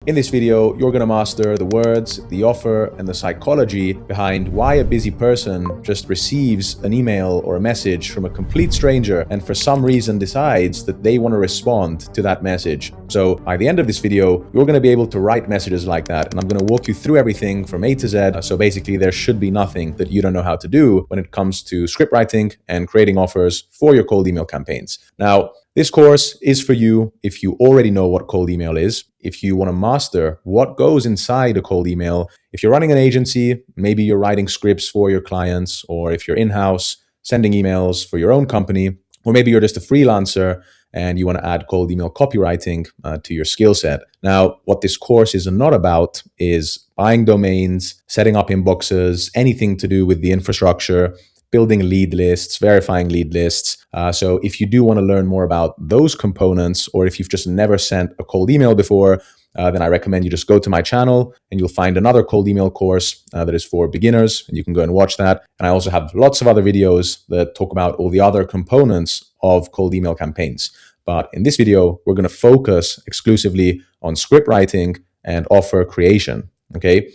In this video, you're going to master the words, the offer, and the psychology behind why a busy person just receives an email or a message from a complete stranger and for some reason decides that they want to respond to that message. So by the end of this video, you're going to be able to write messages like that, and I'm going to walk you through everything from A to Z. So basically, there should be nothing that you don't know how to do when it comes to script writing and creating offers for your cold email campaigns. Now, this course is for you if you already know what cold email is, if you want to master what goes inside a cold email, if you're running an agency, maybe you're writing scripts for your clients, or if you're in-house sending emails for your own company, or maybe you're just a freelancer and you want to add cold email copywriting to your skill set. Now, what this course is not about is buying domains, setting up inboxes, anything to do with the infrastructure, building lead lists, verifying lead lists. So if you do want to learn more about those components, or if you've just never sent a cold email before, then I recommend you just go to my channel and you'll find another cold email course that is for beginners, and you can go and watch that. And I also have lots of other videos that talk about all the other components of cold email campaigns. But in this video, we're going to focus exclusively on script writing and offer creation. Okay,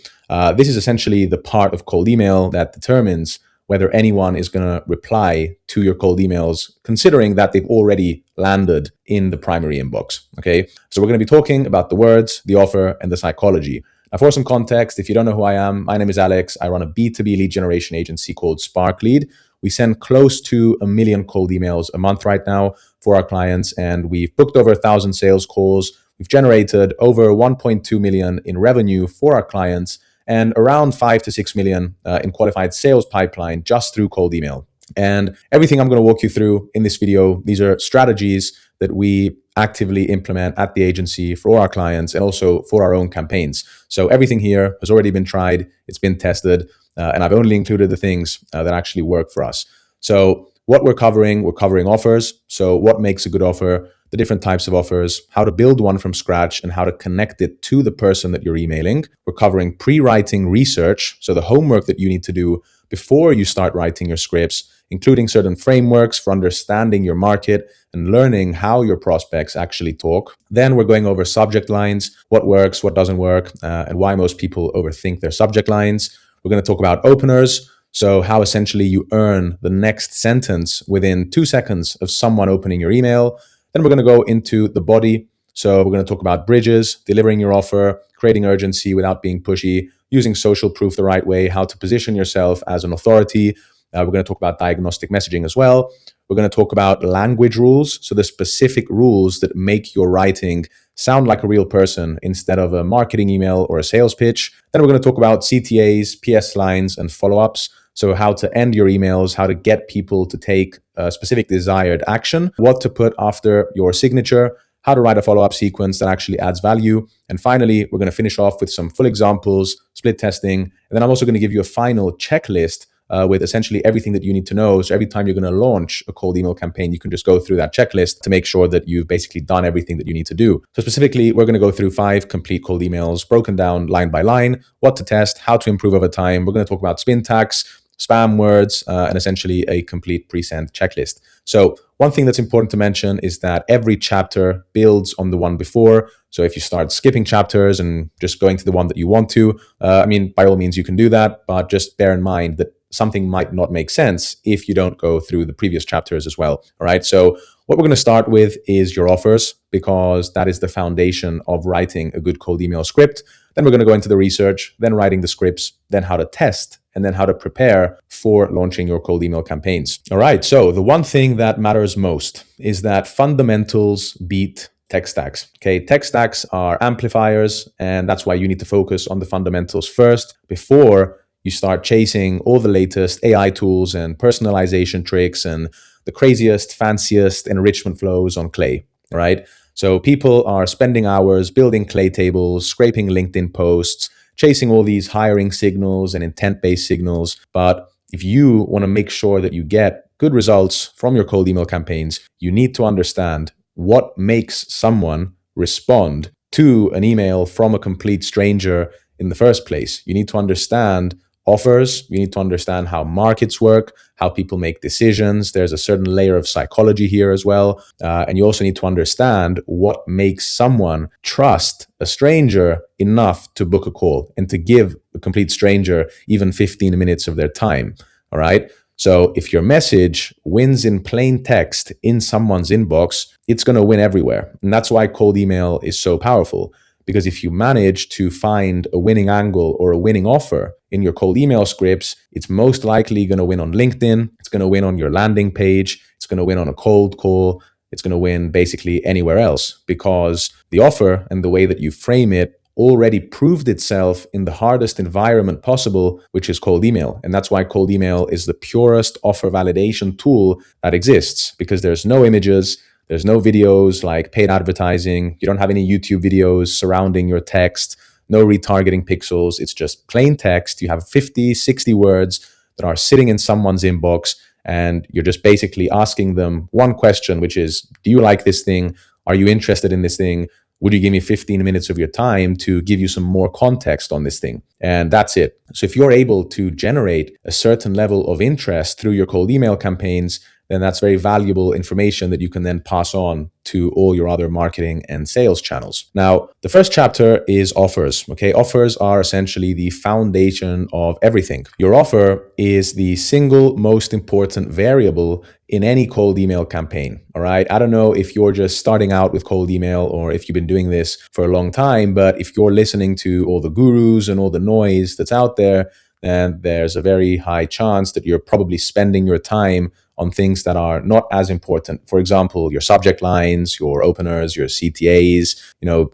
this is essentially the part of cold email that determines whether anyone is going to reply to your cold emails, considering that they've already landed in the primary inbox. Okay, so we're going to be talking about the words, the offer, and the psychology. Now, for some context, if you don't know who I am, my name is Alex. I run a B2B lead generation agency called Spark Lead. We send close to 1 million cold emails a month right now for our clients, and we've booked over 1,000 sales calls. We've generated over 1.2 million in revenue for our clients, and around 5 to 6 million in qualified sales pipeline just through cold email. And everything I'm going to walk you through in this video, these are strategies that we actively implement at the agency for our clients and also for our own campaigns. So everything here has already been tried, it's been tested, and I've only included the things that actually work for us. So what we're covering offers. So what makes a good offer, the different types of offers, how to build one from scratch, and how to connect it to the person that you're emailing. We're covering pre-writing research, so the homework that you need to do before you start writing your scripts, including certain frameworks for understanding your market and learning how your prospects actually talk. Then we're going over subject lines, what works, what doesn't work, and why most people overthink their subject lines. We're going to talk about openers, so how essentially you earn the next sentence within 2 seconds of someone opening your email. Then we're going to go into the body. So we're going to talk about bridges, delivering your offer, creating urgency without being pushy, using social proof the right way, how to position yourself as an authority. We're going to talk about diagnostic messaging as well. We're going to talk about language rules, so the specific rules that make your writing sound like a real person instead of a marketing email or a sales pitch. Then we're going to talk about CTAs, PS lines, and follow-ups. So how to end your emails, how to get people to take a specific desired action, what to put after your signature, how to write a follow-up sequence that actually adds value. And finally, we're going to finish off with some full examples, split testing. And then I'm also going to give you a final checklist with essentially everything that you need to know. So every time you're going to launch a cold email campaign, you can just go through that checklist to make sure that you've basically done everything that you need to do. So specifically, we're going to go through 5 complete cold emails, broken down line by line, what to test, how to improve over time. We're going to talk about Spintax, spam words, and essentially a complete pre-send checklist. So one thing that's important to mention is that every chapter builds on the one before. So if you start skipping chapters and just going to the one that you want to, by all means, you can do that, but just bear in mind that something might not make sense if you don't go through the previous chapters as well. All right. So what we're going to start with is your offers, because that is the foundation of writing a good cold email script. Then we're going to go into the research, then writing the scripts, then how to test, and then how to prepare for launching your cold email campaigns. All right. So the one thing that matters most is that fundamentals beat tech stacks. Okay. Tech stacks are amplifiers, and that's why you need to focus on the fundamentals first before you start chasing all the latest AI tools and personalization tricks and the craziest, fanciest enrichment flows on Clay, right? So people are spending hours building Clay tables, scraping LinkedIn posts, chasing all these hiring signals and intent-based signals. But if you want to make sure that you get good results from your cold email campaigns, you need to understand what makes someone respond to an email from a complete stranger in the first place. You need to understand Offers, you need to understand how markets work, how people make decisions. There's a certain layer of psychology here as well. And you also need to understand what makes someone trust a stranger enough to book a call and to give a complete stranger even 15 minutes of their time. All right. So if your message wins in plain text in someone's inbox, it's going to win everywhere. And that's why cold email is so powerful. Because if you manage to find a winning angle or a winning offer in your cold email scripts, it's most likely going to win on LinkedIn. It's going to win on your landing page. It's going to win on a cold call. It's going to win basically anywhere else, because the offer and the way that you frame it already proved itself in the hardest environment possible, which is cold email. And that's why cold email is the purest offer validation tool that exists, because there's no images, there's no videos like paid advertising, you don't have any YouTube videos surrounding your text, no retargeting pixels. It's just plain text. You have 50, 60 words that are sitting in someone's inbox, and you're just basically asking them one question, which is, do you like this thing? Are you interested in this thing? Would you give me 15 minutes of your time to give you some more context on this thing? And that's it. So if you're able to generate a certain level of interest through your cold email campaigns, then that's very valuable information that you can then pass on to all your other marketing and sales channels. Now, the first chapter is offers. Okay, offers are essentially the foundation of everything. Your offer is the single most important variable in any cold email campaign. All right, I don't know if you're just starting out with cold email or if you've been doing this for a long time, but if you're listening to all the gurus and all the noise that's out there, then there's a very high chance that you're probably spending your time on things that are not as important. For example, your subject lines, your openers, your CTAs,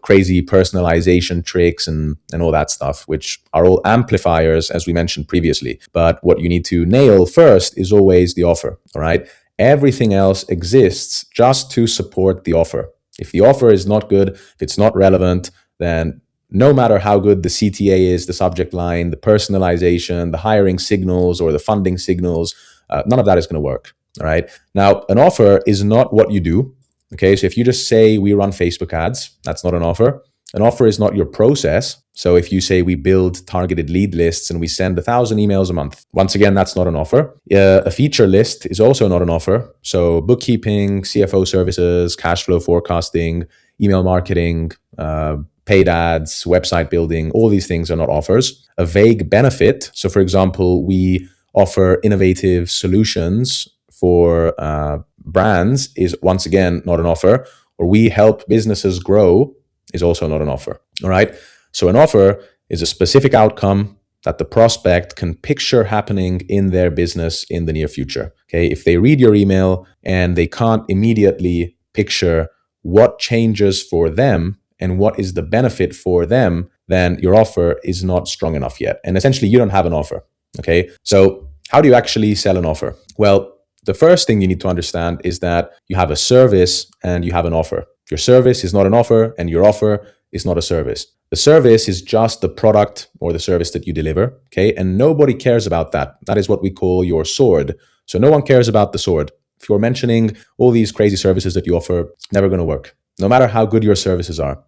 crazy personalization tricks and all that stuff, which are all amplifiers, as we mentioned previously. But what you need to nail first is always the offer, all right? Everything else exists just to support the offer. If the offer is not good, if it's not relevant, then no matter how good the CTA is, the subject line, the personalization, the hiring signals, or the funding signals, none of that is going to work. All right. Now, an offer is not what you do. Okay. So if you just say we run Facebook ads, that's not an offer. An offer is not your process. So if you say we build targeted lead lists and we send 1,000 emails a month, once again, that's not an offer. A feature list is also not an offer. So bookkeeping, CFO services, cash flow forecasting, email marketing, paid ads, website building, all these things are not offers. A vague benefit. So for example, we offer innovative solutions for brands is once again not an offer. Or we help businesses grow is also not an offer. All right. So an offer is a specific outcome that the prospect can picture happening in their business in the near future. Okay. If they read your email and they can't immediately picture what changes for them and what is the benefit for them, then your offer is not strong enough yet. And essentially you don't have an offer. Okay. So how do you actually sell an offer? Well, the first thing you need to understand is that you have a service and you have an offer. Your service is not an offer and your offer is not a service. The service is just the product or the service that you deliver, okay? And nobody cares about that. That is what we call your sword. So no one cares about the sword. If you're mentioning all these crazy services that you offer, it's never going to work, no matter how good your services are.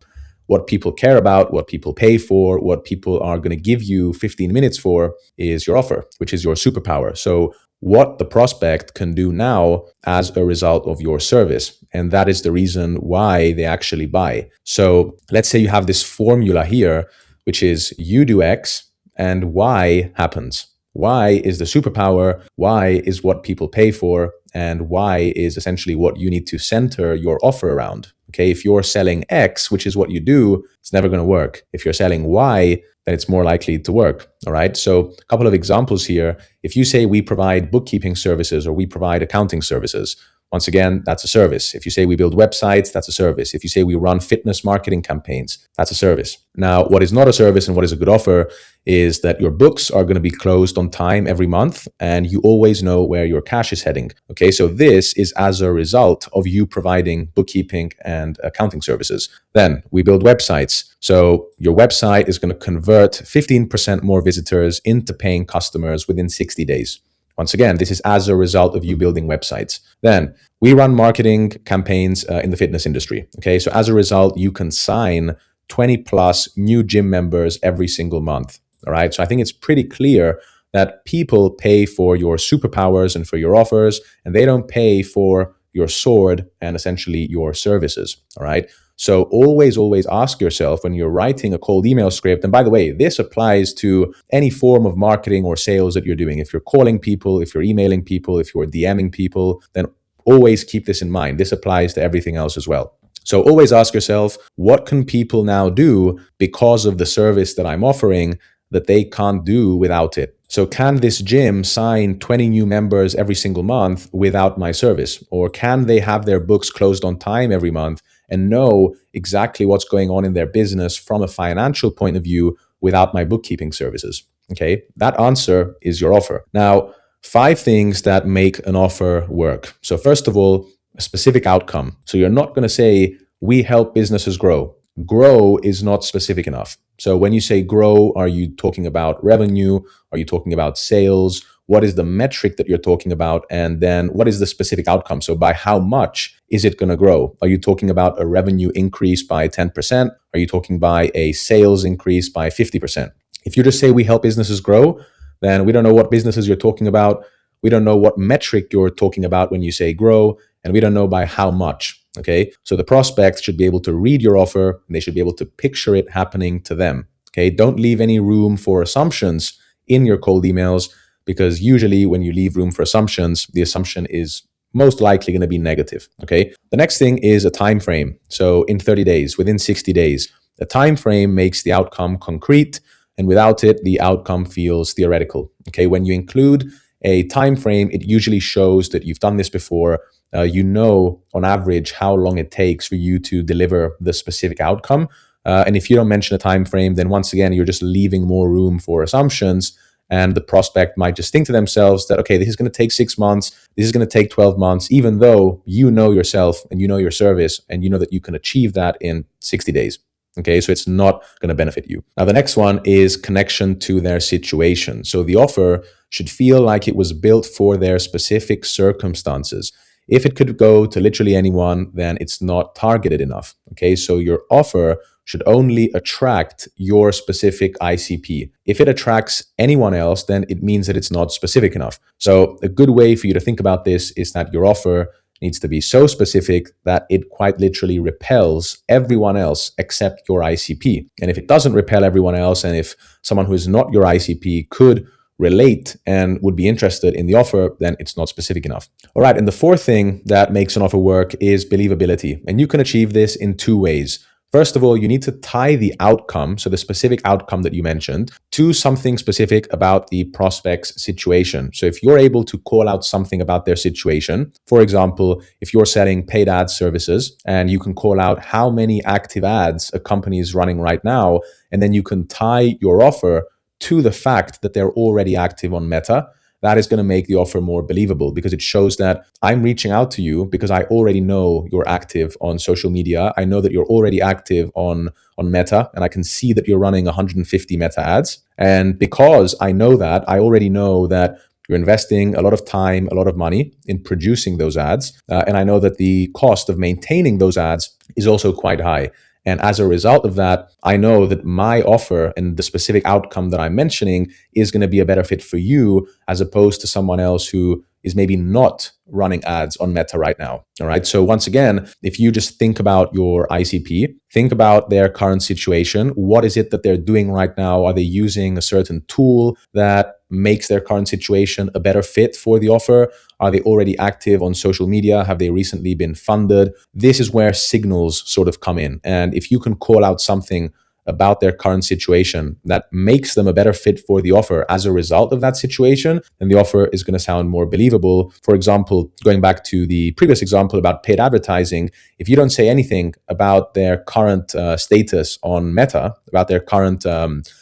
What people care about, what people pay for, what people are going to give you 15 minutes for is your offer, which is your superpower. So what the prospect can do now as a result of your service. And that is the reason why they actually buy. So let's say you have this formula here, which is you do X and Y happens. Y is the superpower, Y is what people pay for, and Y is essentially what you need to center your offer around. Okay, if you're selling X, which is what you do, it's never going to work. If you're selling Y, then it's more likely to work. All right. So a couple of examples here. If you say we provide bookkeeping services or we provide accounting services, once again, that's a service. If you say we build websites, that's a service. If you say we run fitness marketing campaigns, that's a service. Now, what is not a service and what is a good offer is that your books are going to be closed on time every month and you always know where your cash is heading. Okay, so this is as a result of you providing bookkeeping and accounting services. Then we build websites. So your website is going to convert 15% more visitors into paying customers within 60 days. Once again, this is as a result of you building websites. Then we run marketing campaigns in the fitness industry. Okay, so as a result, you can sign 20 plus new gym members every single month. All right. So I think it's pretty clear that people pay for your superpowers and for your offers, and they don't pay for your sword and essentially your services. All right. So always ask yourself when you're writing a cold email script, and by the way, this applies to any form of marketing or sales that you're doing. If you're calling people, if you're emailing people, if you're DMing people, then always keep this in mind. This applies to everything else as well. So always ask yourself, what can people now do because of the service that I'm offering that they can't do without it? So can this gym sign 20 new members every single month without my service? Or can they have their books closed on time every month and know exactly what's going on in their business from a financial point of view without my bookkeeping services? Okay, that answer is your offer. Now, 5 things that make an offer work. So first of all, a specific outcome. So you're not going to say, we help businesses grow. Grow is not specific enough. So when you say grow, are you talking about revenue? Are you talking about sales? What is the metric that you're talking about? And then what is the specific outcome? So by how much is it going to grow? Are you talking about a revenue increase by 10%? Are you talking by a sales increase by 50%? If you just say we help businesses grow, then we don't know what businesses you're talking about. We don't know what metric you're talking about when you say grow, and we don't know by how much. Okay, so the prospect should be able to read your offer and they should be able to picture it happening to them. Okay, don't leave any room for assumptions in your cold emails, because usually when you leave room for assumptions, the assumption is most likely going to be negative. Okay, the next thing is a time frame. So in 30 days, within 60 days, the time frame makes the outcome concrete, and without it, the outcome feels theoretical. Okay, when you include a time frame, it usually shows that you've done this before. You know, on average, how long it takes for you to deliver the specific outcome. And if you don't mention a time frame, then once again, you're just leaving more room for assumptions. And the prospect might just think to themselves that, okay, this is going to take 6 months. This is going to take 12 months, even though you know yourself and you know your service and you know that you can achieve that in 60 days. Okay, so it's not going to benefit you. Now, the next one is connection to their situation. So the offer should feel like it was built for their specific circumstances. If it could go to literally anyone, then it's not targeted enough. Okay, so your offer should only attract your specific ICP. If it attracts anyone else, then it means that it's not specific enough. So a good way for you to think about this is that your offer needs to be so specific that it quite literally repels everyone else except your ICP. And if it doesn't repel everyone else, and if someone who is not your ICP could relate and would be interested in the offer, then it's not specific enough. All right, and the 4th thing that makes an offer work is believability. And you can achieve this in 2 ways. First of all, you need to tie the outcome, so the specific outcome that you mentioned, to something specific about the prospect's situation. So if you're able to call out something about their situation, for example, if you're selling paid ad services and you can call out how many active ads a company is running right now, and then you can tie your offer to the fact that they're already active on Meta, that is going to make the offer more believable, because it shows that I'm reaching out to you because I already know you're active on social media. I know that you're already active on Meta, and I can see that you're running 150 Meta ads. And because I know that, I already know that you're investing a lot of time, a lot of money in producing those ads. And I know that the cost of maintaining those ads is also quite high. And as a result of that, I know that my offer and the specific outcome that I'm mentioning is going to be a better fit for you, as opposed to someone else who is maybe not running ads on Meta right now. All right. So once again, if you just think about your ICP, think about their current situation. What is it that they're doing right now? Are they using a certain tool that makes their current situation a better fit for the offer? Are they already active on social media? Have they recently been funded? This is where signals sort of come in. And if you can call out something about their current situation that makes them a better fit for the offer as a result of that situation, then the offer is going to sound more believable. For example, going back to the previous example about paid advertising, if you don't say anything about their current status on Meta, about their current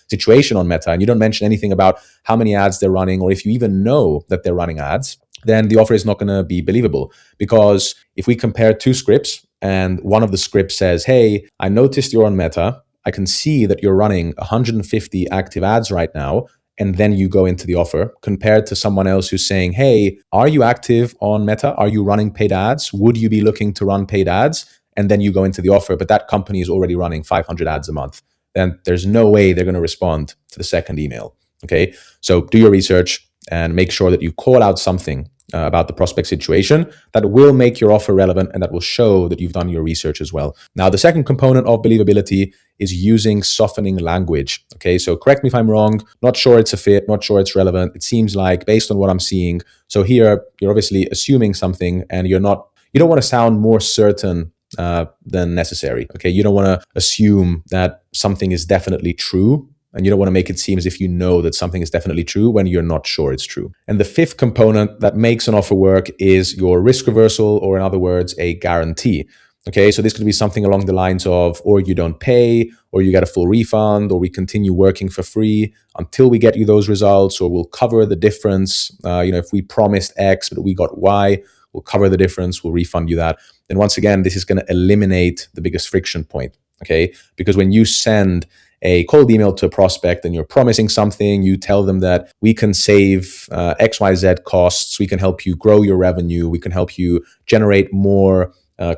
situation on Meta, and you don't mention anything about how many ads they're running, or if you even know that they're running ads, then the offer is not going to be believable. Because if we compare 2 scripts, and one of the scripts says, hey, I noticed you're on Meta, I can see that you're running 150 active ads right now, and then you go into the offer, compared to someone else who's saying, hey, are you active on Meta? Are you running paid ads? Would you be looking to run paid ads? And then you go into the offer, but that company is already running 500 ads a month. then there's no way they're going to respond to the second email. Okay, so do your research and make sure that you call out something about the prospect situation that will make your offer relevant and that will show that you've done your research as well. Now, the second component of believability is using softening language. Okay, so correct me if I'm wrong, not sure it's a fit, not sure it's relevant. It seems like based on what I'm seeing. So here, you're obviously assuming something and you don't want to sound more certain than necessary. Okay, you don't want to assume that something is definitely true, and you don't want to make it seem as if you know that something is definitely true when you're not sure it's true. And the fifth component that makes an offer work is your risk reversal, or in other words, a guarantee. Okay, so this could be something along the lines of, or you don't pay, or you get a full refund, or we continue working for free until we get you those results, or we'll cover the difference. If we promised X, but we got Y, we'll cover the difference, we'll refund you that. And once again, this is going to eliminate the biggest friction point. Okay, because when you send a cold email to a prospect and you're promising something, you tell them that we can save XYZ costs, we can help you grow your revenue, we can help you generate more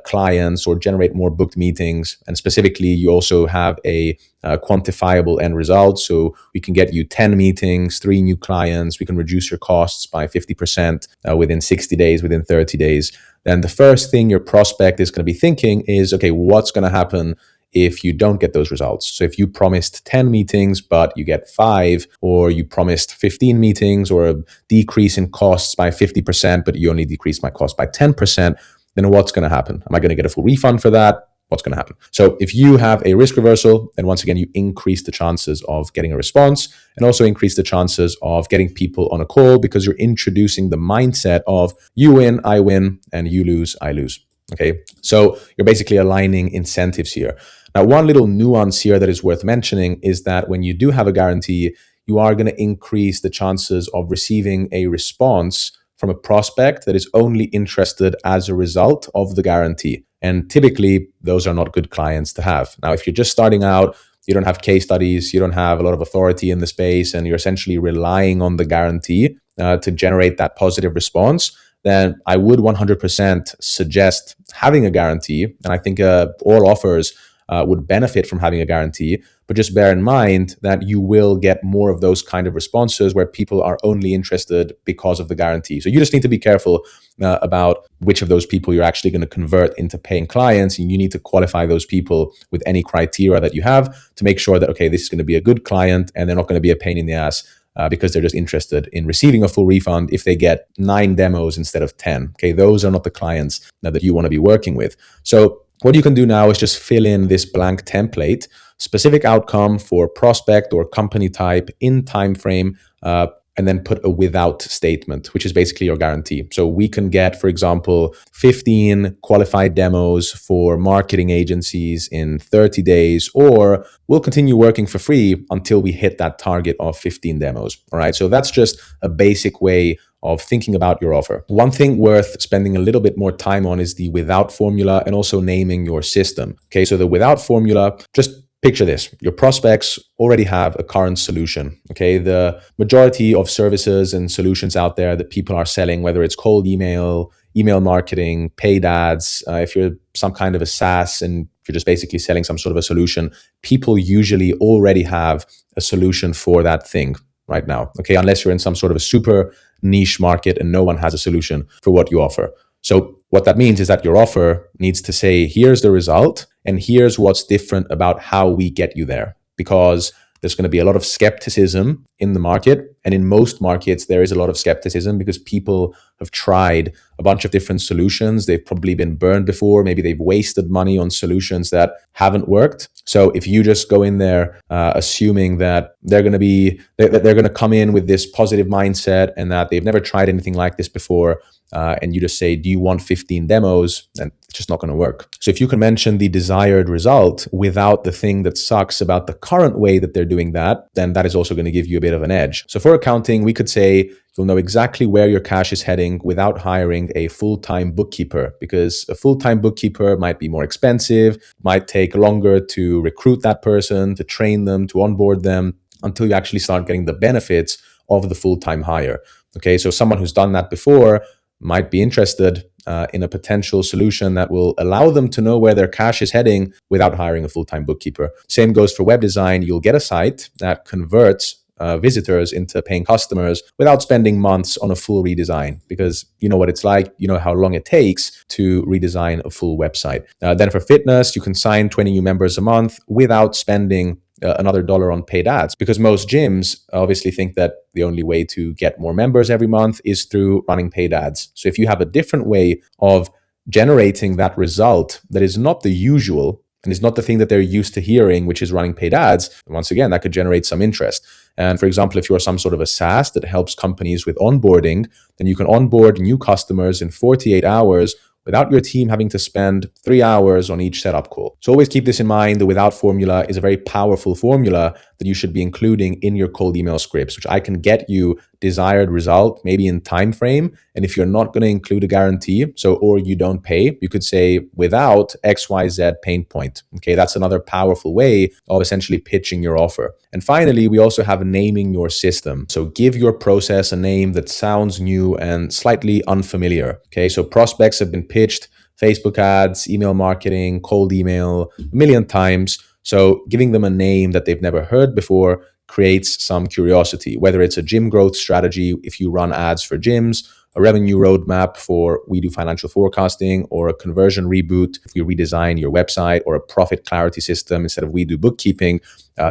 clients or generate more booked meetings. And specifically, you also have a quantifiable end result. So we can get you 10 meetings, 3 new clients, we can reduce your costs by 50% within 60 days, within 30 days. Then the first thing your prospect is going to be thinking is, okay, what's going to happen if you don't get those results? So if you promised 10 meetings, but you get 5, or you promised 15 meetings or a decrease in costs by 50%, but you only decreased my cost by 10%, then what's going to happen? Am I going to get a full refund for that? What's going to happen? So if you have a risk reversal, then once again, you increase the chances of getting a response and also increase the chances of getting people on a call, because you're introducing the mindset of you win, I win, and you lose, I lose. Okay, so you're basically aligning incentives here. Now, one little nuance here that is worth mentioning is that when you do have a guarantee, you are going to increase the chances of receiving a response from a prospect that is only interested as a result of the guarantee. And typically, those are not good clients to have. Now, if you're just starting out, you don't have case studies, you don't have a lot of authority in the space, and you're essentially relying on the guarantee to generate that positive response, then I would 100% suggest having a guarantee. And I think all offers would benefit from having a guarantee. But just bear in mind that you will get more of those kind of responses where people are only interested because of the guarantee. So you just need to be careful about which of those people you're actually going to convert into paying clients. And you need to qualify those people with any criteria that you have to make sure that, okay, this is going to be a good client and they're not going to be a pain in the ass because they're just interested in receiving a full refund if they get 9 demos instead of 10. Okay, those are not the clients that you want to be working with. So what you can do now is just fill in this blank template, specific outcome for prospect or company type in time frame, and then put a without statement, which is basically your guarantee. So we can get, for example, 15 qualified demos for marketing agencies in 30 days, or we'll continue working for free until we hit that target of 15 demos. All right. So that's just a basic way of thinking about your offer. One thing worth spending a little bit more time on is the without formula and also naming your system. Okay, so the without formula, just picture this. Your prospects already have a current solution. Okay, the majority of services and solutions out there that people are selling, whether it's cold email, email marketing, paid ads, if you're some kind of a SaaS and you're just basically selling some sort of a solution, people usually already have a solution for that thing right now. Okay, unless you're in some sort of a super niche market and no one has a solution for what you offer. So what that means is that your offer needs to say, here's the result and here's what's different about how we get you there. Because there's going to be a lot of skepticism in the market. And in most markets, there is a lot of skepticism because people have tried a bunch of different solutions. They've probably been burned before. Maybe they've wasted money on solutions that haven't worked. So if you just go in there assuming that they're going to come in with this positive mindset and that they've never tried anything like this before, and you just say, do you want 15 demos? Then it's just not going to work. So if you can mention the desired result without the thing that sucks about the current way that they're doing that, then that is also going to give you a bit of an edge. So for accounting, we could say you'll know exactly where your cash is heading without hiring a full-time bookkeeper, because a full-time bookkeeper might be more expensive, might take longer to recruit that person, to train them, to onboard them, until you actually start getting the benefits of the full-time hire. Okay, so someone who's done that before might be interested in a potential solution that will allow them to know where their cash is heading without hiring a full-time bookkeeper. Same goes for web design. You'll get a site that converts visitors into paying customers without spending months on a full redesign, because you know what it's like, you know how long it takes to redesign a full website. Then for fitness, you can sign 20 new members a month without spending another dollar on paid ads, because most gyms obviously think that the only way to get more members every month is through running paid ads. So if you have a different way of generating that result that is not the usual and is not the thing that they're used to hearing, which is running paid ads, once again, that could generate some interest. And for example, if you're some sort of a SaaS that helps companies with onboarding, then you can onboard new customers in 48 hours without your team having to spend 3 hours on each setup call. So always keep this in mind. The without formula is a very powerful formula that you should be including in your cold email scripts, which I can get you desired result, maybe in time frame. And if you're not going to include a guarantee, or you don't pay, you could say without XYZ pain point. Okay, that's another powerful way of essentially pitching your offer. And finally, we also have naming your system. So give your process a name that sounds new and slightly unfamiliar. Okay, so prospects have been pitched Facebook ads, email marketing, cold email a million times. So giving them a name that they've never heard before creates some curiosity, whether it's a gym growth strategy, if you run ads for gyms, a revenue roadmap for we do financial forecasting, or a conversion reboot if we redesign your website, or a profit clarity system instead of we do bookkeeping,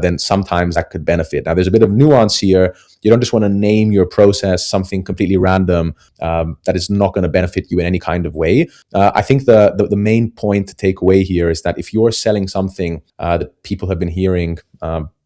then sometimes that could benefit. Now, there's a bit of nuance here. You don't just want to name your process something completely random that is not going to benefit you in any kind of way. I think the main point to take away here is that if you're selling something that people have been hearing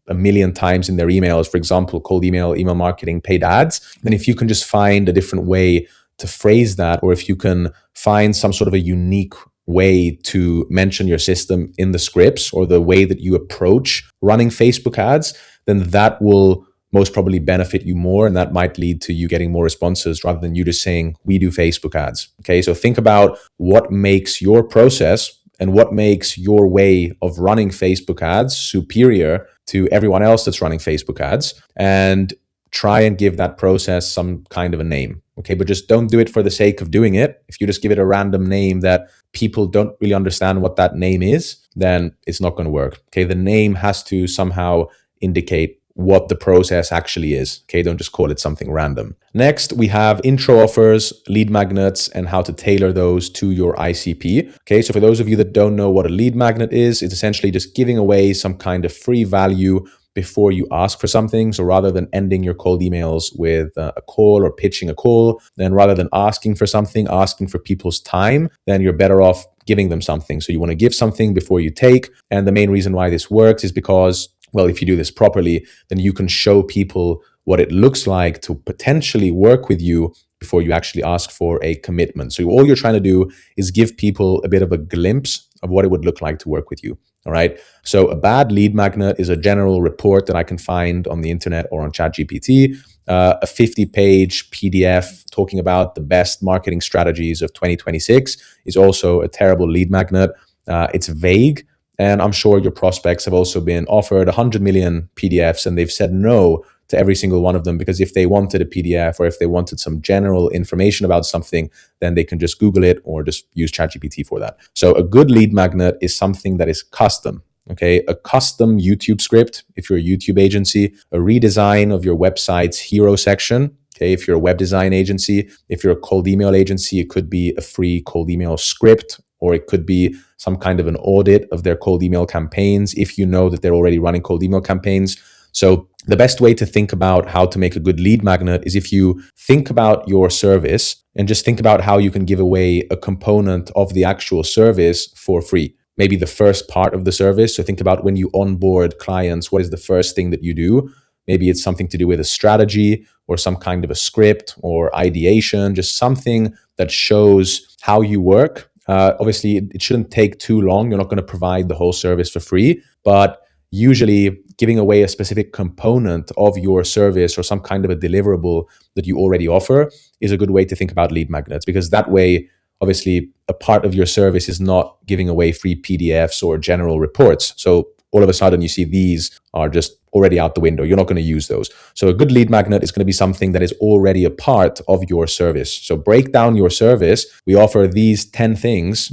a million times in their emails, for example, cold email, email marketing, paid ads, then if you can just find a different way to phrase that, or if you can find some sort of a unique way to mention your system in the scripts, or the way that you approach running Facebook ads, then that will most probably benefit you more, and that might lead to you getting more responses rather than you just saying, we do Facebook ads. Okay, so think about what makes your process and what makes your way of running Facebook ads superior to everyone else that's running Facebook ads, and try and give that process some kind of a name. Okay, but just don't do it for the sake of doing it. If you just give it a random name that people don't really understand what that name is, then it's not going to work. Okay, the name has to somehow indicate what the process actually is. Okay, don't just call it something random. Next, we have intro offers, lead magnets, and how to tailor those to your ICP. Okay, so for those of you that don't know what a lead magnet is, it's essentially just giving away some kind of free value before you ask for something. So rather than ending your cold emails with a call or pitching a call, then rather than asking for something, asking for people's time, then you're better off giving them something. So you want to give something before you take. And the main reason why this works is because, well, if you do this properly, then you can show people what it looks like to potentially work with you before you actually ask for a commitment. So all you're trying to do is give people a bit of a glimpse of what it would look like to work with you. All right. So a bad lead magnet is a general report that I can find on the internet or on ChatGPT. A 50-page PDF talking about the best marketing strategies of 2026 is also a terrible lead magnet. It's vague. And I'm sure your prospects have also been offered 100 million PDFs and they've said no to every single one of them, because if they wanted a PDF or if they wanted some general information about something, then they can just Google it or just use ChatGPT for that. So a good lead magnet is something that is custom. Okay, a custom YouTube script if you're a YouTube agency, a redesign of your website's hero section. Okay, if you're a web design agency, if you're a cold email agency, it could be a free cold email script, or it could be some kind of an audit of their cold email campaigns if you know that they're already running cold email campaigns. So the best way to think about how to make a good lead magnet is if you think about your service and just think about how you can give away a component of the actual service for free. Maybe the first part of the service. So think about when you onboard clients, what is the first thing that you do? Maybe it's something to do with a strategy or some kind of a script or ideation, just something that shows how you work. Obviously, it shouldn't take too long. You're not going to provide the whole service for free, but usually giving away a specific component of your service or some kind of a deliverable that you already offer is a good way to think about lead magnets, because that way, obviously, a part of your service is not giving away free PDFs or general reports. So all of a sudden you see these are just already out the window. You're not going to use those. So a good lead magnet is going to be something that is already a part of your service. So break down your service. We offer these 10 things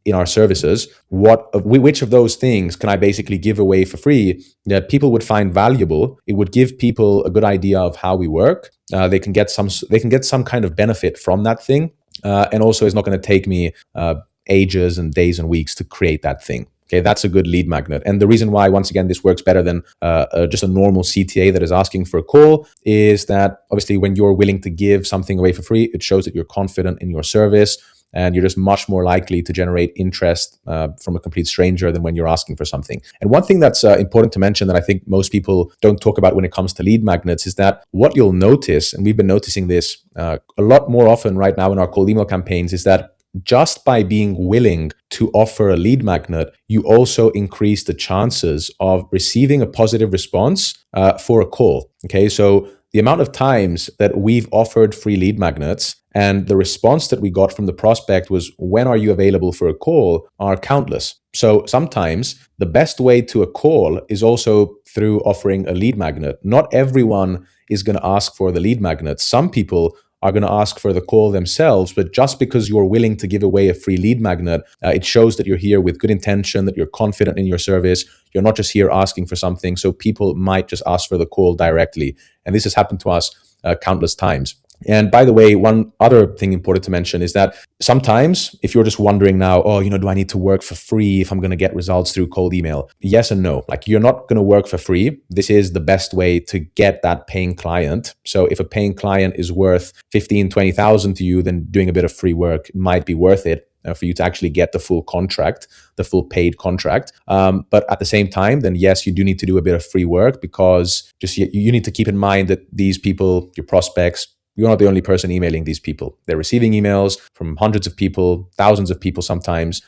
in our services. Which of those things can I basically give away for free that people would find valuable? It would give people a good idea of how we work. They can get some kind of benefit from that thing, and also it's not going to take me ages and days and weeks to create that thing. Okay, that's a good lead magnet. And the reason why, once again, this works better than just a normal CTA that is asking for a call is that obviously when you're willing to give something away for free, it shows that you're confident in your service, and you're just much more likely to generate interest from a complete stranger than when you're asking for something. And one thing that's important to mention that I think most people don't talk about when it comes to lead magnets is that what you'll notice, and we've been noticing this a lot more often right now in our cold email campaigns, is that just by being willing to offer a lead magnet, you also increase the chances of receiving a positive response for a call. Okay, so the amount of times that we've offered free lead magnets and the response that we got from the prospect was, when are you available for a call, are countless. So sometimes the best way to a call is also through offering a lead magnet. Not everyone is going to ask for the lead magnet. Some people are going to ask for the call themselves, but just because you're willing to give away a free lead magnet, it shows that you're here with good intention, that you're confident in your service. You're not just here asking for something. So people might just ask for the call directly. And this has happened to us countless times. And by the way, one other thing important to mention is that sometimes if you're just wondering now, do I need to work for free if I'm going to get results through cold email? Yes and no. Like, you're not going to work for free. This is the best way to get that paying client. So if a paying client is worth 15, 20,000 to you, then doing a bit of free work might be worth it for you to actually get the full contract, the full paid contract. But at the same time, then yes, you do need to do a bit of free work, because just you need to keep in mind that these people, your prospects, you're not the only person emailing these people. They're receiving emails from hundreds of people, thousands of people sometimes.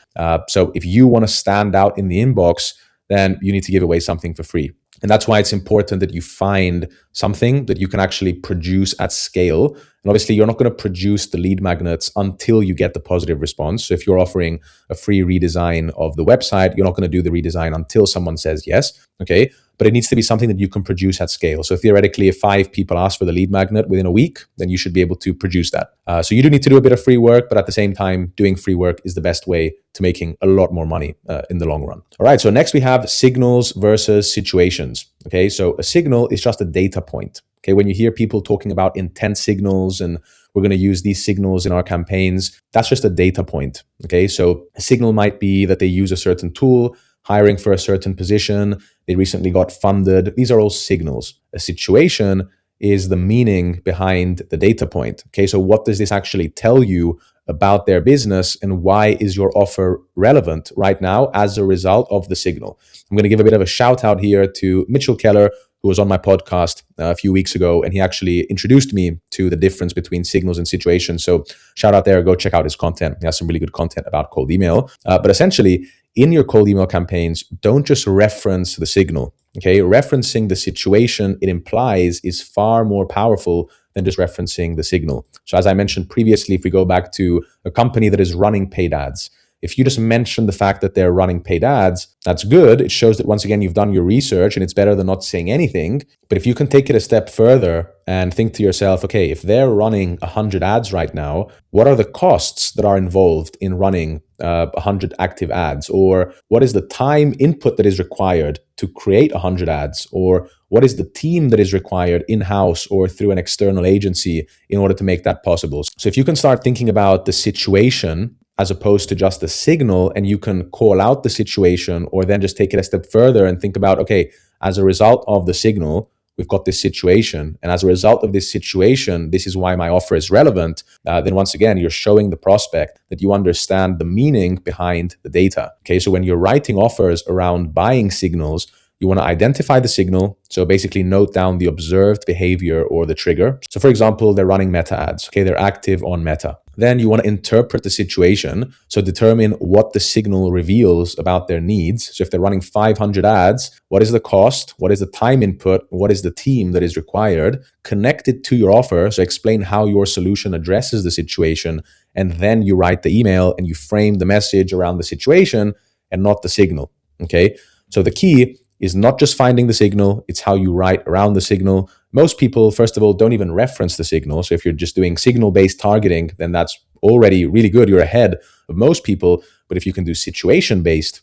So if you want to stand out in the inbox, then you need to give away something for free. And that's why it's important that you find something that you can actually produce at scale. And obviously, you're not going to produce the lead magnets until you get the positive response. So if you're offering a free redesign of the website, you're not going to do the redesign until someone says yes. Okay. But it needs to be something that you can produce at scale. So theoretically, if 5 people ask for the lead magnet within a week, then you should be able to produce that. So you do need to do a bit of free work, but at the same time, doing free work is the best way to making a lot more money in the long run. All right, so next we have signals versus situations. Okay, so a signal is just a data point. Okay, when you hear people talking about intent signals and we're going to use these signals in our campaigns, that's just a data point. Okay, so a signal might be that they use a certain tool, hiring for a certain position, they recently got funded. These are all signals. A situation is the meaning behind the data point. Okay, so what does this actually tell you about their business, and why is your offer relevant right now as a result of the signal? I'm going to give a bit of a shout out here to Mitchell Keller, who was on my podcast a few weeks ago, and he actually introduced me to the difference between signals and situations. So shout out there, go check out his content. He has some really good content about cold email. But essentially, in your cold email campaigns, don't just reference the signal. Okay, referencing the situation it implies is far more powerful than just referencing the signal. So as I mentioned previously, if we go back to a company that is running paid ads, if you just mention the fact that they're running paid ads, that's good. It shows that, once again, you've done your research, and it's better than not saying anything. But if you can take it a step further and think to yourself, okay, if they're running 100 ads right now, what are the costs that are involved in running 100 active ads? Or what is the time input that is required to create 100 ads? Or what is the team that is required in-house or through an external agency in order to make that possible? So if you can start thinking about the situation as opposed to just the signal, and you can call out the situation, or then just take it a step further and think about, okay, as a result of the signal, we've got this situation. And as a result of this situation, this is why my offer is relevant. Then once again, you're showing the prospect that you understand the meaning behind the data. Okay, so when you're writing offers around buying signals, you want to identify the signal. So basically note down the observed behavior or the trigger. So for example, they're running Meta ads. Okay, they're active on Meta. Then you want to interpret the situation. So determine what the signal reveals about their needs. So if they're running 500 ads, what is the cost? What is the time input? What is the team that is required? Connect it to your offer. So explain how your solution addresses the situation. And then you write the email and you frame the message around the situation and not the signal. Okay. So the key is not just finding the signal, it's how you write around the signal. Most people, first of all, don't even reference the signal. So if you're just doing signal-based targeting, then that's already really good. You're ahead of most people. But if you can do situation-based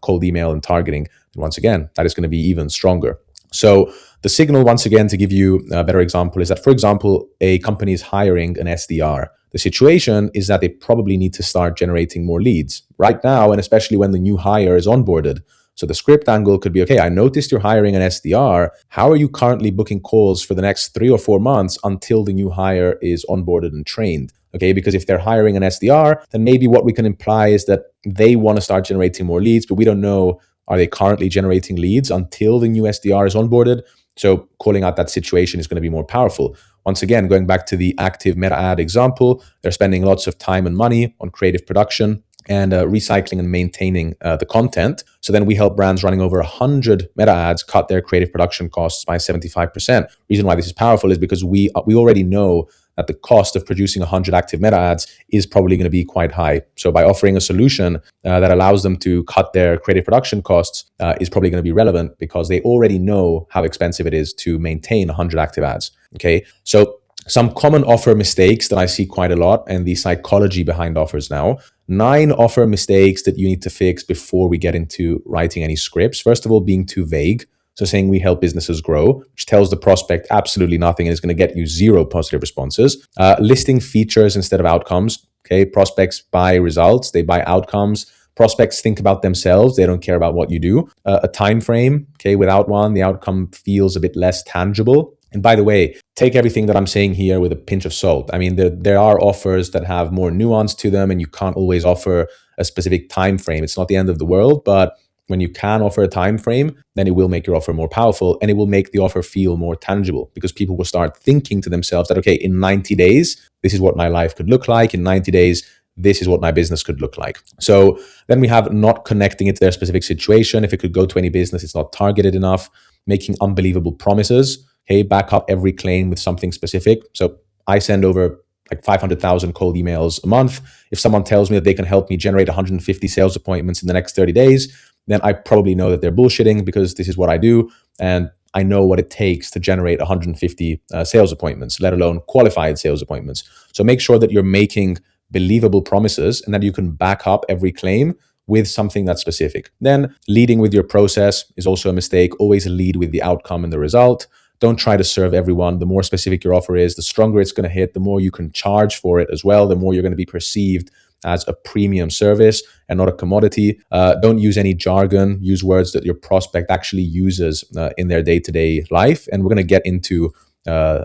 cold email and targeting, once again, that is going to be even stronger. So the signal, once again, to give you a better example, is that, for example, a company is hiring an SDR. The situation is that they probably need to start generating more leads right now, and especially when the new hire is onboarded. So the script angle could be, okay, I noticed you're hiring an SDR. How are you currently booking calls for the next 3 or 4 months until the new hire is onboarded and trained? Okay, because if they're hiring an SDR, then maybe what we can imply is that they want to start generating more leads, but we don't know, are they currently generating leads until the new SDR is onboarded? So calling out that situation is going to be more powerful. Once again, going back to the active meta ad example, they're spending lots of time and money on creative production and recycling and maintaining the content. So then we help brands running over 100 meta ads cut their creative production costs by 75%. Reason why this is powerful is because we already know that the cost of producing 100 active meta ads is probably going to be quite high. So by offering a solution that allows them to cut their creative production costs is probably going to be relevant because they already know how expensive it is to maintain 100 active ads. Okay, so some common offer mistakes that I see quite a lot and the psychology behind offers now. 9 offer mistakes that you need to fix before we get into writing any scripts. First of all, being too vague. So saying we help businesses grow, which tells the prospect absolutely nothing and is going to get you 0 positive responses. Listing features instead of outcomes. Okay, prospects buy results, they buy outcomes. Prospects think about themselves, they don't care about what you do. A time frame, okay, without one, the outcome feels a bit less tangible. And by the way, take everything that I'm saying here with a pinch of salt. I mean, there are offers that have more nuance to them, and you can't always offer a specific time frame. It's not the end of the world, but when you can offer a time frame, then it will make your offer more powerful and it will make the offer feel more tangible because people will start thinking to themselves that, okay, in 90 days, this is what my life could look like. In 90 days, this is what my business could look like. So then we have not connecting it to their specific situation. If it could go to any business, it's not targeted enough. Making unbelievable promises. Hey, back up every claim with something specific. So I send over like 500,000 cold emails a month. If someone tells me that they can help me generate 150 sales appointments in the next 30 days, then I probably know that they're bullshitting because this is what I do. And I know what it takes to generate 150 sales appointments, let alone qualified sales appointments. So make sure that you're making believable promises and that you can back up every claim with something that's specific. Then leading with your process is also a mistake. Always lead with the outcome and the result. Don't try to serve everyone. The more specific your offer is, the stronger it's going to hit, the more you can charge for it as well, the more you're going to be perceived as a premium service and not a commodity. Don't use any jargon. Use words that your prospect actually uses in their day-to-day life. And we're going to get into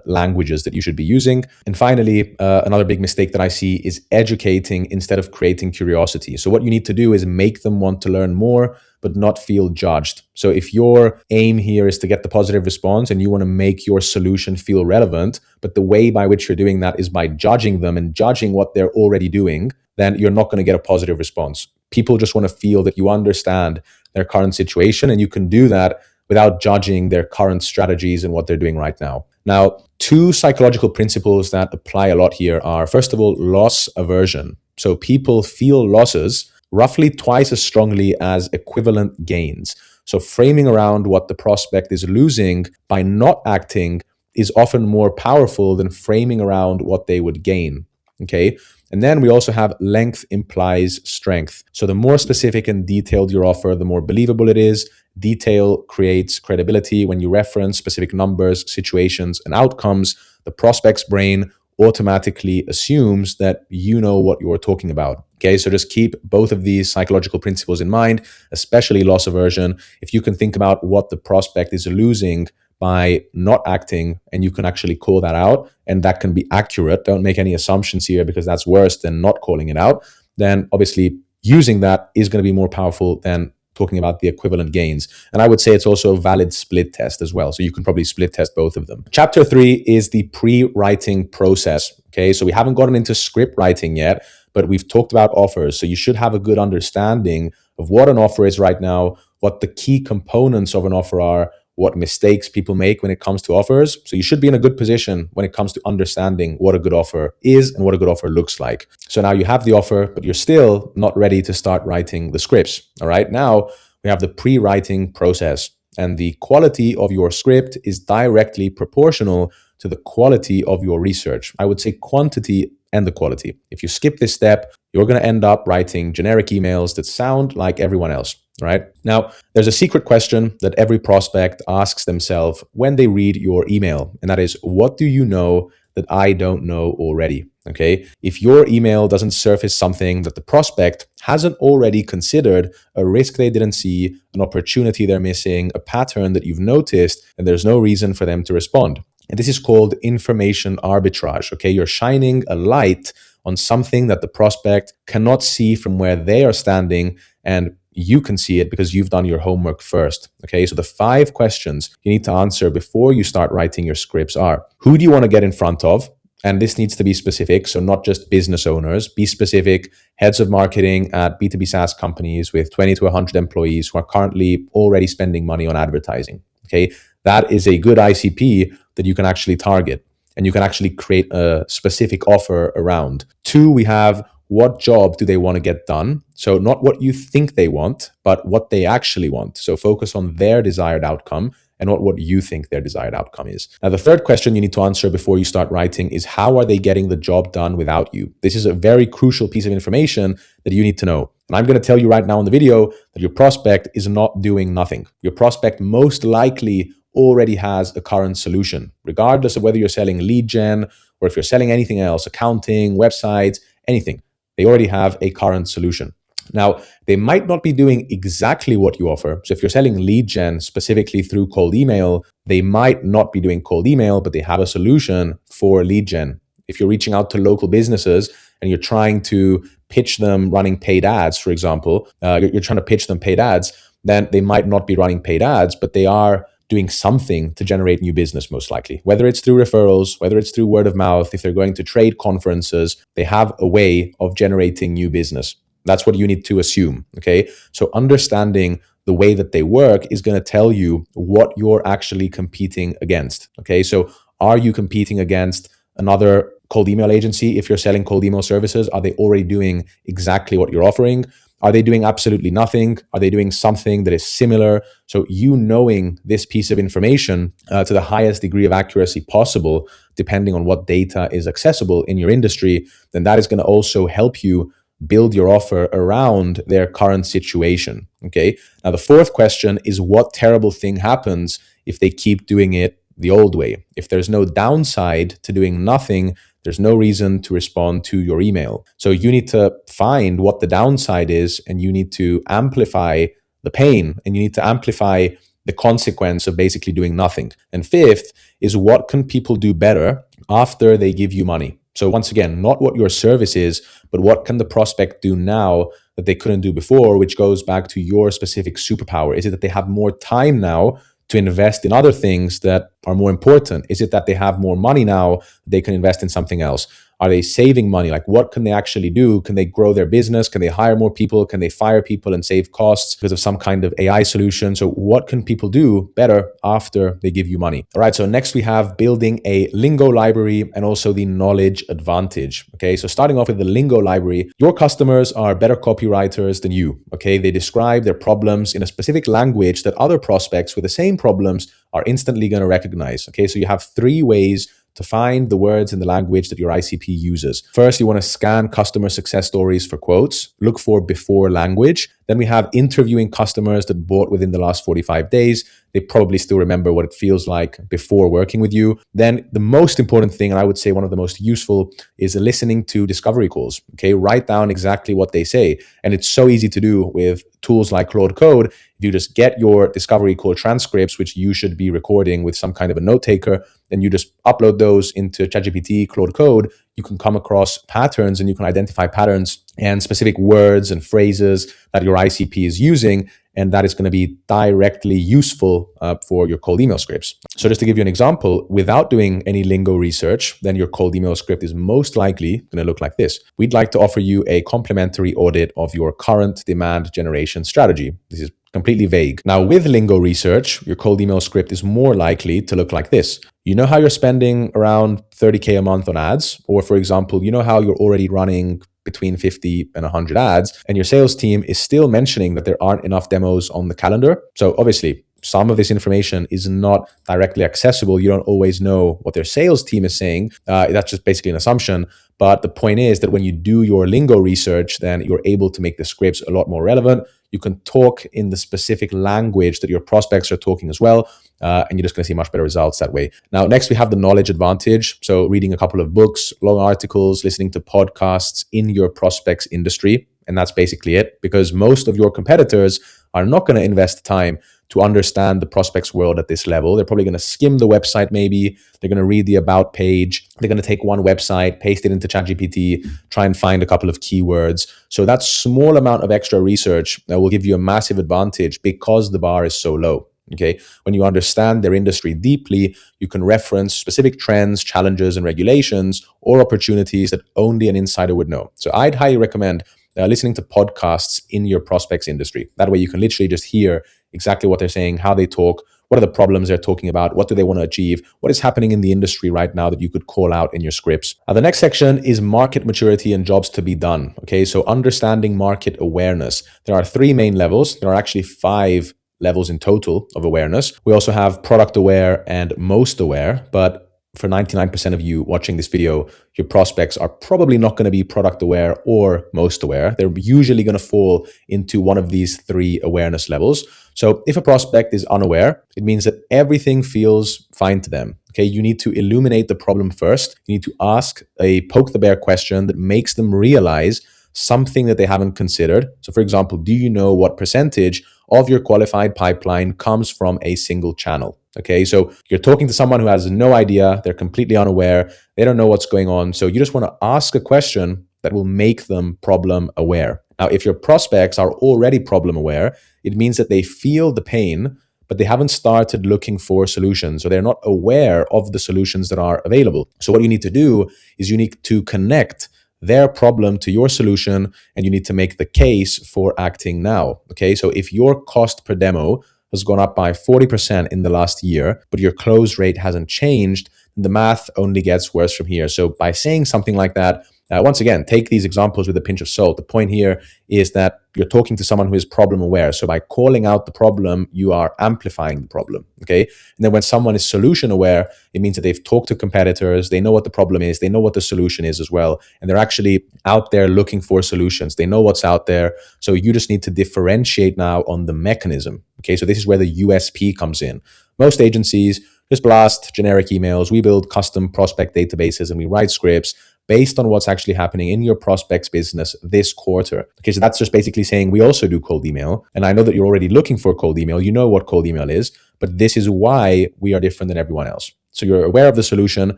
languages that you should be using. And finally, another big mistake that I see is educating instead of creating curiosity. So what you need to do is make them want to learn more, but not feel judged. So if your aim here is to get the positive response and you want to make your solution feel relevant, but the way by which you're doing that is by judging them and judging what they're already doing, then you're not going to get a positive response. People just want to feel that you understand their current situation, and you can do that without judging their current strategies and what they're doing right now. Now, 2 psychological principles that apply a lot here are, first of all, loss aversion. So people feel losses roughly twice as strongly as equivalent gains. So framing around what the prospect is losing by not acting is often more powerful than framing around what they would gain. Okay. And then we also have length implies strength. So the more specific and detailed your offer, the more believable it is. Detail creates credibility. When you reference specific numbers, situations, and outcomes, the prospect's brain automatically assumes that you know what you're talking about. Okay, so just keep both of these psychological principles in mind, especially loss aversion. If you can think about what the prospect is losing by not acting, and you can actually call that out, and that can be accurate. Don't make any assumptions here because that's worse than not calling it out. Then obviously using that is going to be more powerful than talking about the equivalent gains. And I would say it's also a valid split test as well. So you can probably split test both of them. Chapter 3 is the pre-writing process. Okay, so we haven't gotten into script writing yet, but we've talked about offers. So you should have a good understanding of what an offer is right now, what the key components of an offer are, what mistakes people make when it comes to offers. So you should be in a good position when it comes to understanding what a good offer is and what a good offer looks like. So now you have the offer, but you're still not ready to start writing the scripts. All right. Now we have the pre-writing process. And the quality of your script is directly proportional to the quality of your research. I would say quantity and the quality. If you skip this step, you're going to end up writing generic emails that sound like everyone else, right? Now, there's a secret question that every prospect asks themselves when they read your email, and that is, what do you know that I don't know already? Okay. If your email doesn't surface something that the prospect hasn't already considered, a risk they didn't see, an opportunity they're missing, a pattern that you've noticed, and there's no reason for them to respond. And this is called information arbitrage. Okay. You're shining a light on something that the prospect cannot see from where they are standing, and you can see it because you've done your homework first. Okay, so the 5 questions you need to answer before you start writing your scripts are: who do you want to get in front of? And this needs to be specific, so not just business owners. Be specific. Heads of marketing at B2B SaaS companies with 20 to 100 employees who are currently already spending money on advertising. Okay, that is a good ICP that you can actually target, and you can actually create a specific offer around. 2, we have what job do they want to get done? So not what you think they want, but what they actually want. So focus on their desired outcome and not what you think their desired outcome is. Now, the third question you need to answer before you start writing is, how are they getting the job done without you? This is a very crucial piece of information that you need to know. And I'm going to tell you right now in the video that your prospect is not doing nothing. Your prospect most likely already has a current solution, regardless of whether you're selling lead gen or if you're selling anything else, accounting, websites, anything. They already have a current solution. Now, they might not be doing exactly what you offer. So if you're selling lead gen specifically through cold email, they might not be doing cold email, but they have a solution for lead gen. If you're reaching out to local businesses and you're trying to pitch them running paid ads, for example, you're trying to pitch them paid ads, then they might not be running paid ads, but they are doing something to generate new business, most likely. Whether it's through referrals, whether it's through word of mouth, if they're going to trade conferences, they have a way of generating new business. That's what you need to assume, okay? So understanding the way that they work is going to tell you what you're actually competing against, okay? So are you competing against another cold email agency? If you're selling cold email services, are they already doing exactly what you're offering? Are they doing absolutely nothing? Are they doing something that is similar? So you knowing this piece of information to the highest degree of accuracy possible, depending on what data is accessible in your industry, then that is going to also help you build your offer around their current situation. Okay. Now, the 4th question is, what terrible thing happens if they keep doing it the old way? If there's no downside to doing nothing, there's no reason to respond to your email. So you need to find what the downside is, and you need to amplify the pain, and you need to amplify the consequence of basically doing nothing. And 5th is, what can people do better after they give you money? So once again, not what your service is, but what can the prospect do now that they couldn't do before, which goes back to your specific superpower. Is it that they have more time now to invest in other things that are more important? Is it that they have more money now, they can invest in something else? Are they saving money? Like, what can they actually do? Can they grow their business? Can they hire more people? Can they fire people and save costs because of some kind of AI solution? So what can people do better after they give you money? All right, so next we have building a Lingo library and also the knowledge advantage. Okay, so starting off with the Lingo library, your customers are better copywriters than you. Okay, they describe their problems in a specific language that other prospects with the same problems are instantly going to recognize. Okay, so you have 3 ways to find the words in the language that your ICP uses. First, you want to scan customer success stories for quotes, look for before language. Then we have interviewing customers that bought within the last 45 days. They probably still remember what it feels like before working with you. Then the most important thing, and I would say one of the most useful, is listening to discovery calls. Okay, write down exactly what they say. And it's so easy to do with tools like Claude Code. If you just get your discovery call transcripts, which you should be recording with some kind of a note taker, then you just upload those into ChatGPT, Claude Code, you can come across patterns, and you can identify patterns and specific words and phrases that your ICP is using, and that is going to be directly useful for your cold email scripts. So just to give you an example, without doing any Lingo research, then your cold email script is most likely going to look like this. We'd like to offer you a complimentary audit of your current demand generation strategy. This is completely vague. Now, with Lingo research, your cold email script is more likely to look like this. You know how you're spending around 30K a month on ads? Or for example, you know how you're already running between 50 and 100 ads, and your sales team is still mentioning that there aren't enough demos on the calendar. So obviously, some of this information is not directly accessible. You don't always know what their sales team is saying. That's just basically an assumption. But the point is that when you do your lingo research, then you're able to make the scripts a lot more relevant. You can talk in the specific language that your prospects are talking as well. And you're just going to see much better results that way. Now, next we have the knowledge advantage. So reading a couple of books, long articles, listening to podcasts in your prospects industry. And that's basically it, because most of your competitors are not going to invest time to understand the prospects world at this level. They're probably going to skim the website maybe. They're going to read the about page. They're going to take one website, paste it into ChatGPT, try and find a couple of keywords. So that small amount of extra research will give you a massive advantage because the bar is so low. Okay, when you understand their industry deeply, you can reference specific trends, challenges, and regulations or opportunities that only an insider would know. So I'd highly recommend listening to podcasts in your prospects industry. That way you can literally just hear exactly what they're saying, how they talk, what are the problems they're talking about, what do they want to achieve, what is happening in the industry right now that you could call out in your scripts. The next section is market maturity and jobs to be done. Okay, so understanding market awareness. There are 3 main levels. There are actually 5 levels in total of awareness. We also have product aware and most aware, but for 99% of you watching this video, your prospects are probably not going to be product aware or most aware. They're usually going to fall into one of these 3 awareness levels. So if a prospect is unaware, it means that everything feels fine to them. Okay, you need to illuminate the problem first. You need to ask a poke the bear question that makes them realize something that they haven't considered. So for example, do you know what percentage of your qualified pipeline comes from a single channel? Okay, so you're talking to someone who has no idea, they're completely unaware, they don't know what's going on. So you just want to ask a question that will make them problem aware. Now, if your prospects are already problem aware, it means that they feel the pain, but they haven't started looking for solutions. So they're not aware of the solutions that are available. So what you need to do is you need to connect their problem to your solution, and you need to make the case for acting now. Okay, so if your cost per demo has gone up by 40% in the last year, but your close rate hasn't changed, the math only gets worse from here. So by saying something like that, once again, take these examples with a pinch of salt. The point here is that you're talking to someone who is problem aware. So by calling out the problem, you are amplifying the problem. Okay. And then when someone is solution aware, it means that they've talked to competitors. They know what the problem is. They know what the solution is as well. And they're actually out there looking for solutions. They know what's out there. So you just need to differentiate now on the mechanism. Okay. So this is where the USP comes in. Most agencies just blast generic emails. We build custom prospect databases and we write scripts based on what's actually happening in your prospects business this quarter. Okay, so that's just basically saying we also do cold email. And I know that you're already looking for cold email. You know what cold email is, but this is why we are different than everyone else. So you're aware of the solution,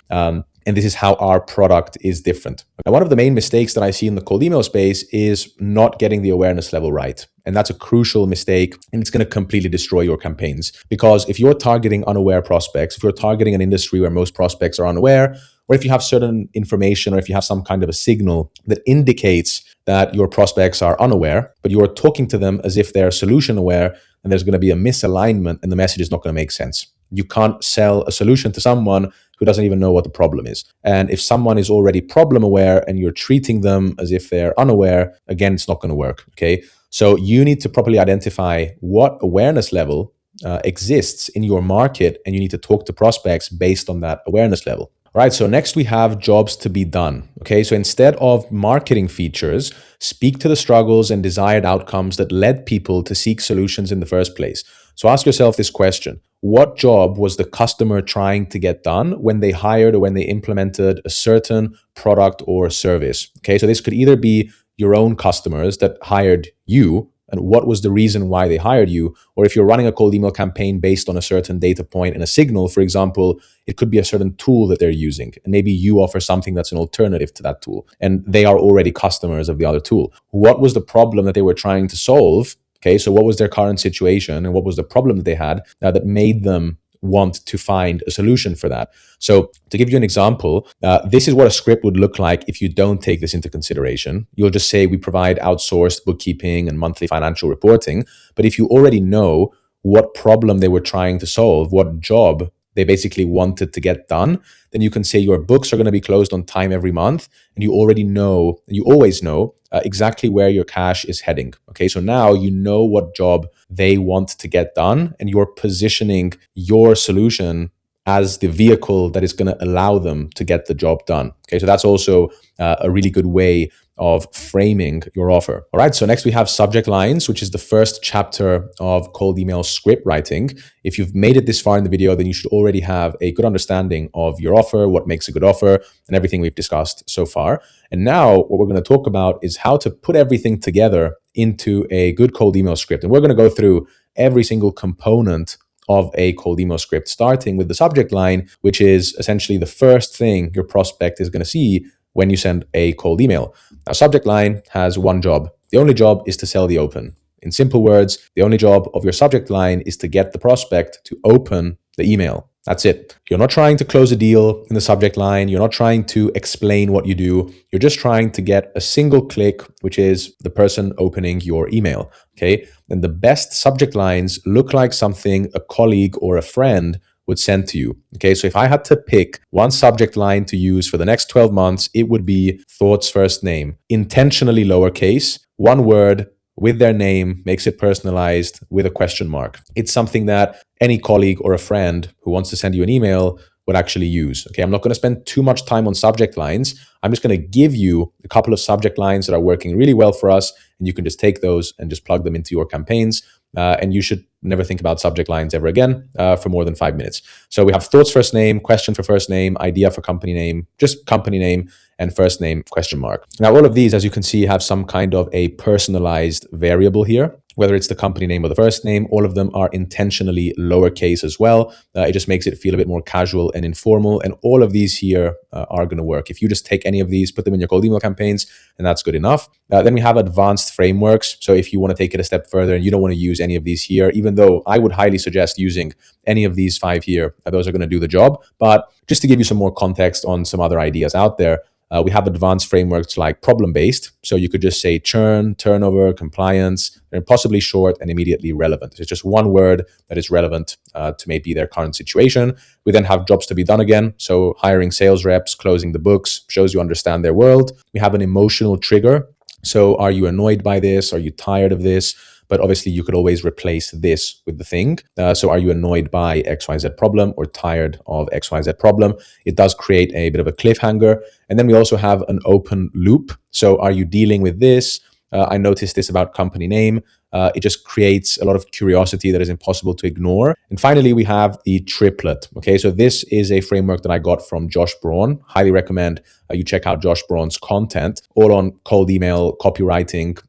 and this is how our product is different. Now, one of the main mistakes that I see in the cold email space is not getting the awareness level right. And that's a crucial mistake, and it's going to completely destroy your campaigns. Because if you're targeting unaware prospects, if you're targeting an industry where most prospects are unaware, or if you have certain information, or if you have some kind of a signal that indicates that your prospects are unaware, but you're talking to them as if they're solution aware, and there's going to be a misalignment and the message is not going to make sense. You can't sell a solution to someone who doesn't even know what the problem is. And if someone is already problem aware and you're treating them as if they're unaware, again, it's not going to work. Okay. So you need to properly identify what awareness level exists in your market, and you need to talk to prospects based on that awareness level. All right, so next we have jobs to be done. Okay, so instead of marketing features, speak to the struggles and desired outcomes that led people to seek solutions in the first place. So ask yourself this question: what job was the customer trying to get done when they hired or when they implemented a certain product or service? Okay, so this could either be your own customers that hired you, and what was the reason why they hired you? Or if you're running a cold email campaign based on a certain data point and a signal, for example, it could be a certain tool that they're using. And maybe you offer something that's an alternative to that tool, and they are already customers of the other tool. What was the problem that they were trying to solve? Okay, so what was their current situation and what was the problem that they had that made them want to find a solution for that? So to give you an example, this is what a script would look like if you don't take this into consideration. You'll just say we provide outsourced bookkeeping and monthly financial reporting. But if you already know what problem they were trying to solve, what job they basically wanted to get done, then you can say your books are going to be closed on time every month. And you already know, you always know exactly where your cash is heading. Okay, so now you know what job they want to get done, and you're positioning your solution as the vehicle that is going to allow them to get the job done. Okay, so that's also a really good way of framing your offer. All right, so next we have subject lines, which is the first chapter of cold email script writing. If you've made it this far in the video, then you should already have a good understanding of your offer, what makes a good offer, and everything we've discussed so far. And now what we're going to talk about is how to put everything together into a good cold email script. And we're going to go through every single component of a cold email script, starting with the subject line, which is essentially the first thing your prospect is going to see when you send a cold email. Now, subject line has one job. The only job is to sell the open. In simple words, the only job of your subject line is to get the prospect to open the email. That's it. You're not trying to close a deal in the subject line. You're not trying to explain what you do. You're just trying to get a single click, which is the person opening your email. Okay. And the best subject lines look like something a colleague or a friend would send to you. Okay, so if I had to pick one subject line to use for the next 12 months, it would be thoughts first name, intentionally lowercase, one word with their name, makes it personalized with a question mark. It's something that any colleague or a friend who wants to send you an email would actually use. Okay, I'm not going to spend too much time on subject lines. I'm just going to give you a couple of subject lines that are working really well for us, and you can just take those and just plug them into your campaigns. And you should never think about subject lines ever again for more than 5 minutes. So we have thoughts first name, question for first name, idea for company name, just company name, and first name question mark. Now, all of these, as you can see, have some kind of a personalized variable here. Whether it's the company name or the first name, all of them are intentionally lowercase as well. It just makes it feel a bit more casual and informal. And all of these here are going to work. If you just take any of these, put them in your cold email campaigns, and that's good enough. Then we have advanced frameworks. So if you want to take it a step further and you don't want to use any of these here, even though I would highly suggest using any of these 5 here, those are going to do the job. But just to give you some more context on some other ideas out there, we have advanced frameworks like problem-based. So you could just say churn, turnover, compliance. They're impossibly short and immediately relevant. It's just one word that is relevant to maybe their current situation. We then have jobs to be done again. So hiring sales reps, closing the books, shows you understand their world. We have an emotional trigger. So are you annoyed by this? Are you tired of this? But obviously, you could always replace this with the thing. So are you annoyed by XYZ problem or tired of XYZ problem? It does create a bit of a cliffhanger. And then we also have an open loop. So are you dealing with this? I noticed this about company name. It just creates a lot of curiosity that is impossible to ignore. And finally, we have the triplet. Okay, so this is a framework that I got from Josh Braun. Highly recommend you check out Josh Braun's content, all on cold email, copywriting,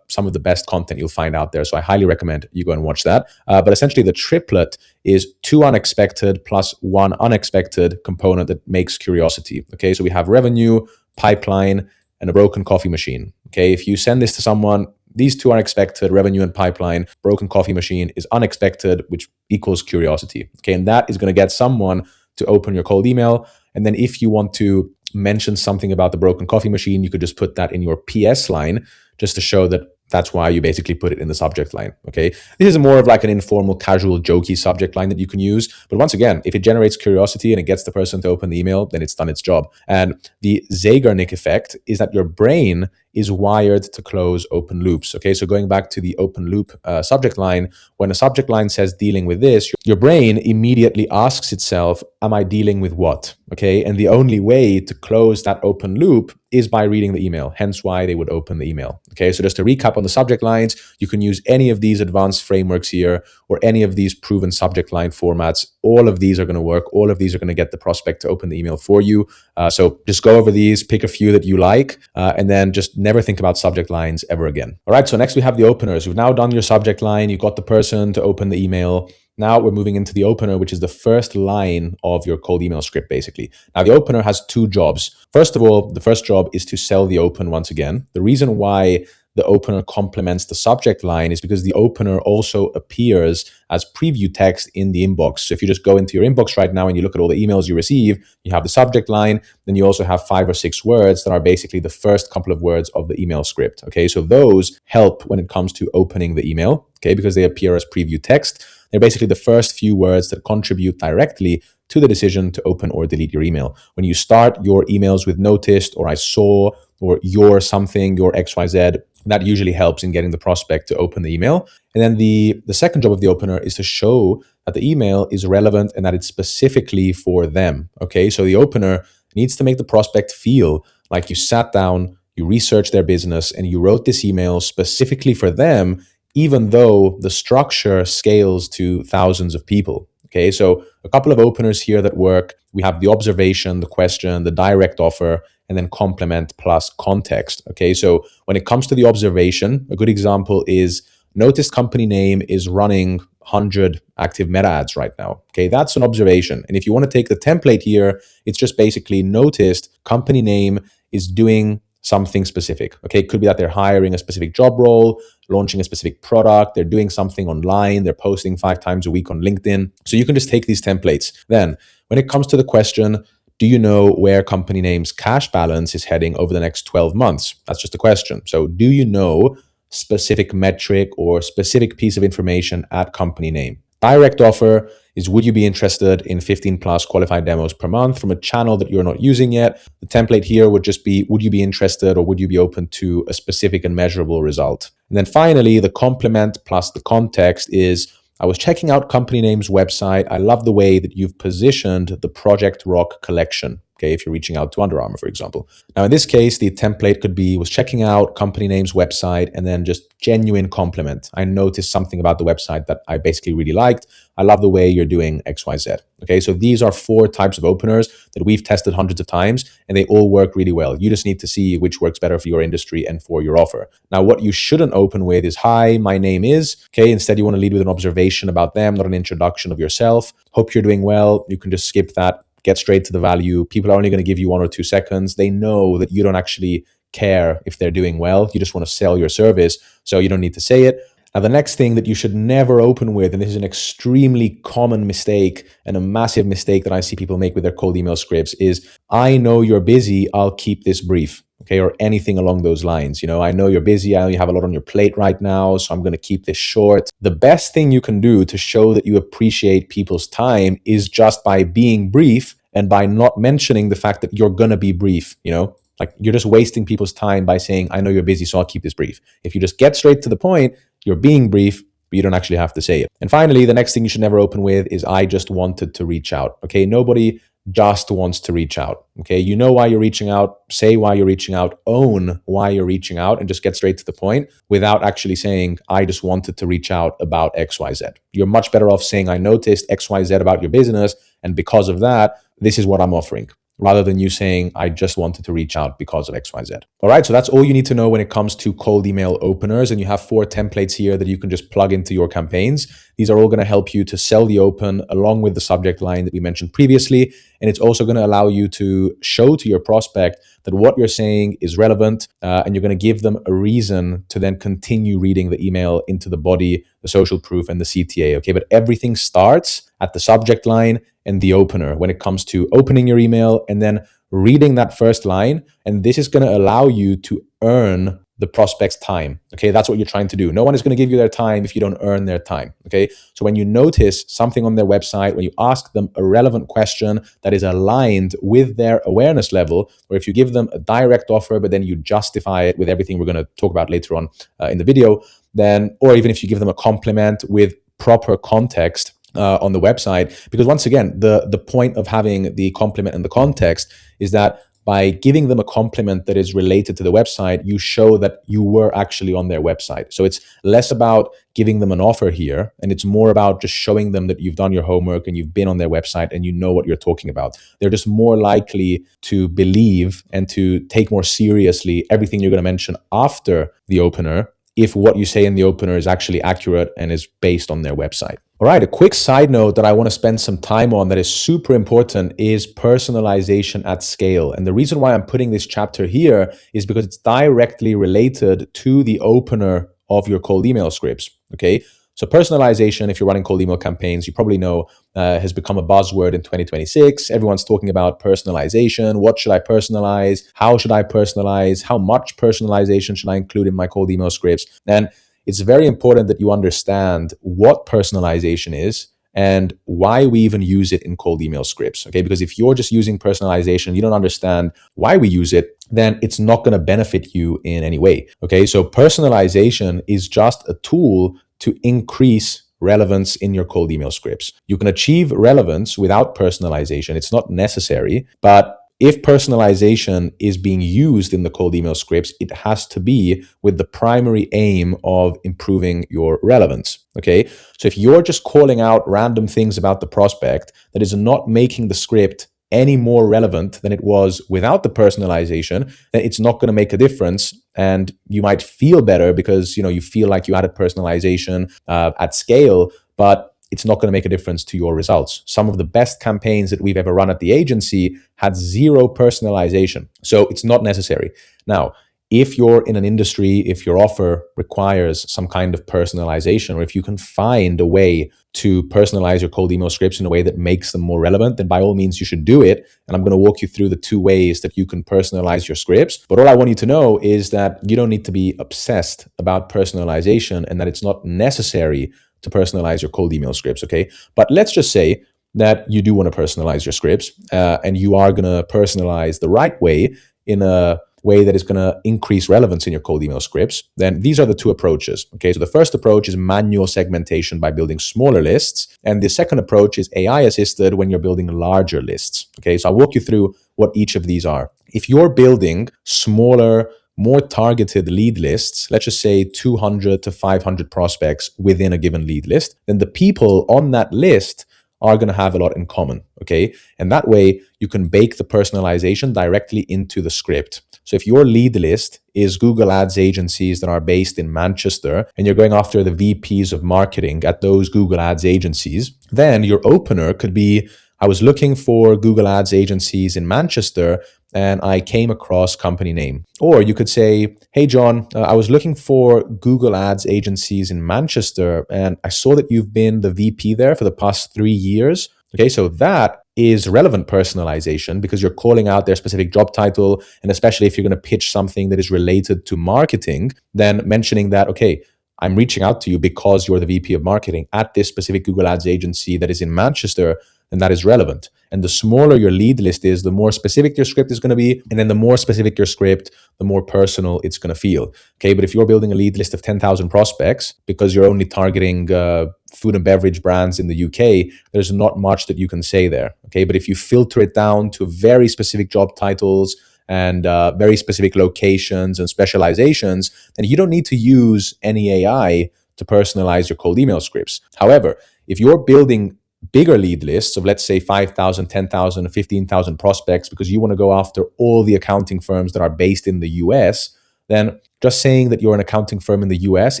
some of the best content you'll find out there. So I highly recommend you go and watch that. But essentially, the triplet is 2 unexpected plus 1 unexpected component that makes curiosity. Okay, so we have revenue, pipeline, and a broken coffee machine. Okay, if you send this to someone, these 2 are expected, revenue and pipeline, broken coffee machine is unexpected, which equals curiosity. Okay, and that is going to get someone to open your cold email. And then if you want to mention something about the broken coffee machine, you could just put that in your PS line just to show that that's why you basically put it in the subject line. Okay, this is more of like an informal, casual, jokey subject line that you can use. But once again, if it generates curiosity and it gets the person to open the email, then it's done its job. And the Zeigarnik effect is that your brain is wired to close open loops. Okay, so going back to the open loop subject line, when a subject line says dealing with this, your brain immediately asks itself, am I dealing with what? Okay, and the only way to close that open loop is by reading the email, hence why they would open the email. Okay, so just to recap on the subject lines, you can use any of these advanced frameworks here or any of these proven subject line formats. All of these are going to work. All of these are going to get the prospect to open the email for you. So just go over these, pick a few that you like, and then just never think about subject lines ever again. All right, so next we have the openers. You've now done your subject line. You've got the person to open the email. Now we're moving into the opener, which is the first line of your cold email script, basically. Now, the opener has 2 jobs. First of all, the first job is to sell the open once again. The reason why the opener complements the subject line is because the opener also appears as preview text in the inbox. So if you just go into your inbox right now and you look at all the emails you receive, you have the subject line, then you also have 5 or 6 words that are basically the first couple of words of the email script. Okay, so those help when it comes to opening the email, okay, because they appear as preview text. They're basically the first few words that contribute directly to the decision to open or delete your email. When you start your emails with noticed or I saw or your something, your XYZ, that usually helps in getting the prospect to open the email. And then the second job of the opener is to show that the email is relevant and that it's specifically for them. Okay, so the opener needs to make the prospect feel like you sat down, you researched their business, and you wrote this email specifically for them, even though the structure scales to thousands of people. Okay, so a couple of openers here that work. We have the observation, the question, the direct offer, and then complement plus context. Okay, so when it comes to the observation, a good example is noticed company name is running 100 active meta ads right now. Okay, that's an observation. And if you want to take the template here, it's just basically noticed company name is doing something specific. Okay, it could be that they're hiring a specific job role, launching a specific product, they're doing something online, they're posting 5 times a week on LinkedIn. So you can just take these templates. Then when it comes to the question, do you know where company name's cash balance is heading over the next 12 months? That's just a question. So do you know specific metric or specific piece of information at company name? Direct offer is, would you be interested in 15 plus qualified demos per month from a channel that you're not using yet? The template here would just be, would you be interested or would you be open to a specific and measurable result? And then finally, the complement plus the context is, I was checking out company name's website. I love the way that you've positioned the Project Rock collection. Okay, if you're reaching out to Under Armour, for example. Now, in this case, the template could be, was checking out company name's website and then just genuine compliment. I noticed something about the website that I basically really liked. I love the way you're doing XYZ. Okay, so these are 4 types of openers that we've tested hundreds of times and they all work really well. You just need to see which works better for your industry and for your offer. Now, what you shouldn't open with is, hi, my name is, okay, instead you want to lead with an observation about them, not an introduction of yourself. Hope you're doing well. You can just skip that. Get straight to the value. People are only going to give you 1 or 2 seconds. They know that you don't actually care if they're doing well. You just want to sell your service, so you don't need to say it. Now, the next thing that you should never open with, and this is an extremely common mistake and a massive mistake that I see people make with their cold email scripts, is, I know you're busy, I'll keep this brief. Okay, or anything along those lines. You know, I know you're busy, I know you have a lot on your plate right now, so I'm going to keep this short. The best thing you can do to show that you appreciate people's time is just by being brief and by not mentioning the fact that you're going to be brief, you know? Like, you're just wasting people's time by saying, I know you're busy, so I'll keep this brief. If you just get straight to the point, you're being brief, but you don't actually have to say it. And finally, the next thing you should never open with is, I just wanted to reach out. Okay, nobody just wants to reach out. Okay, you know why you're reaching out, say why you're reaching out, own why you're reaching out, and just get straight to the point without actually saying, I just wanted to reach out about XYZ. You're much better off saying, I noticed XYZ about your business, and because of that, this is what I'm offering, rather than you saying, I just wanted to reach out because of XYZ. All right, so that's all you need to know when it comes to cold email openers. And you have 4 templates here that you can just plug into your campaigns. These are all going to help you to sell the open along with the subject line that we mentioned previously. And it's also going to allow you to show to your prospect that what you're saying is relevant, and you're going to give them a reason to then continue reading the email into the body, the social proof, and the CTA. Okay, but everything starts at the subject line and the opener when it comes to opening your email and then reading that first line. And this is going to allow you to earn the prospect's time. Okay, that's what you're trying to do. No one is going to give you their time if you don't earn their time. Okay, so when you notice something on their website, when you ask them a relevant question that is aligned with their awareness level, or if you give them a direct offer, but then you justify it with everything we're going to talk about later on in the video, then, or even if you give them a compliment with proper context on the website, because once again, the point of having the compliment and the context is that by giving them a compliment that is related to the website, you show that you were actually on their website. So it's less about giving them an offer here, and it's more about just showing them that you've done your homework and you've been on their website and you know what you're talking about. They're just more likely to believe and to take more seriously everything you're going to mention after the opener if what you say in the opener is actually accurate and is based on their website. All right, a quick side note that I want to spend some time on that is super important is personalization at scale. And the reason why I'm putting this chapter here is because it's directly related to the opener of your cold email scripts. Okay, So personalization, if you're running cold email campaigns, you probably know has become a buzzword in 2026. Everyone's talking about personalization. What should I personalize? How should I personalize? How much personalization should I include in my cold email scripts? And it's very important that you understand what personalization is and why we even use it in cold email scripts. Okay, because if you're just using personalization, you don't understand why we use it, then it's not going to benefit you in any way. Okay, so personalization is just a tool to increase relevance in your cold email scripts. You can achieve relevance without personalization. It's not necessary, but if personalization is being used in the cold email scripts, it has to be with the primary aim of improving your relevance. Okay. So if you're just calling out random things about the prospect that is not making the script any more relevant than it was without the personalization, then it's not going to make a difference. And you might feel better because, you feel like you added personalization at scale, but it's not going to make a difference to your results. Some of the best campaigns that we've ever run at the agency had zero personalization. So it's not necessary. Now, if you're in an industry, if your offer requires some kind of personalization, or if you can find a way to personalize your cold email scripts in a way that makes them more relevant, then by all means you should do it. And I'm going to walk you through the 2 ways that you can personalize your scripts. But all I want you to know is that you don't need to be obsessed about personalization and that it's not necessary to personalize your cold email scripts, okay? But let's just say that you do want to personalize your scripts and you are going to personalize the right way in a way that is going to increase relevance in your cold email scripts. Then these are the 2 approaches, okay? So the first approach is manual segmentation by building smaller lists. And the second approach is AI assisted when you're building larger lists, okay? So I'll walk you through what each of these are. If you're building smaller, more targeted lead lists, let's just say 200 to 500 prospects within a given lead list, then the people on that list are going to have a lot in common, okay? And that way you can bake the personalization directly into the script. So if your lead list is Google Ads agencies that are based in Manchester and you're going after the VPs of marketing at those Google Ads agencies, then your opener could be, I was looking for Google Ads agencies in Manchester and I came across company name. Or you could say, hey, John, I was looking for Google Ads agencies in Manchester and I saw that you've been the VP there for the past 3 years. Okay, so that is relevant personalization because you're calling out their specific job title. And especially if you're going to pitch something that is related to marketing, then mentioning that, okay, I'm reaching out to you because you're the VP of marketing at this specific Google Ads agency that is in Manchester, and that is relevant. And the smaller your lead list is, the more specific your script is going to be. And then the more specific your script, the more personal it's going to feel. Okay, but if you're building a lead list of 10,000 prospects because you're only targeting food and beverage brands in the UK, there's not much that you can say there. Okay, but if you filter it down to very specific job titles and very specific locations and specializations, then you don't need to use any AI to personalize your cold email scripts. However, if you're building bigger lead lists of, let's say, 5,000, 10,000, 15,000 prospects because you want to go after all the accounting firms that are based in the US, then just saying that you're an accounting firm in the US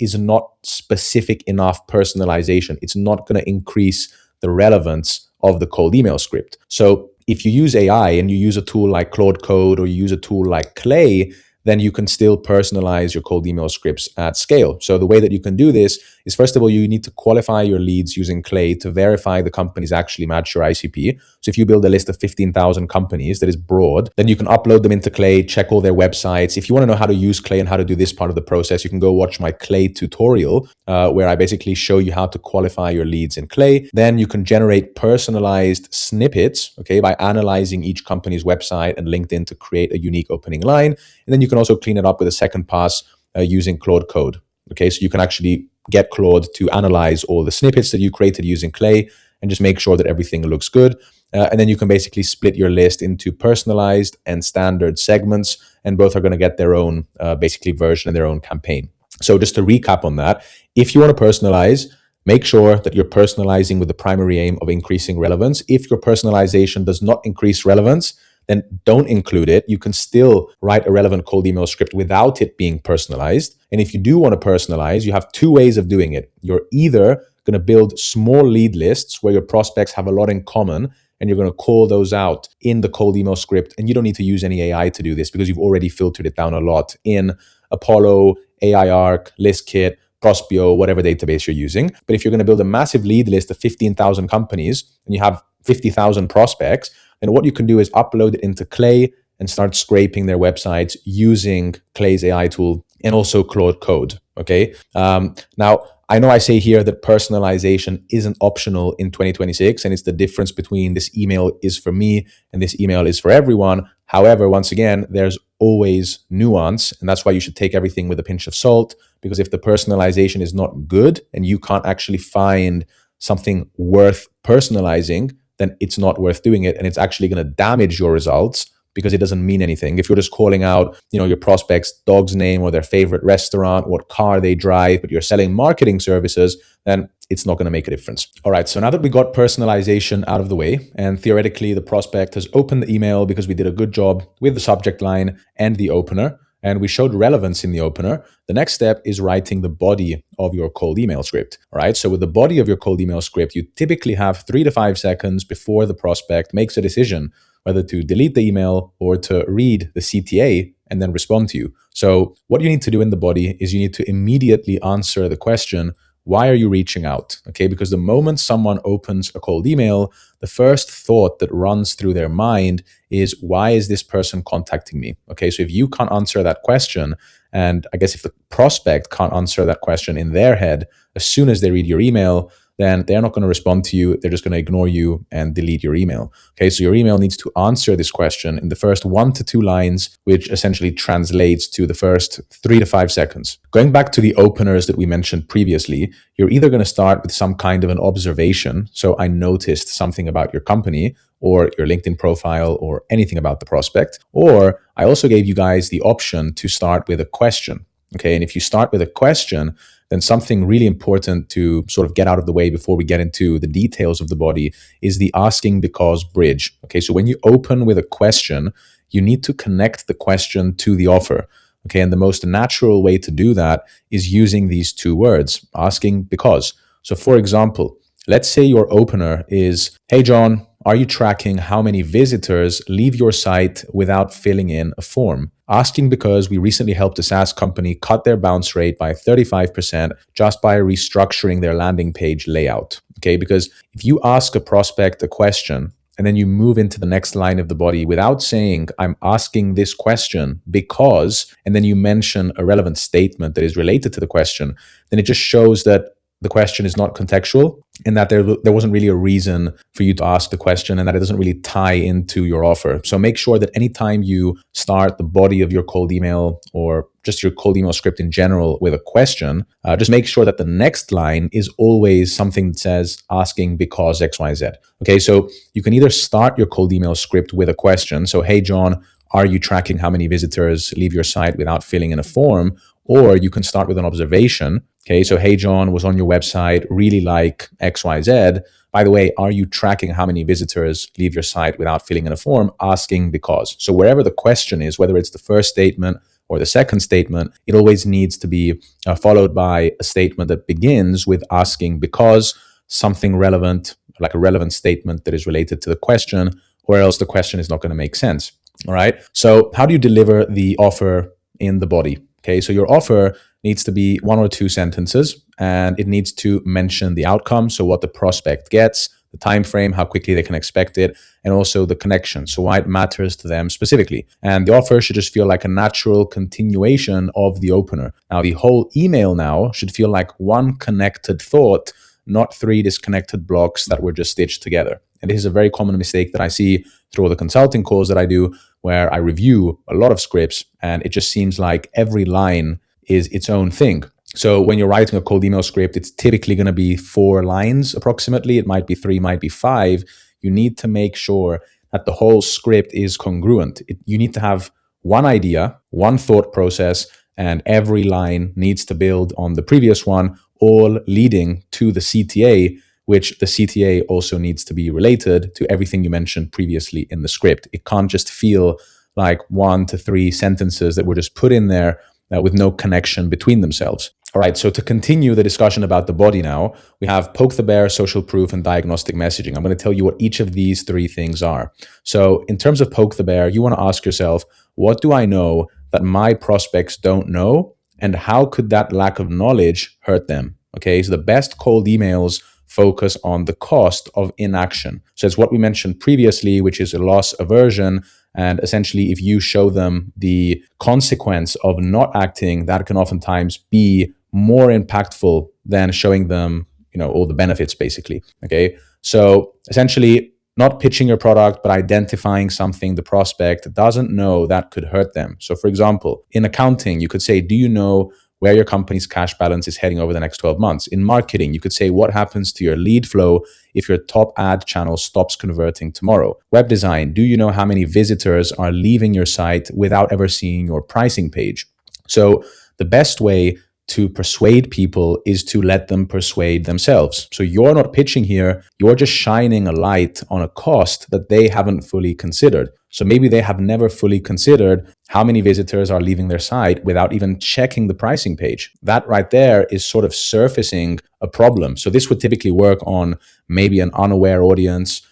is not specific enough personalization. It's not going to increase the relevance of the cold email script. So if you use AI and you use a tool like Claude Code or you use a tool like Clay, then you can still personalize your cold email scripts at scale. So the way that you can do this is, first of all, you need to qualify your leads using Clay to verify the companies actually match your ICP. So if you build a list of 15,000 companies that is broad, then you can upload them into Clay, check all their websites. If you want to know how to use Clay and how to do this part of the process, you can go watch my Clay tutorial where I basically show you how to qualify your leads in Clay. Then you can generate personalized snippets, okay, by analyzing each company's website and LinkedIn to create a unique opening line. And then you can also clean it up with a second pass using Claude Code. Okay, so you can actually get Claude to analyze all the snippets that you created using Clay and just make sure that everything looks good. And then you can basically split your list into personalized and standard segments, and both are going to get their own basically version and their own campaign. So just to recap on that, if you want to personalize, make sure that you're personalizing with the primary aim of increasing relevance. If your personalization does not increase relevance, then don't include it. You can still write a relevant cold email script without it being personalized. And if you do want to personalize, you have 2 ways of doing it. You're either going to build small lead lists where your prospects have a lot in common, and you're going to call those out in the cold email script. And you don't need to use any AI to do this because you've already filtered it down a lot in Apollo, AI Arc, ListKit, Prospio, whatever database you're using. But if you're going to build a massive lead list of 15,000 companies and you have 50,000 prospects, then what you can do is upload it into Clay and start scraping their websites using Clay's AI tool and also Claude Code. Okay. Now, I know I say here that personalization isn't optional in 2026, and it's the difference between this email is for me and this email is for everyone. However, once again, there's always nuance, and that's why you should take everything with a pinch of salt, because if the personalization is not good and you can't actually find something worth personalizing, then it's not worth doing it, and it's actually going to damage your results because it doesn't mean anything. If you're just calling out, your prospect's dog's name or their favorite restaurant, what car they drive, but you're selling marketing services, then it's not going to make a difference. All right, so now that we got personalization out of the way, and theoretically the prospect has opened the email because we did a good job with the subject line and the opener, and we showed relevance in the opener, the next step is writing the body of your cold email script. All right, so with the body of your cold email script, you typically have 3 to 5 seconds before the prospect makes a decision whether to delete the email or to read the CTA and then respond to you. So what you need to do in the body is you need to immediately answer the question, why are you reaching out? Okay, because the moment someone opens a cold email, the first thought that runs through their mind is, why is this person contacting me? Okay, so if you can't answer that question, and I guess if the prospect can't answer that question in their head, as soon as they read your email, then they're not going to respond to you. They're just going to ignore you and delete your email. Okay, so your email needs to answer this question in the first 1 to 2 lines, which essentially translates to the first 3 to 5 seconds. Going back to the openers that we mentioned previously, you're either going to start with some kind of an observation. So I noticed something about your company or your LinkedIn profile or anything about the prospect. Or I also gave you guys the option to start with a question. Okay, and if you start with a question, then something really important to sort of get out of the way before we get into the details of the body is the asking because bridge. Okay, so when you open with a question, you need to connect the question to the offer. Okay, and the most natural way to do that is using these 2 words, asking because. So for example, let's say your opener is, hey John, are you tracking how many visitors leave your site without filling in a form? Asking because we recently helped a SaaS company cut their bounce rate by 35% just by restructuring their landing page layout. Okay, because if you ask a prospect a question and then you move into the next line of the body without saying, I'm asking this question because, and then you mention a relevant statement that is related to the question, then it just shows that the question is not contextual and that there wasn't really a reason for you to ask the question and that it doesn't really tie into your offer. So make sure that anytime you start the body of your cold email or just your cold email script in general with a question, just make sure that the next line is always something that says asking because XYZ. Okay, so you can either start your cold email script with a question. So, hey, John, are you tracking how many visitors leave your site without filling in a form? Or you can start with an observation. Okay, so hey John, was on your website, really like XYZ. By the way, are you tracking how many visitors leave your site without filling in a form? Asking because. So wherever the question is, whether it's the first statement or the second statement, it always needs to be followed by a statement that begins with asking because, something relevant, like a relevant statement that is related to the question, or else the question is not going to make sense. All right. So how do you deliver the offer in the body? Okay, so your offer needs to be 1 or 2 sentences, and it needs to mention the outcome, so what the prospect gets, the time frame, how quickly they can expect it, and also the connection, so why it matters to them specifically. And the offer should just feel like a natural continuation of the opener. Now, the whole email now should feel like one connected thought, not 3 disconnected blocks that were just stitched together. And this is a very common mistake that I see through all the consulting calls that I do, where I review a lot of scripts and it just seems like every line is its own thing. So when you're writing a cold email script, it's typically going to be 4 lines approximately. It might be 3, might be 5. You need to make sure that the whole script is congruent. You need to have one idea, one thought process, and every line needs to build on the previous one, all leading to the CTA, which the CTA also needs to be related to everything you mentioned previously in the script. It can't just feel like 1 to 3 sentences that were just put in there with no connection between themselves. All right, so to continue the discussion about the body now, we have poke the bear, social proof, and diagnostic messaging. I'm going to tell you what each of these 3 things are. So in terms of poke the bear, you want to ask yourself, what do I know that my prospects don't know and how could that lack of knowledge hurt them? Okay, so the best cold emails focus on the cost of inaction. So it's what we mentioned previously, which is a loss aversion. And essentially, if you show them the consequence of not acting, that can oftentimes be more impactful than showing them, all the benefits, basically. Okay, so essentially, not pitching your product, but identifying something the prospect doesn't know that could hurt them. So, for example, in accounting, you could say, do you know where your company's cash balance is heading over the next 12 months? In marketing, you could say, what happens to your lead flow if your top ad channel stops converting tomorrow? Web design, do you know how many visitors are leaving your site without ever seeing your pricing page? So the best way to persuade people is to let them persuade themselves. So you're not pitching here, you're just shining a light on a cost that they haven't fully considered. So maybe they have never fully considered how many visitors are leaving their site without even checking the pricing page. That right there is sort of surfacing a problem. So this would typically work on maybe an unaware audience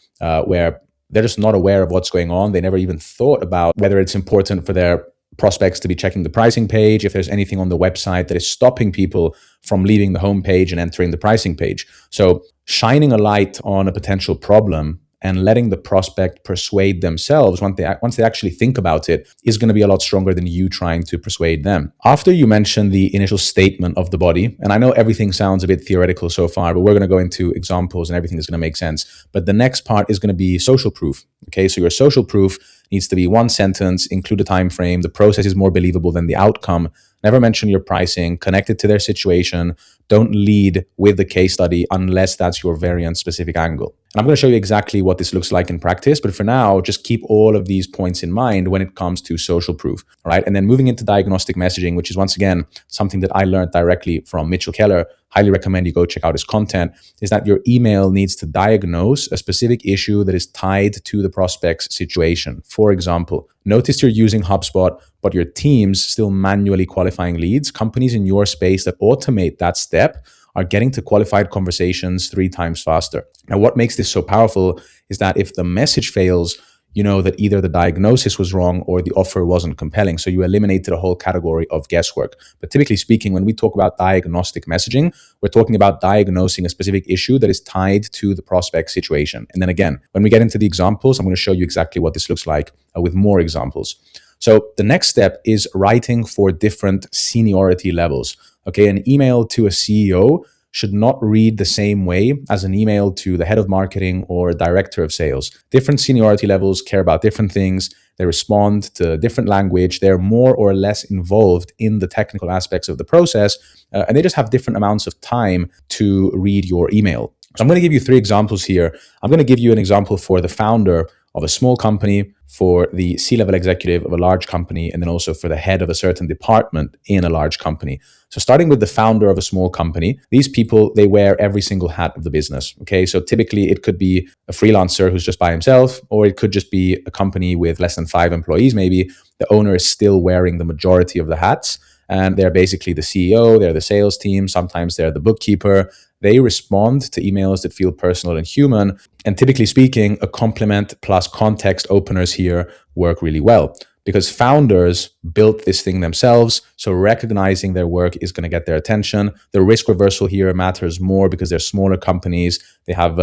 where they're just not aware of what's going on. They never even thought about whether it's important for their prospects to be checking the pricing page, if there's anything on the website that is stopping people from leaving the home page and entering the pricing page. So shining a light on a potential problem and letting the prospect persuade themselves once they actually think about it is going to be a lot stronger than you trying to persuade them. After you mention the initial statement of the body, and I know everything sounds a bit theoretical so far, but we're going to go into examples and everything is going to make sense. But the next part is going to be social proof. Okay, so your social proof needs to be one sentence, include a time frame, the process is more believable than the outcome. Never mention your pricing, connect it to their situation. Don't lead with the case study unless that's your variant specific angle. And I'm going to show you exactly what this looks like in practice. But for now, just keep all of these points in mind when it comes to social proof. All right. And then moving into diagnostic messaging, which is once again something that I learned directly from Mitchell Keller. Highly recommend you go check out his content, is that your email needs to diagnose a specific issue that is tied to the prospect's situation. For example, notice you're using HubSpot, but your team's still manually qualifying leads. Companies in your space that automate that step are getting to qualified conversations 3 times faster. Now, what makes this so powerful is that if the message fails, you know that either the diagnosis was wrong or the offer wasn't compelling. So you eliminated a whole category of guesswork. But typically speaking, when we talk about diagnostic messaging, we're talking about diagnosing a specific issue that is tied to the prospect situation. And then again, when we get into the examples, I'm going to show you exactly what this looks like with more examples. So the next step is writing for different seniority levels. Okay, an email to a CEO should not read the same way as an email to the head of marketing or director of sales. Different seniority levels care about different things. They respond to different language. They're more or less involved in the technical aspects of the process, and they just have different amounts of time to read your email. So I'm going to give you 3 examples here. I'm going to give you an example for the founder of a small company, for the C-level executive of a large company, and then also for the head of a certain department in a large company. So starting with the founder of a small company, these people, they wear every single hat of the business. Okay, so typically it could be a freelancer who's just by himself, or it could just be a company with less than 5 employees maybe. The owner is still wearing the majority of the hats, and they're basically the CEO, they're the sales team, sometimes they're the bookkeeper. They respond to emails that feel personal and human. And typically speaking, a compliment plus context openers here work really well because founders built this thing themselves. So recognizing their work is going to get their attention. The risk reversal here matters more because they're smaller companies. They have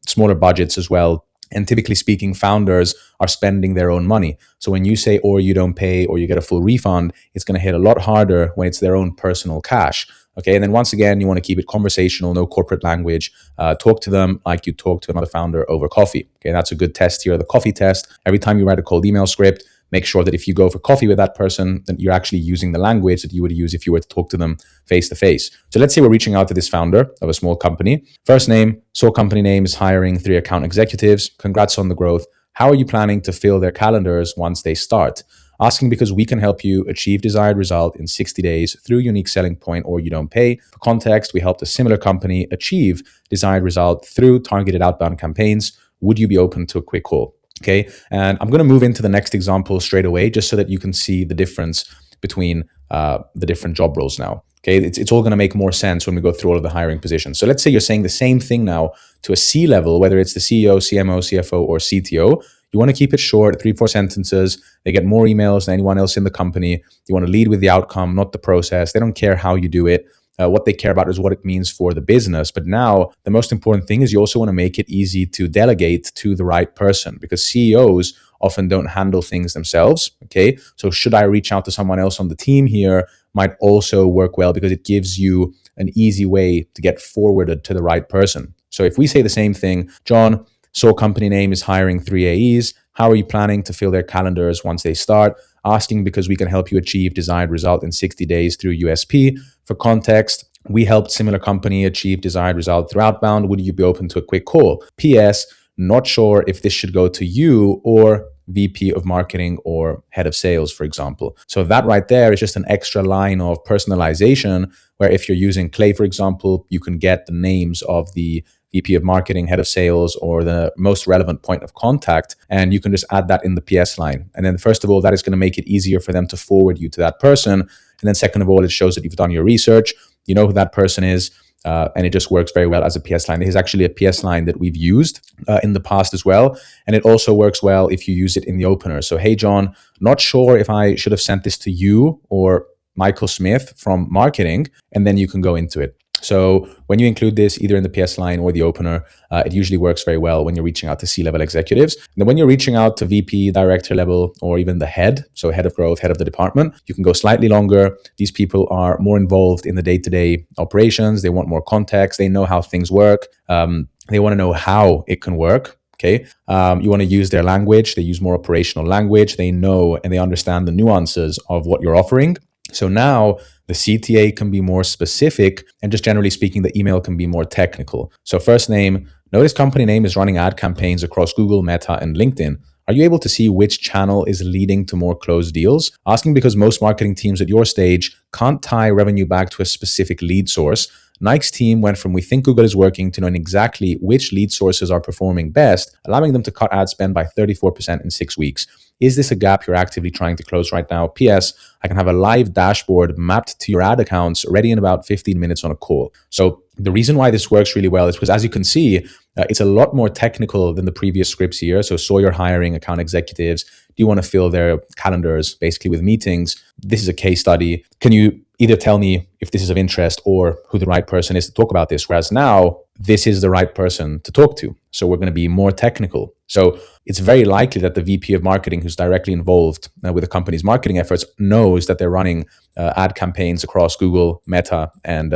smaller budgets as well. And typically speaking, founders are spending their own money. So when you say, or you don't pay, or you get a full refund, it's going to hit a lot harder when it's their own personal cash. Okay. And then once again, you want to keep it conversational, no corporate language. Talk to them like you talk to another founder over coffee. Okay. That's a good test here. The coffee test. Every time you write a cold email script, make sure that if you go for coffee with that person, then you're actually using the language that you would use if you were to talk to them face to face. So let's say we're reaching out to this founder of a small company. First name, sole company name is hiring 3 account executives. Congrats on the growth. How are you planning to fill their calendars once they start? Asking because we can help you achieve desired result in 60 days through unique selling point or you don't pay. For context, we helped a similar company achieve desired result through targeted outbound campaigns. Would you be open to a quick call? Okay, and I'm going to move into the next example straight away just so that you can see the difference between the different job roles now. Okay, it's all going to make more sense when we go through all of the hiring positions. So let's say you're saying the same thing now to a C-level, whether it's the CEO, CMO, CFO, or CTO. You want to keep it short, 3, 4 sentences. They get more emails than anyone else in the company. You want to lead with the outcome, not the process. They don't care how you do it. What they care about is what it means for the business. But now the most important thing is you also want to make it easy to delegate to the right person, because CEOs often don't handle things themselves. Okay. So should I reach out to someone else on the team here might also work well, because it gives you an easy way to get forwarded to the right person. So if we say the same thing, John, so company name is hiring 3 AEs. How are you planning to fill their calendars once they start? Asking because we can help you achieve desired result in 60 days through USP. For context, we helped similar company achieve desired result through outbound. Would you be open to a quick call? PS, not sure if this should go to you or VP of marketing or head of sales, for example. So that right there is just an extra line of personalization, where if you're using Clay, for example, you can get the names of the VP of marketing, head of sales, or the most relevant point of contact, and you can just add that in the PS line. And then first of all, that is going to make it easier for them to forward you to that person. And then second of all, it shows that you've done your research, you know who that person is, and it just works very well as a PS line. This is actually a PS line that we've used in the past as well. And it also works well if you use it in the opener. So, hey, John, not sure if I should have sent this to you or Michael Smith from marketing, and then you can go into it. So when you include this either in the PS line or the opener, it usually works very well when you're reaching out to C-level executives. And then when you're reaching out to VP, director level, or even the head, so head of growth, head of the department, you can go slightly longer. These people are more involved in the day-to-day operations. They want more context. They know how things work. They want to know how it can work. Okay. You want to use their language. They use more operational language. They know and they understand the nuances of what you're offering. So now the CTA can be more specific, and just generally speaking, the email can be more technical. So first name, notice company name is running ad campaigns across Google, Meta, and LinkedIn. Are you able to see which channel is leading to more closed deals? Asking because most marketing teams at your stage can't tie revenue back to a specific lead source. Nike's team went from we think Google is working to knowing exactly which lead sources are performing best, allowing them to cut ad spend by 34% in 6 weeks. Is this a gap you're actively trying to close right now? PS, I can have a live dashboard mapped to your ad accounts ready in about 15 minutes on a call. So the reason why this works really well is because, as you can see, it's a lot more technical than the previous scripts here. So you're hiring account executives. Do you want to fill their calendars basically with meetings? This is a case study. Can you either tell me if this is of interest or who the right person is to talk about this? Whereas now, this is the right person to talk to. So we're going to be more technical. So it's very likely that the VP of marketing who's directly involved with the company's marketing efforts knows that they're running ad campaigns across Google, Meta, and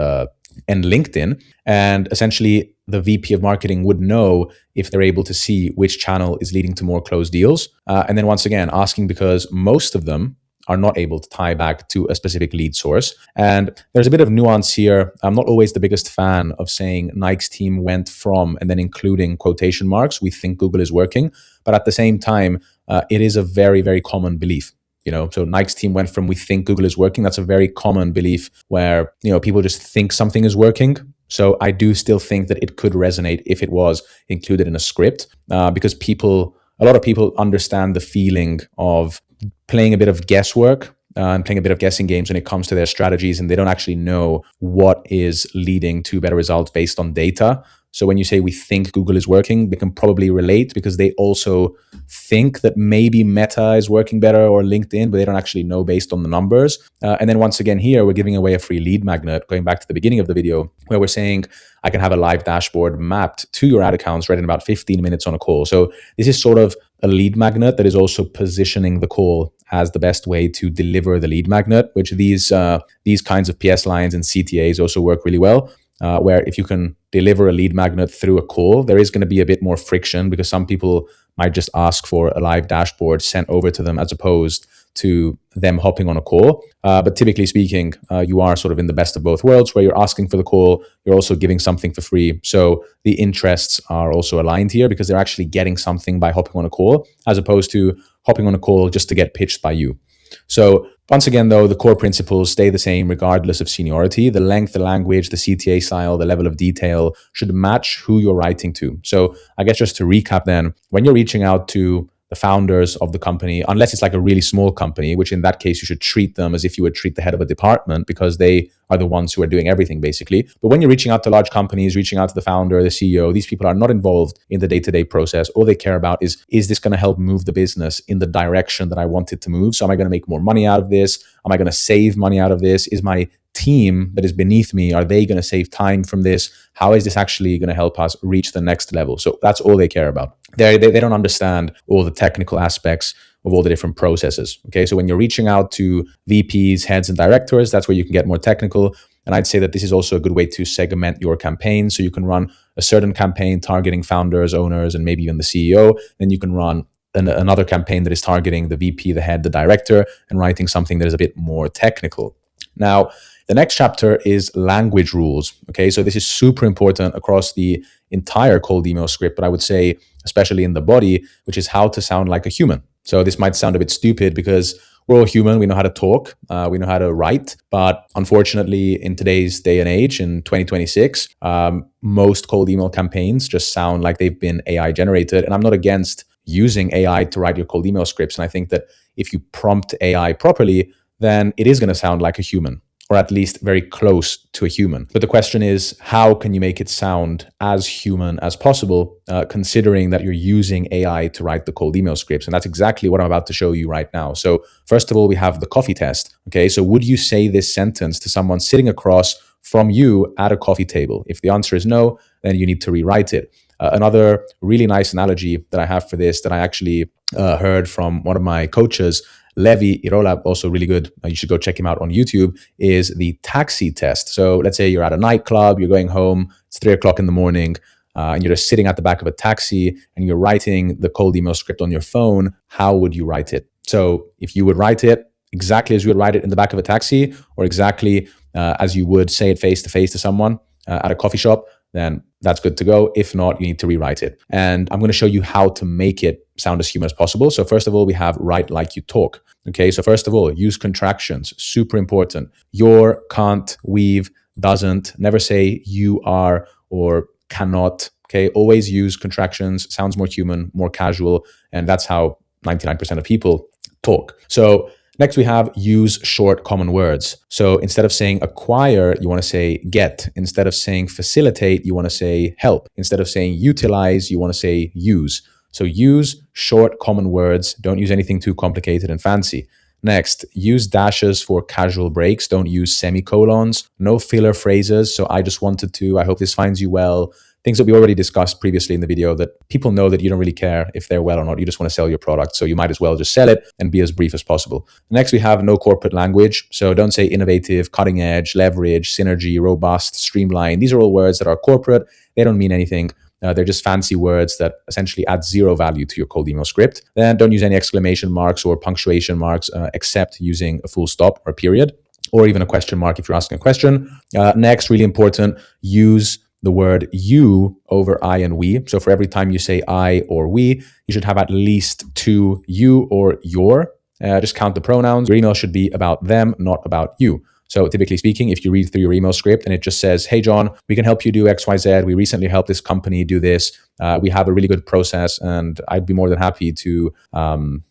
LinkedIn. And essentially, the VP of marketing would know if they're able to see which channel is leading to more closed deals. And then once again, asking because most of them are not able to tie back to a specific lead source. And there's a bit of nuance here. I'm not always the biggest fan of saying Nike's team went from and then including quotation marks. We think Google is working. But at the same time, it is a very, very common belief. So Nike's team went from we think Google is working. That's a very common belief where, people just think something is working. So I do still think that it could resonate if it was included in a script, because a lot of people understand the feeling of playing a bit of guesswork and playing a bit of guessing games when it comes to their strategies, and they don't actually know what is leading to better results based on data. So when you say we think Google is working, they can probably relate because they also think that maybe Meta is working better or LinkedIn, but they don't actually know based on the numbers. And then once again here, we're giving away a free lead magnet, going back to the beginning of the video, where we're saying I can have a live dashboard mapped to your ad accounts ready in about 15 minutes on a call. So this is sort of a lead magnet that is also positioning the call as the best way to deliver the lead magnet, which these kinds of PS lines and CTAs also work really well. Where if you can deliver a lead magnet through a call, there is going to be a bit more friction because some people might just ask for a live dashboard sent over to them as opposed to them hopping on a call. But typically speaking, you are sort of in the best of both worlds where you're asking for the call, you're also giving something for free. So the interests are also aligned here because they're actually getting something by hopping on a call as opposed to hopping on a call just to get pitched by you. So once again, though, the core principles stay the same regardless of seniority. The length, the language, the CTA style, the level of detail should match who you're writing to. So I guess just to recap then, when you're reaching out to the founders of the company, unless it's like a really small company, which in that case, you should treat them as if you would treat the head of a department, because they are the ones who are doing everything basically. But when you're reaching out to large companies, reaching out to the founder, the CEO, these people are not involved in the day-to-day process. All they care about is this going to help move the business in the direction that I want it to move? So am I going to make more money out of this? Am I going to save money out of this? Is my team that is beneath me, are they going to save time from this? How is this actually going to help us reach the next level? So that's all they care about. They don't understand all the technical aspects of all the different processes. Okay, so when you're reaching out to VPs, heads, and directors, that's where you can get more technical. And I'd say that this is also a good way to segment your campaign. So you can run a certain campaign targeting founders, owners, and maybe even the CEO. Then you can run another campaign that is targeting the VP, the head, the director, and writing something that is a bit more technical. Now, the next chapter is language rules. Okay, so this is super important across the entire cold email script, but I would say especially in the body, which is how to sound like a human. So this might sound a bit stupid because we're all human. We know how to talk. We know how to write. But unfortunately, in today's day and age, in 2026, most cold email campaigns just sound like they've been AI generated. And I'm not against using AI to write your cold email scripts. And I think that if you prompt AI properly, then it is going to sound like a human, or at least very close to a human. But the question is, how can you make it sound as human as possible, considering that you're using AI to write the cold email scripts? And that's exactly what I'm about to show you right now. So first of all, we have the coffee test. Okay, so would you say this sentence to someone sitting across from you at a coffee table? If the answer is no, then you need to rewrite it. Another really nice analogy that I have for this that I actually heard from one of my coaches, Levi Irola, also really good, you should go check him out on YouTube, is the taxi test. So let's say you're at a nightclub, you're going home, it's 3 o'clock in the morning, and you're just sitting at the back of a taxi and you're writing the cold email script on your phone. How would you write it? So if you would write it exactly as you would write it in the back of a taxi, or exactly as you would say it face to face to someone at a coffee shop, then that's good to go. If not, you need to rewrite it. And I'm going to show you how to make it sound as human as possible. So first of all, we have write like you talk. Okay, so first of all, use contractions, super important. Your, can't, we've, doesn't. Never say you are or cannot. Okay, always use contractions. Sounds more human, more casual. And that's how 99% of people talk. So next, we have use short common words. So instead of saying acquire, you want to say get. Instead of saying facilitate, you want to say help. Instead of saying utilize, you want to say use. So use short common words. Don't use anything too complicated and fancy. Next, use dashes for casual breaks. Don't use semicolons. No filler phrases. So I just wanted to, I hope this finds you well. Things that we already discussed previously in the video that people know that you don't really care if they're well or not. You just want to sell your product. So you might as well just sell it and be as brief as possible. Next, we have no corporate language. So don't say innovative, cutting edge, leverage, synergy, robust, streamline. These are all words that are corporate. They don't mean anything. They're just fancy words that essentially add zero value to your cold email script. Then don't use any exclamation marks or punctuation marks except using a full stop or period, or even a question mark if you're asking a question. Next, really important, use the word you over I and we. So for every time you say I or we, you should have at least 2 you or your. Just count the pronouns. Your email should be about them, not about you. So typically speaking, if you read through your email script and it just says, hey, John, we can help you do XYZ. We recently helped this company do this. We have a really good process and I'd be more than happy to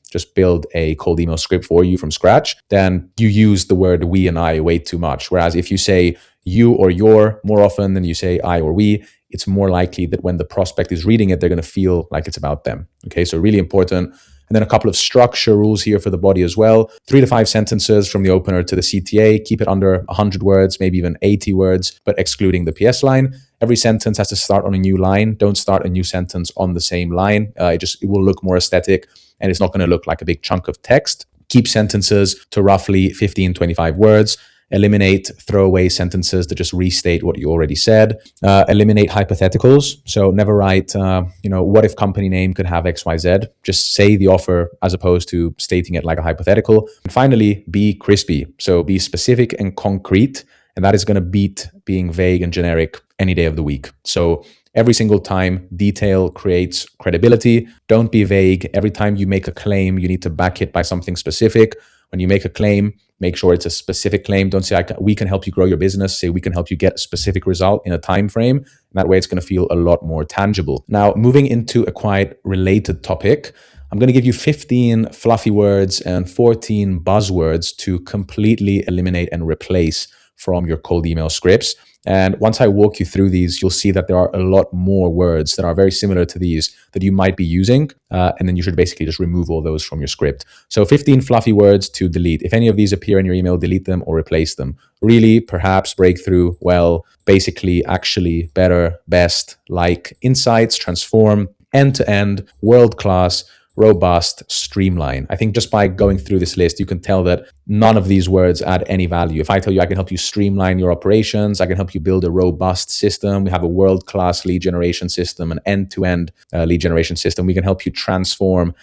just build a cold email script for you from scratch. Then you use the word we and I way too much. Whereas if you say you or your more often than you say I or we, it's more likely that when the prospect is reading it, they're going to feel like it's about them. Okay, so really important. And then a couple of structure rules here for the body as well. 3 to 5 sentences from the opener to the CTA. Keep it under 100 words, maybe even 80 words, but excluding the PS line. Every sentence has to start on a new line. Don't start a new sentence on the same line. It will look more aesthetic and it's not going to look like a big chunk of text. Keep sentences to roughly 15, 25 words. Eliminate throwaway sentences that just restate what you already said. Eliminate hypotheticals. So never write, what if company name could have XYZ? Just say the offer as opposed to stating it like a hypothetical. And finally, be crispy. So be specific and concrete. And that is going to beat being vague and generic any day of the week. So every single time, detail creates credibility. Don't be vague. Every time you make a claim, you need to back it by something specific. When you make a claim, make sure it's a specific claim. Don't say, we can help you grow your business. Say, we can help you get a specific result in a time frame. And that way, it's going to feel a lot more tangible. Now, moving into a quite related topic, I'm going to give you 15 fluffy words and 14 buzzwords to completely eliminate and replace from your cold email scripts. And once I walk you through these, you'll see that there are a lot more words that are very similar to these that you might be using. And then you should basically just remove all those from your script. So 15 fluffy words to delete. If any of these appear in your email, delete them or replace them. Really, perhaps, breakthrough, well, basically, actually, better, best, like, insights, transform, end-to-end, world-class, robust, streamline. I think just by going through this list, you can tell that none of these words add any value. If I tell you I can help you streamline your operations, I can help you build a robust system, we have a world-class lead generation system, an end-to-end lead generation system, we can help you transform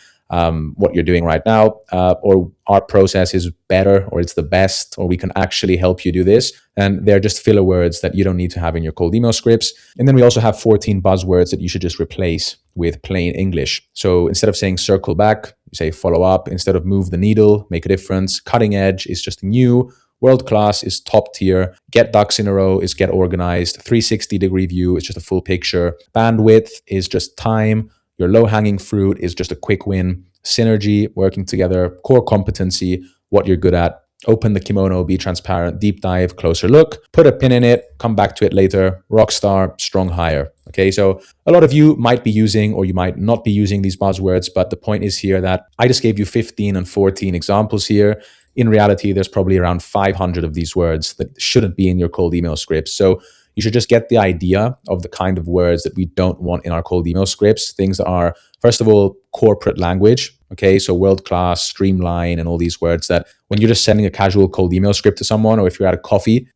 what you're doing right now, or our process is better, or it's the best, or we can actually help you do this. And they're just filler words that you don't need to have in your cold email scripts. And then we also have 14 buzzwords that you should just replace with plain English. So instead of saying circle back, you say follow up. Instead of move the needle, make a difference. Cutting edge is just new. World class is top tier. Get ducks in a row is get organized. 360-degree view is just a full picture. Bandwidth is just time. Your low-hanging fruit is just a quick win. Synergy, working together. Core competency, what you're good at. Open the kimono, be transparent, deep dive, closer look, put a pin in it, come back to it later. Rockstar, strong hire. Okay, so a lot of you might be using or you might not be using these buzzwords, but the point is here that I just gave you 15 and 14 examples here. In reality, there's probably around 500 of these words that shouldn't be in your cold email scripts. So you should just get the idea of the kind of words that we don't want in our cold email scripts. Things that are, first of all, corporate language. Okay, so world-class, streamline, and all these words that when you're just sending a casual cold email script to someone, or if you're at a coffee,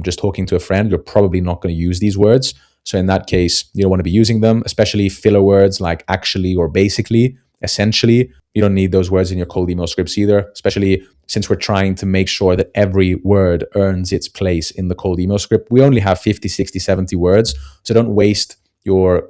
just talking to a friend, you're probably not going to use these words. So in that case, you don't want to be using them, especially filler words like actually or basically, essentially. You don't need those words in your cold email scripts either, especially since we're trying to make sure that every word earns its place in the cold email script. We only have 50, 60, 70 words, so don't waste your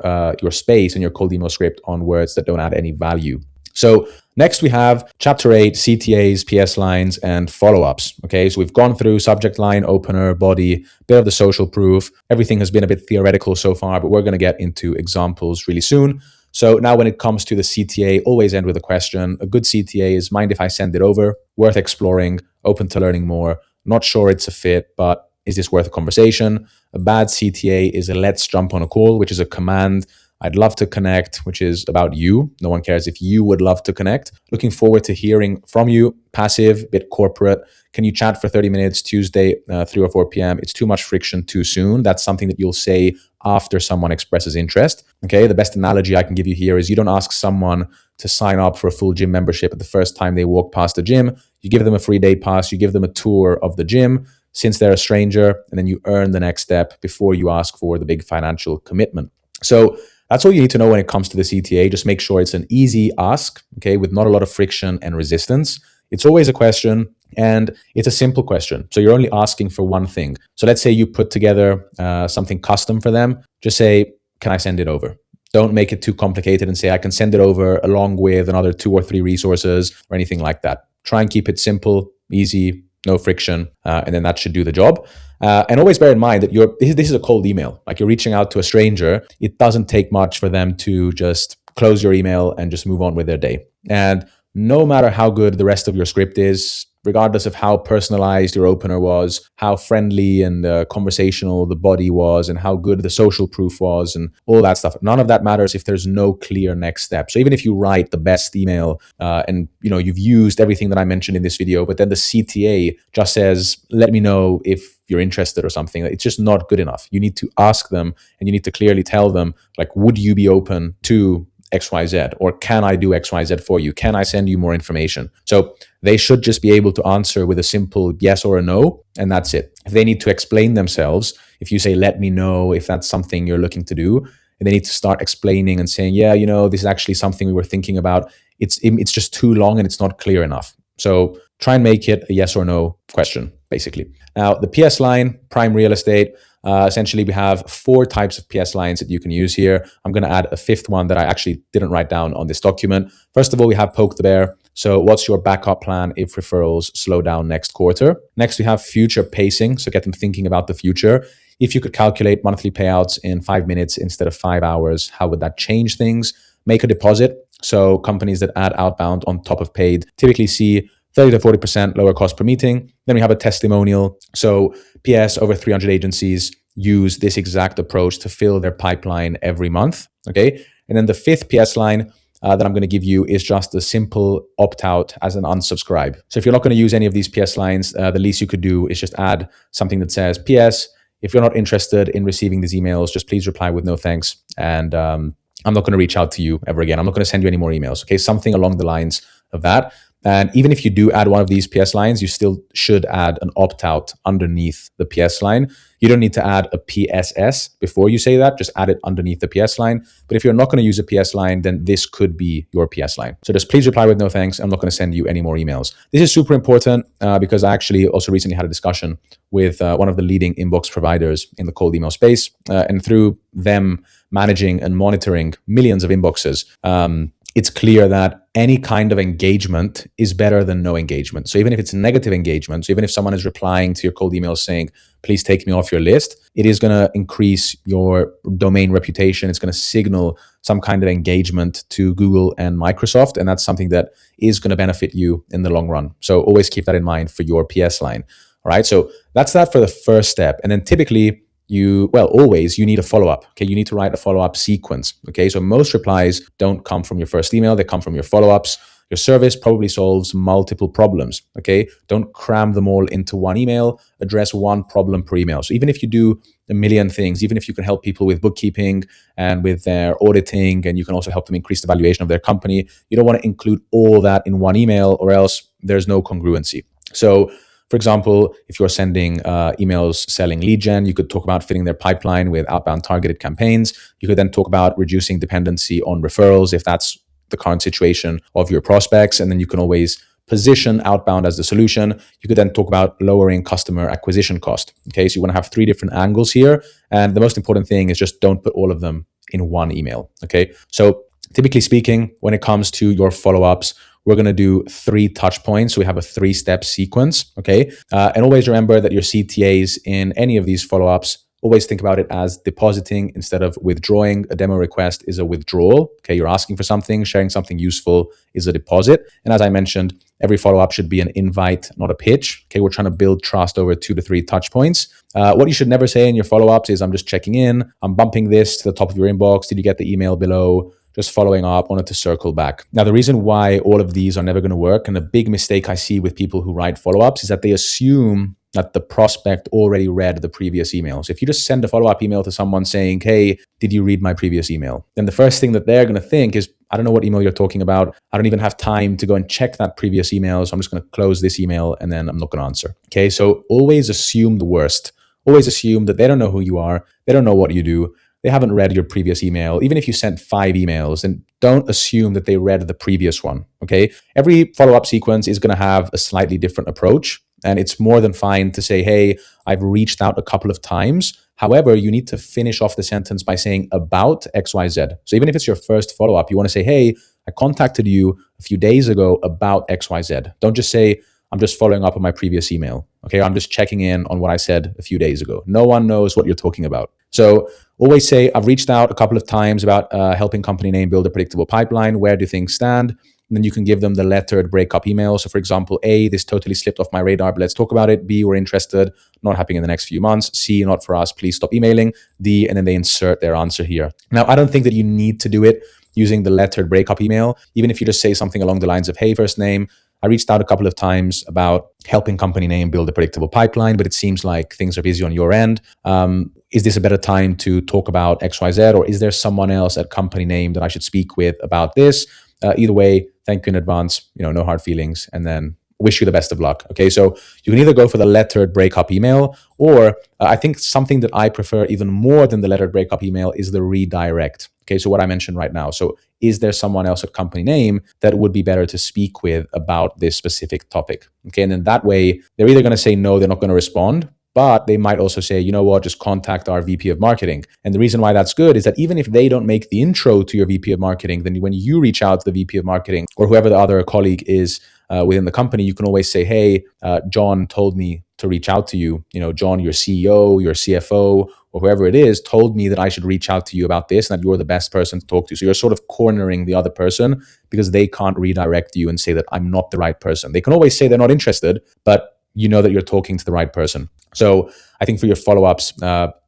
space in your cold email script on words that don't add any value. So next we have chapter 8, CTAs, PS lines, and follow-ups. Okay, so we've gone through subject line, opener, body, bit of the social proof. Everything has been a bit theoretical so far, but we're going to get into examples really soon. So now when it comes to the CTA, always end with a question. A good CTA is mind if I send it over? Worth exploring, open to learning more, not sure it's a fit, but is this worth a conversation? A bad CTA is a let's jump on a call, which is a command. I'd love to connect, which is about you. No one cares if you would love to connect. Looking forward to hearing from you. Passive, bit corporate. Can you chat for 30 minutes Tuesday, 3 or 4 p.m.? It's too much friction too soon. That's something that you'll say after someone expresses interest. Okay, the best analogy I can give you here is you don't ask someone to sign up for a full gym membership at the first time they walk past the gym. You give them a free day pass. You give them a tour of the gym since they're a stranger, and then you earn the next step before you ask for the big financial commitment. So that's all you need to know when it comes to the CTA. Just make sure it's an easy ask, okay, with not a lot of friction and resistance. It's always a question, and it's a simple question. So you're only asking for one thing. So let's say you put together something custom for them. Just say, can I send it over? Don't make it too complicated and say, I can send it over along with another 2 or 3 resources or anything like that. Try and keep it simple, easy, no friction, and then that should do the job. And always bear in mind that this is a cold email. Like, you're reaching out to a stranger. It doesn't take much for them to just close your email and just move on with their day. And no matter how good the rest of your script is, regardless of how personalized your opener was, how friendly and conversational the body was, and how good the social proof was, and all that stuff, none of that matters if there's no clear next step. So even if you write the best email and you've used everything that I mentioned in this video, but then the CTA just says, let me know if you're interested or something, it's just not good enough. You need to ask them, and you need to clearly tell them, like, would you be open to XYZ, or can I do XYZ for you? Can I send you more information? So they should just be able to answer with a simple yes or a no, and that's it. If they need to explain themselves, if you say, let me know if that's something you're looking to do, and they need to start explaining and saying, yeah, this is actually something we were thinking about, it's just too long and it's not clear enough. So try and make it a yes or no question, basically. Now, the PS line, prime real estate. Essentially, we have 4 types of PS lines that you can use here. I'm going to add a 5th one that I actually didn't write down on this document. First of all, we have poke the bear. So what's your backup plan if referrals slow down next quarter? Next, we have future pacing. So get them thinking about the future. If you could calculate monthly payouts in 5 minutes instead of 5 hours, how would that change things? Make a deposit. So companies that add outbound on top of paid typically see 30 to 40% lower cost per meeting. Then we have a testimonial. So PS, over 300 agencies use this exact approach to fill their pipeline every month. Okay. And then the fifth PS line that I'm going to give you is just a simple opt out as an unsubscribe. So if you're not going to use any of these PS lines, the least you could do is just add something that says, PS, if you're not interested in receiving these emails, just please reply with no thanks. And I'm not going to reach out to you ever again. I'm not going to send you any more emails. Okay. Something along the lines of that. And even if you do add one of these PS lines, you still should add an opt-out underneath the PS line. You don't need to add a PSS before you say that. Just add it underneath the PS line. But if you're not going to use a PS line, then this could be your PS line. So just please reply with no thanks. I'm not going to send you any more emails. This is super important because I actually also recently had a discussion with one of the leading inbox providers in the cold email space. And through them managing and monitoring millions of inboxes, it's clear that any kind of engagement is better than no engagement. So even if it's negative engagement, so even if someone is replying to your cold email saying, please take me off your list, it is going to increase your domain reputation. It's going to signal some kind of engagement to Google and Microsoft. And that's something that is going to benefit you in the long run. So always keep that in mind for your PS line. All right. So that's that for the first step. And then typically, you need a follow-up. Okay, you need to write a follow-up sequence. Okay, so most replies don't come from your first email, they come from your follow-ups. Your service probably solves multiple problems. Okay, don't cram them all into one email, address one problem per email. So even if you do a million things, even if you can help people with bookkeeping and with their auditing, and you can also help them increase the valuation of their company, you don't want to include all that in one email, or else there's no congruency. So for example, if you're sending emails selling lead gen, you could talk about filling their pipeline with outbound targeted campaigns. You could then talk about reducing dependency on referrals if that's the current situation of your prospects. And then you can always position outbound as the solution. You could then talk about lowering customer acquisition cost. Okay, so you want to have three different angles here. And the most important thing is just don't put all of them in one email. Okay, so typically speaking, when it comes to your follow-ups, we're going to do 3 touch points. So we have a 3-step sequence. Okay. And always remember that your CTAs in any of these follow-ups, always think about it as depositing instead of withdrawing. A demo request is a withdrawal. Okay. You're asking for something, sharing something useful is a deposit. And as I mentioned, every follow-up should be an invite, not a pitch. Okay. We're trying to build trust over 2 to 3 touch points. What you should never say in your follow-ups is, I'm just checking in. I'm bumping this to the top of your inbox. Did you get the email below? Just following up, wanted to circle back. Now, the reason why all of these are never going to work, and a big mistake I see with people who write follow-ups, is that they assume that the prospect already read the previous email. So if you just send a follow-up email to someone saying, hey, did you read my previous email? Then the first thing that they're going to think is, I don't know what email you're talking about. I don't even have time to go and check that previous email. So I'm just going to close this email and then I'm not going to answer. Okay, so always assume the worst. Always assume that they don't know who you are. They don't know what you do. They haven't read your previous email. Even if you sent 5 emails, and don't assume that they read the previous one, okay? Every follow-up sequence is going to have a slightly different approach, and it's more than fine to say, hey, I've reached out a couple of times. However, you need to finish off the sentence by saying about XYZ. So even if it's your first follow-up, you want to say, hey, I contacted you a few days ago about XYZ. Don't just say, I'm just following up on my previous email. Okay, I'm just checking in on what I said a few days ago. No one knows what you're talking about. So always say, I've reached out a couple of times about helping company name build a predictable pipeline. Where do things stand? And then you can give them the lettered breakup email. So for example, A, this totally slipped off my radar, but let's talk about it. B, we're interested, not happening in the next few months. C, not for us, please stop emailing. D, and then they insert their answer here. Now, I don't think that you need to do it using the lettered breakup email. Even if you just say something along the lines of, hey, first name, I reached out a couple of times about helping company name build a predictable pipeline, but it seems like things are busy on your end. Is this a better time to talk about XYZ, or is there someone else at company name that I should speak with about this? Either way, thank you in advance, no hard feelings, and then wish you the best of luck. Okay, so you can either go for the lettered breakup email, or I think something that I prefer even more than the lettered breakup email is the redirect. Okay, so what I mentioned right now. So is there someone else at company name that would be better to speak with about this specific topic? Okay, and then that way, they're either going to say no, they're not going to respond, But they might also say, you know what, just contact our VP of marketing. And the reason why that's good is that even if they don't make the intro to your VP of marketing, then when you reach out to the VP of marketing or whoever the other colleague is within the company, you can always say, hey, John told me to reach out to you. You know, John, your CEO, your CFO, or whoever it is, told me that I should reach out to you about this and that you're the best person to talk to. So you're sort of cornering the other person because they can't redirect you and say that I'm not the right person. They can always say they're not interested, but you know that you're talking to the right person. So I think for your follow-ups,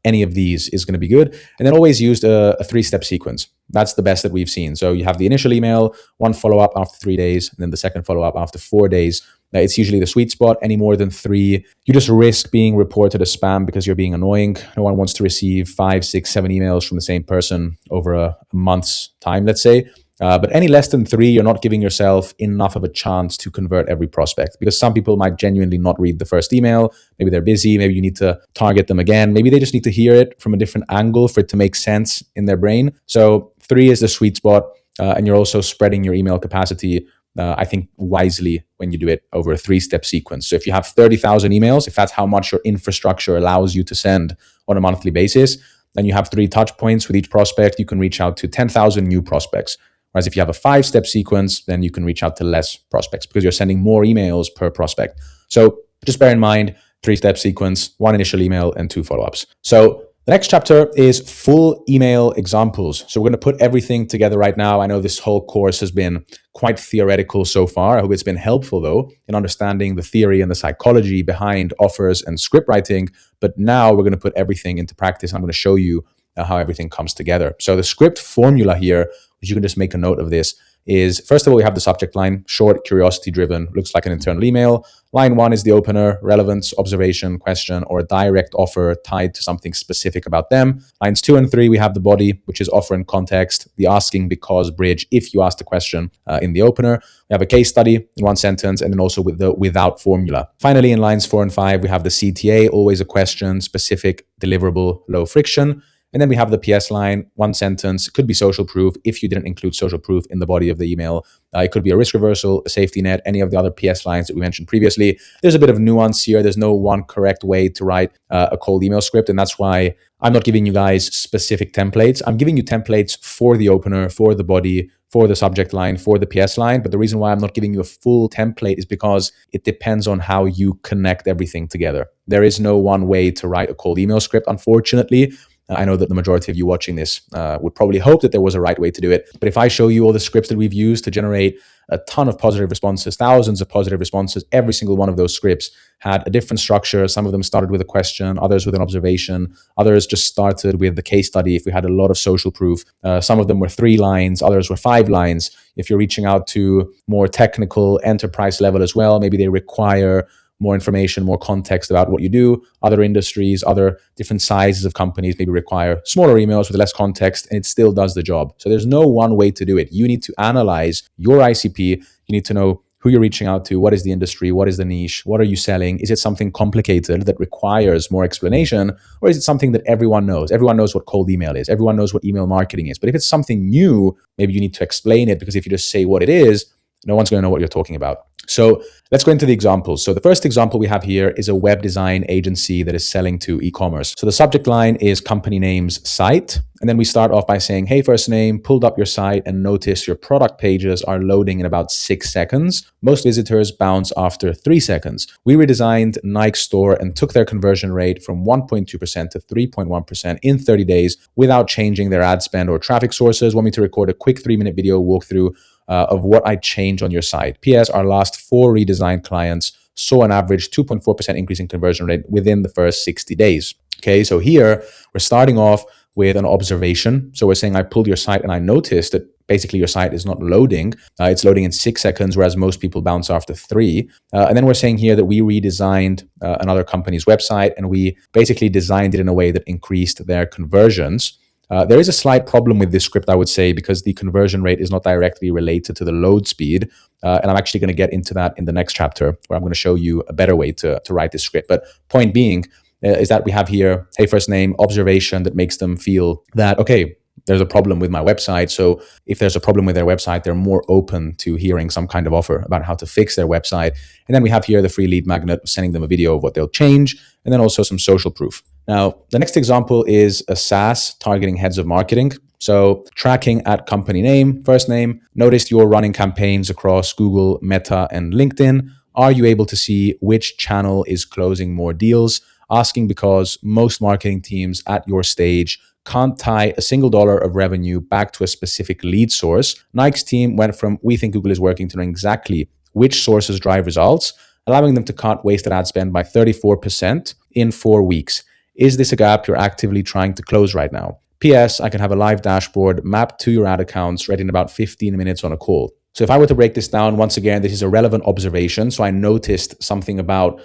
any of these is going to be good. And then always use a three-step sequence. That's the best that we've seen. So you have the initial email, one follow-up after 3 days, and then the second follow-up after 4 days. It's usually the sweet spot. Any more than 3, you just risk being reported as spam because you're being annoying. No one wants to receive 5, 6, 7 emails from the same person over a month's time, let's say. But any less than 3, you're not giving yourself enough of a chance to convert every prospect, because some people might genuinely not read the first email. Maybe they're busy. Maybe you need to target them again. Maybe they just need to hear it from a different angle for it to make sense in their brain. So 3 is the sweet spot. And you're also spreading your email capacity, I think, wisely when you do it over a 3-step sequence. So if you have 30,000 emails, if that's how much your infrastructure allows you to send on a monthly basis, then you have 3 touch points with each prospect. You can reach out to 10,000 new prospects. Whereas if you have a 5-step sequence, then you can reach out to less prospects because you're sending more emails per prospect. So just bear in mind, 3-step sequence, 1 initial email and 2 follow-ups. So the next chapter is full email examples. So we're going to put everything together right now. I know this whole course has been quite theoretical so far. I hope it's been helpful, though, in understanding the theory and the psychology behind offers and script writing. But now we're going to put everything into practice. I'm going to show you how everything comes together. So the script formula here, which you can just make a note of this, is first of all, we have the subject line, short, curiosity-driven, looks like an internal email. Line 1 is the opener, relevance, observation, question, or a direct offer tied to something specific about them. Lines 2 and 3, we have the body, which is offer and context, the asking because bridge, if you ask the question in the opener. We have a case study in 1 sentence, and then also with the without formula. Finally, in lines 4 and 5, we have the CTA, always a question, specific, deliverable, low friction. And then we have the PS line, 1 sentence. It could be social proof if you didn't include social proof in the body of the email. It could be a risk reversal, a safety net, any of the other PS lines that we mentioned previously. There's a bit of nuance here. There's no one correct way to write a cold email script. And that's why I'm not giving you guys specific templates. I'm giving you templates for the opener, for the body, for the subject line, for the PS line. But the reason why I'm not giving you a full template is because it depends on how you connect everything together. There is no one way to write a cold email script, unfortunately. I know that the majority of you watching this would probably hope that there was a right way to do it. But if I show you all the scripts that we've used to generate a ton of positive responses, thousands of positive responses, every single one of those scripts had a different structure. Some of them started with a question, others with an observation, others just started with the case study if we had a lot of social proof. Some of them were 3 lines, others were 5 lines. If you're reaching out to more technical enterprise level as well, maybe they require more information, more context about what you do. Other industries, other different sizes of companies maybe require smaller emails with less context, and it still does the job. So there's no one way to do it. You need to analyze your ICP. You need to know who you're reaching out to, what is the industry, what is the niche, what are you selling? Is it something complicated that requires more explanation, or is it something that everyone knows? Everyone knows what cold email is. Everyone knows what email marketing is. But if it's something new, maybe you need to explain it, because if you just say what it is, no one's going to know what you're talking about. So let's go into the examples. So the first example we have here is a web design agency that is selling to e-commerce. So the subject line is company name's site. And then we start off by saying, hey, first name, pulled up your site and notice your product pages are loading in about 6 seconds. Most visitors bounce after 3 seconds. We redesigned Nike store and took their conversion rate from 1.2% to 3.1% in 30 days without changing their ad spend or traffic sources. Want me to record a quick 3-minute video walkthrough of what I changed on your site. PS, our last 4 redesigned clients saw an average 2.4% increase in conversion rate within the first 60 days. Okay, so here we're starting off with an observation. So we're saying I pulled your site and I noticed that basically your site is not loading. It's loading in 6 seconds, whereas most people bounce after 3. And then we're saying here that we redesigned another company's website and we basically designed it in a way that increased their conversions. There is a slight problem with this script, I would say, because the conversion rate is not directly related to the load speed. And I'm actually going to get into that in the next chapter, where I'm going to show you a better way to write this script. But point being is that we have here, hey, first name, observation that makes them feel that, okay, there's a problem with my website. So if there's a problem with their website, they're more open to hearing some kind of offer about how to fix their website. And then we have here the free lead magnet, sending them a video of what they'll change, and then also some social proof. Now, the next example is a SaaS targeting heads of marketing. So tracking at company name, first name, noticed you're running campaigns across Google, Meta, and LinkedIn. Are you able to see which channel is closing more deals? Asking because most marketing teams at your stage can't tie a single dollar of revenue back to a specific lead source. Nike's team went from "we think Google is working" to know exactly which sources drive results, allowing them to cut wasted ad spend by 34% in 4 weeks. Is this a gap you're actively trying to close right now? P.S. I can have a live dashboard mapped to your ad accounts ready in about 15 minutes on a call. So if I were to break this down, once again, this is a relevant observation. So I noticed something about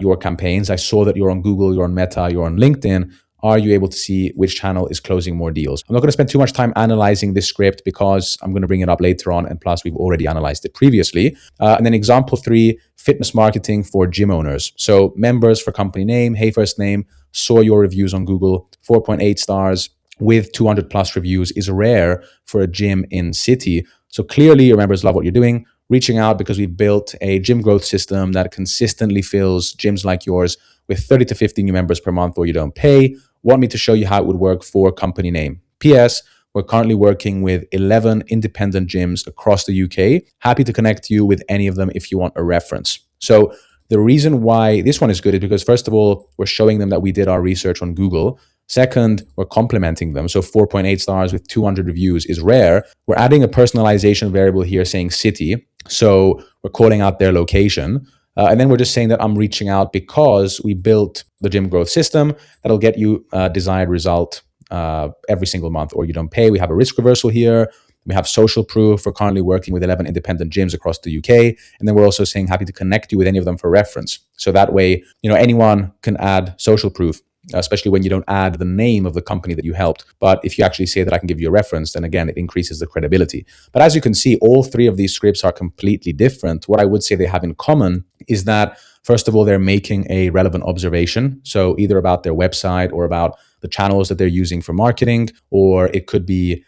your campaigns. I saw that you're on Google, you're on Meta, you're on LinkedIn. Are you able to see which channel is closing more deals? I'm not going to spend too much time analyzing this script because I'm going to bring it up later on. And plus, we've already analyzed it previously. And then example 3, fitness marketing for gym owners. So members for company name, hey first name, saw your reviews on Google, 4.8 stars with 200 plus reviews is rare for a gym in city. So clearly your members love what you're doing. Reaching out because we've built a gym growth system that consistently fills gyms like yours with 30 to 50 new members per month, or you don't pay. Want me to show you how it would work for company name. P.S. We're currently working with 11 independent gyms across the UK. Happy to connect you with any of them if you want a reference. So the reason why this one is good is because, first of all, we're showing them that we did our research on Google. Second, we're complimenting them. So 4.8 stars with 200 reviews is rare. We're adding a personalization variable here saying city. So we're calling out their location. And then we're just saying that I'm reaching out because we built the gym growth system that'll get you a desired result every single month, or you don't pay. We have a risk reversal here. We have social proof. We're currently working with 11 independent gyms across the UK. And then we're also saying happy to connect you with any of them for reference. So that way, anyone can add social proof, especially when you don't add the name of the company that you helped. But if you actually say that I can give you a reference, then again, it increases the credibility. But as you can see, all 3 of these scripts are completely different. What I would say they have in common is that, first of all, they're making a relevant observation. So either about their website or about the channels that they're using for marketing, or it could be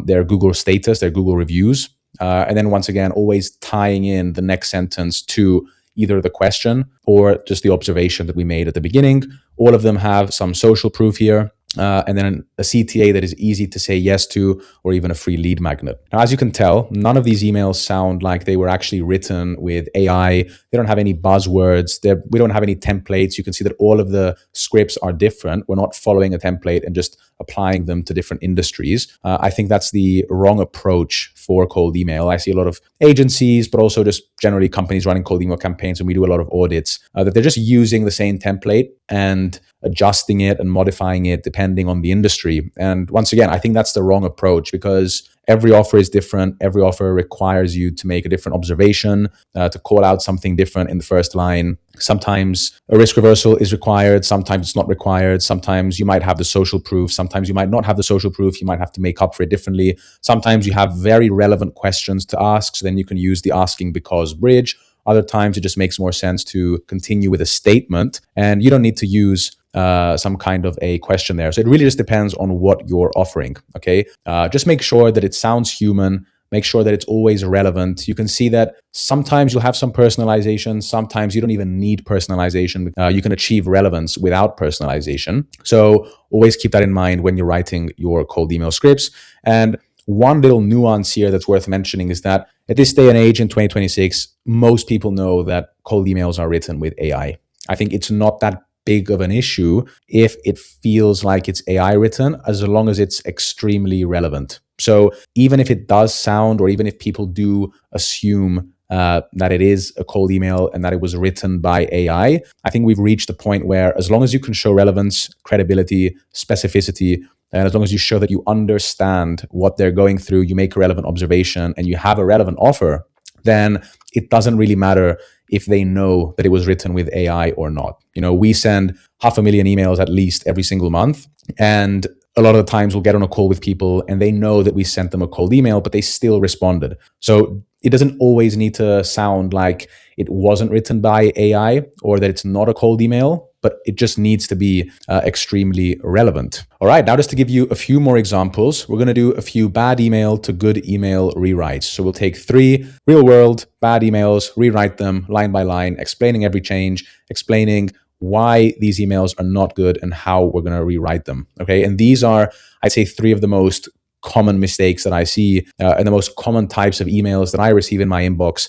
their Google status, their Google reviews. And then once again, always tying in the next sentence to either the question or just the observation that we made at the beginning. All of them have some social proof here. And then a CTA that is easy to say yes to, or even a free lead magnet. Now, as you can tell, none of these emails sound like they were actually written with AI. They don't have any buzzwords. We don't have any templates. You can see that all of the scripts are different. We're not following a template and just applying them to different industries. I think that's the wrong approach for cold email. I see a lot of agencies, but also just generally companies running cold email campaigns, and we do a lot of audits, that they're just using the same template and adjusting it and modifying it depending on the industry. And once again, I think that's the wrong approach because every offer is different. Every offer requires you to make a different observation, to call out something different in the first line. Sometimes a risk reversal is required. Sometimes it's not required. Sometimes you might have the social proof. Sometimes you might not have the social proof. You might have to make up for it differently. Sometimes you have very relevant questions to ask. So then you can use the asking because bridge. Other times it just makes more sense to continue with a statement, and you don't need to use some kind of a question there. So it really just depends on what you're offering. Okay. Just make sure that it sounds human. Make sure that it's always relevant. You can see that sometimes you'll have some personalization. Sometimes you don't even need personalization. You can achieve relevance without personalization. So always keep that in mind when you're writing your cold email scripts. And one little nuance here that's worth mentioning is that at this day and age in 2026, most people know that cold emails are written with AI. I think it's not that big of an issue if it feels like it's AI written, as long as it's extremely relevant. So even if it does sound, or even if people do assume that it is a cold email and that it was written by AI, I think we've reached a point where as long as you can show relevance, credibility, specificity, and as long as you show that you understand what they're going through, you make a relevant observation, and you have a relevant offer, then it doesn't really matter if they know that it was written with AI or not. We send 500,000 emails at least every single month. And a lot of the times we'll get on a call with people and they know that we sent them a cold email, but they still responded. So it doesn't always need to sound like it wasn't written by AI or that it's not a cold email. but it just needs to be extremely relevant. All right, now just to give you a few more examples, we're going to do a few bad email to good email rewrites. So we'll take 3 real world bad emails, rewrite them line by line, explaining every change, explaining why these emails are not good and how we're going to rewrite them. Okay. And these are, I'd say, 3 of the most common mistakes that I see and the most common types of emails that I receive in my inbox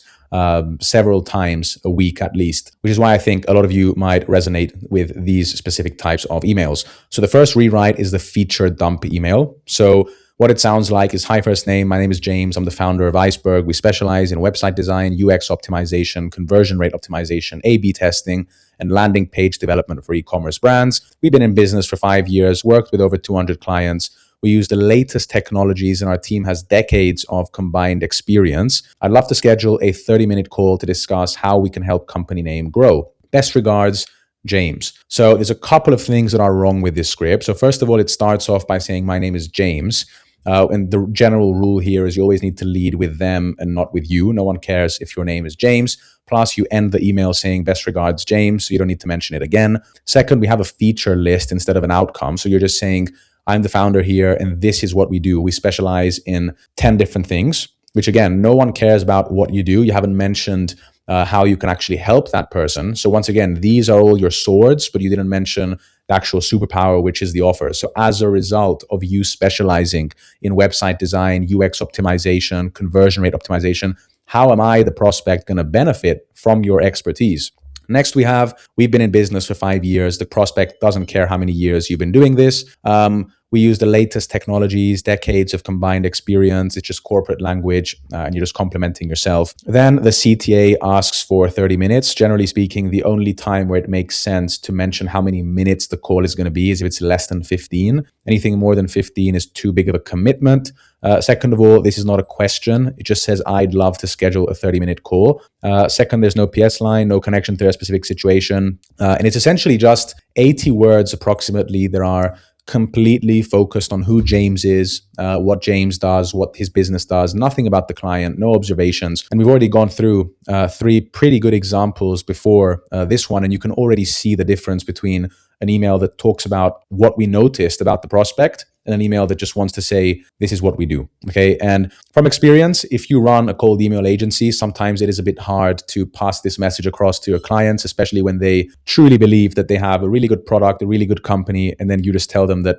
several times a week at least, which is why I think a lot of you might resonate with these specific types of emails. So the first rewrite is the feature dump email. So what it sounds like is, hi, first name, my name is James. I'm the founder of Iceberg. We specialize in website design, UX optimization, conversion rate optimization, A/B testing, and landing page development for e-commerce brands. We've been in business for 5 years, worked with over 200 clients. We use the latest technologies and our team has decades of combined experience. I'd love to schedule a 30-minute call to discuss how we can help company name grow. Best regards, James. So there's a couple of things that are wrong with this script. So first of all, it starts off by saying, my name is James. And the general rule here is you always need to lead with them and not with you. No one cares if your name is James. Plus, you end the email saying, best regards, James. So you don't need to mention it again. Second, we have a feature list instead of an outcome. So you're just saying, I'm the founder here, and this is what we do. We specialize in 10 different things, which again, no one cares about what you do. You haven't mentioned how you can actually help that person. So once again, these are all your swords, but you didn't mention the actual superpower, which is the offer. So as a result of you specializing in website design, UX optimization, conversion rate optimization, how am I, the prospect, going to benefit from your expertise? Next, we've been in business for 5 years. The prospect doesn't care how many years you've been doing this. We use the latest technologies, decades of combined experience. It's just corporate language, and you're just complimenting yourself. Then the CTA asks for 30 minutes. Generally speaking, the only time where it makes sense to mention how many minutes the call is going to be is if it's less than 15. Anything more than 15 is too big of a commitment. Second of all, this is not a question. It just says, I'd love to schedule a 30-minute call. Second, there's no PS line, no connection to a specific situation. And it's essentially just 80 words approximately that are completely focused on who James is, what James does, what his business does, nothing about the client, no observations. And we've already gone through 3 pretty good examples before this one, and you can already see the difference between an email that talks about what we noticed about the prospect and an email that just wants to say, this is what we do. Okay. And from experience, if you run a cold email agency, sometimes it is a bit hard to pass this message across to your clients, especially when they truly believe that they have a really good product, a really good company. And then you just tell them that,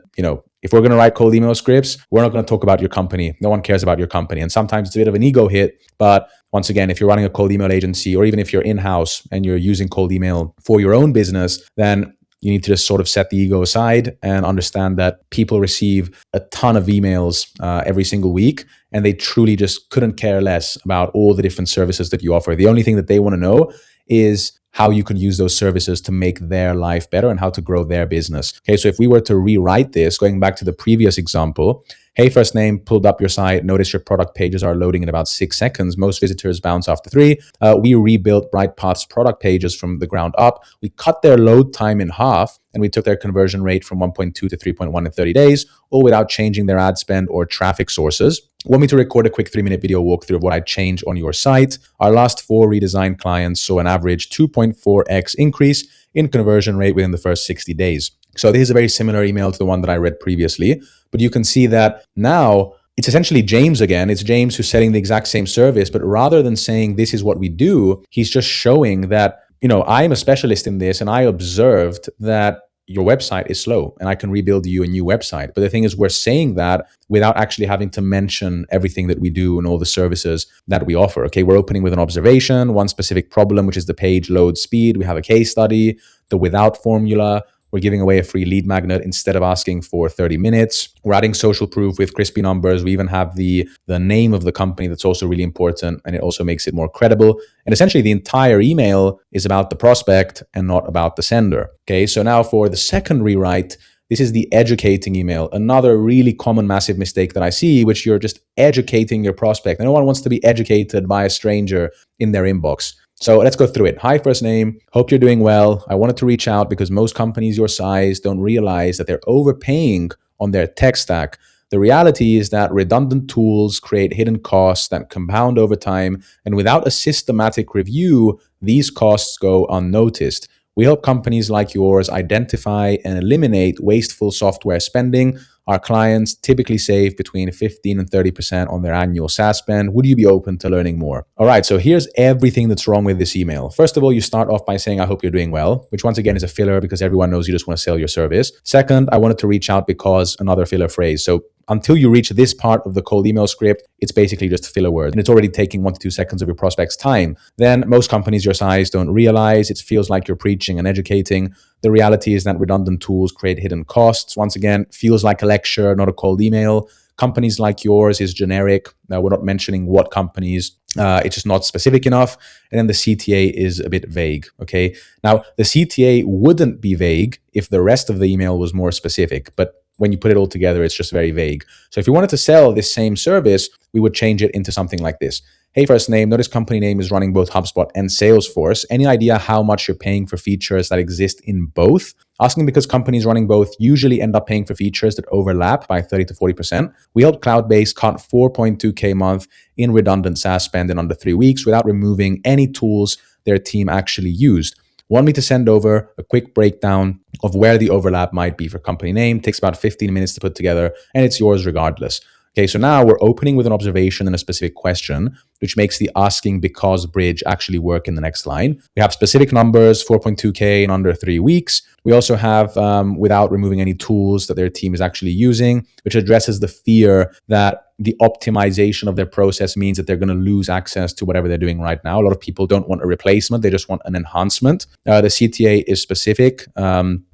if we're going to write cold email scripts, we're not going to talk about your company. No one cares about your company. And sometimes it's a bit of an ego hit. But once again, if you're running a cold email agency, or even if you're in-house and you're using cold email for your own business, then you need to just sort of set the ego aside and understand that people receive a ton of emails every single week, and they truly just couldn't care less about all the different services that you offer. The only thing that they want to know is how you can use those services to make their life better and how to grow their business. Okay, so if we were to rewrite this, going back to the previous example, hey, first name, pulled up your site, notice your product pages are loading in about 6 seconds. Most visitors bounce after 3. We rebuilt BrightPath's product pages from the ground up. We cut their load time in half, and we took their conversion rate from 1.2 to 3.1 in 30 days, all without changing their ad spend or traffic sources. Want me to record a quick 3-minute video walkthrough of what I'd change on your site? Our last 4 redesigned clients saw an average 2.4x increase in conversion rate within the first 60 days. So this is a very similar email to the one that I read previously, but you can see that now it's essentially James again. It's James who's selling the exact same service, but rather than saying this is what we do, he's just showing that, I'm a specialist in this and I observed that your website is slow and I can rebuild you a new website. But the thing is, we're saying that without actually having to mention everything that we do and all the services that we offer. Okay, we're opening with an observation, one specific problem, which is the page load speed. We have a case study, the without formula. We're giving away a free lead magnet instead of asking for 30 minutes. We're adding social proof with crispy numbers. We even have the name of the company that's also really important, and it also makes it more credible. And essentially the entire email is about the prospect and not about the sender. Okay, so now for the second rewrite, this is the educating email. Another really common massive mistake that I see, which you're just educating your prospect. No one wants to be educated by a stranger in their inbox. So let's go through it. Hi, first name. Hope you're doing well. I wanted to reach out because most companies your size don't realize that they're overpaying on their tech stack. The reality is that redundant tools create hidden costs that compound over time, and without a systematic review, these costs go unnoticed. We help companies like yours identify and eliminate wasteful software spending. Our clients typically save between 15 and 30% on their annual SaaS spend. Would you be open to learning more? All right, so here's everything that's wrong with this email. First of all, you start off by saying, I hope you're doing well, which once again is a filler because everyone knows you just want to sell your service. Second, I wanted to reach out because another filler phrase. So until you reach this part of the cold email script, it's basically just filler words. And it's already taking 1 to 2 seconds of your prospect's time. Then most companies your size don't realize it feels like you're preaching and educating. The reality is that redundant tools create hidden costs. Once again, feels like a lecture, not a cold email. Companies like yours is generic. We're not mentioning what companies. It's just not specific enough. And then the CTA is a bit vague. Okay. Now, the CTA wouldn't be vague if the rest of the email was more specific. But when you put it all together, it's just very vague. So if you wanted to sell this same service, we would change it into something like this. Hey, first name, notice company name is running both HubSpot and Salesforce. Any idea how much you're paying for features that exist in both? Asking because companies running both usually end up paying for features that overlap by 30 to 40%. We helped Cloudbase cut 4.2K a month in redundant SaaS spend in under 3 weeks without removing any tools their team actually used. Want me to send over a quick breakdown of where the overlap might be for company name? Takes about 15 minutes to put together, and it's yours regardless. Okay, so now we're opening with an observation and a specific question, which makes the asking because bridge actually work in the next line. We have specific numbers, 4.2K in under 3 weeks. We also have without removing any tools that their team is actually using, which addresses the fear that the optimization of their process means that they're going to lose access to whatever they're doing right now. A lot of people don't want a replacement. They just want an enhancement. The CTA is specific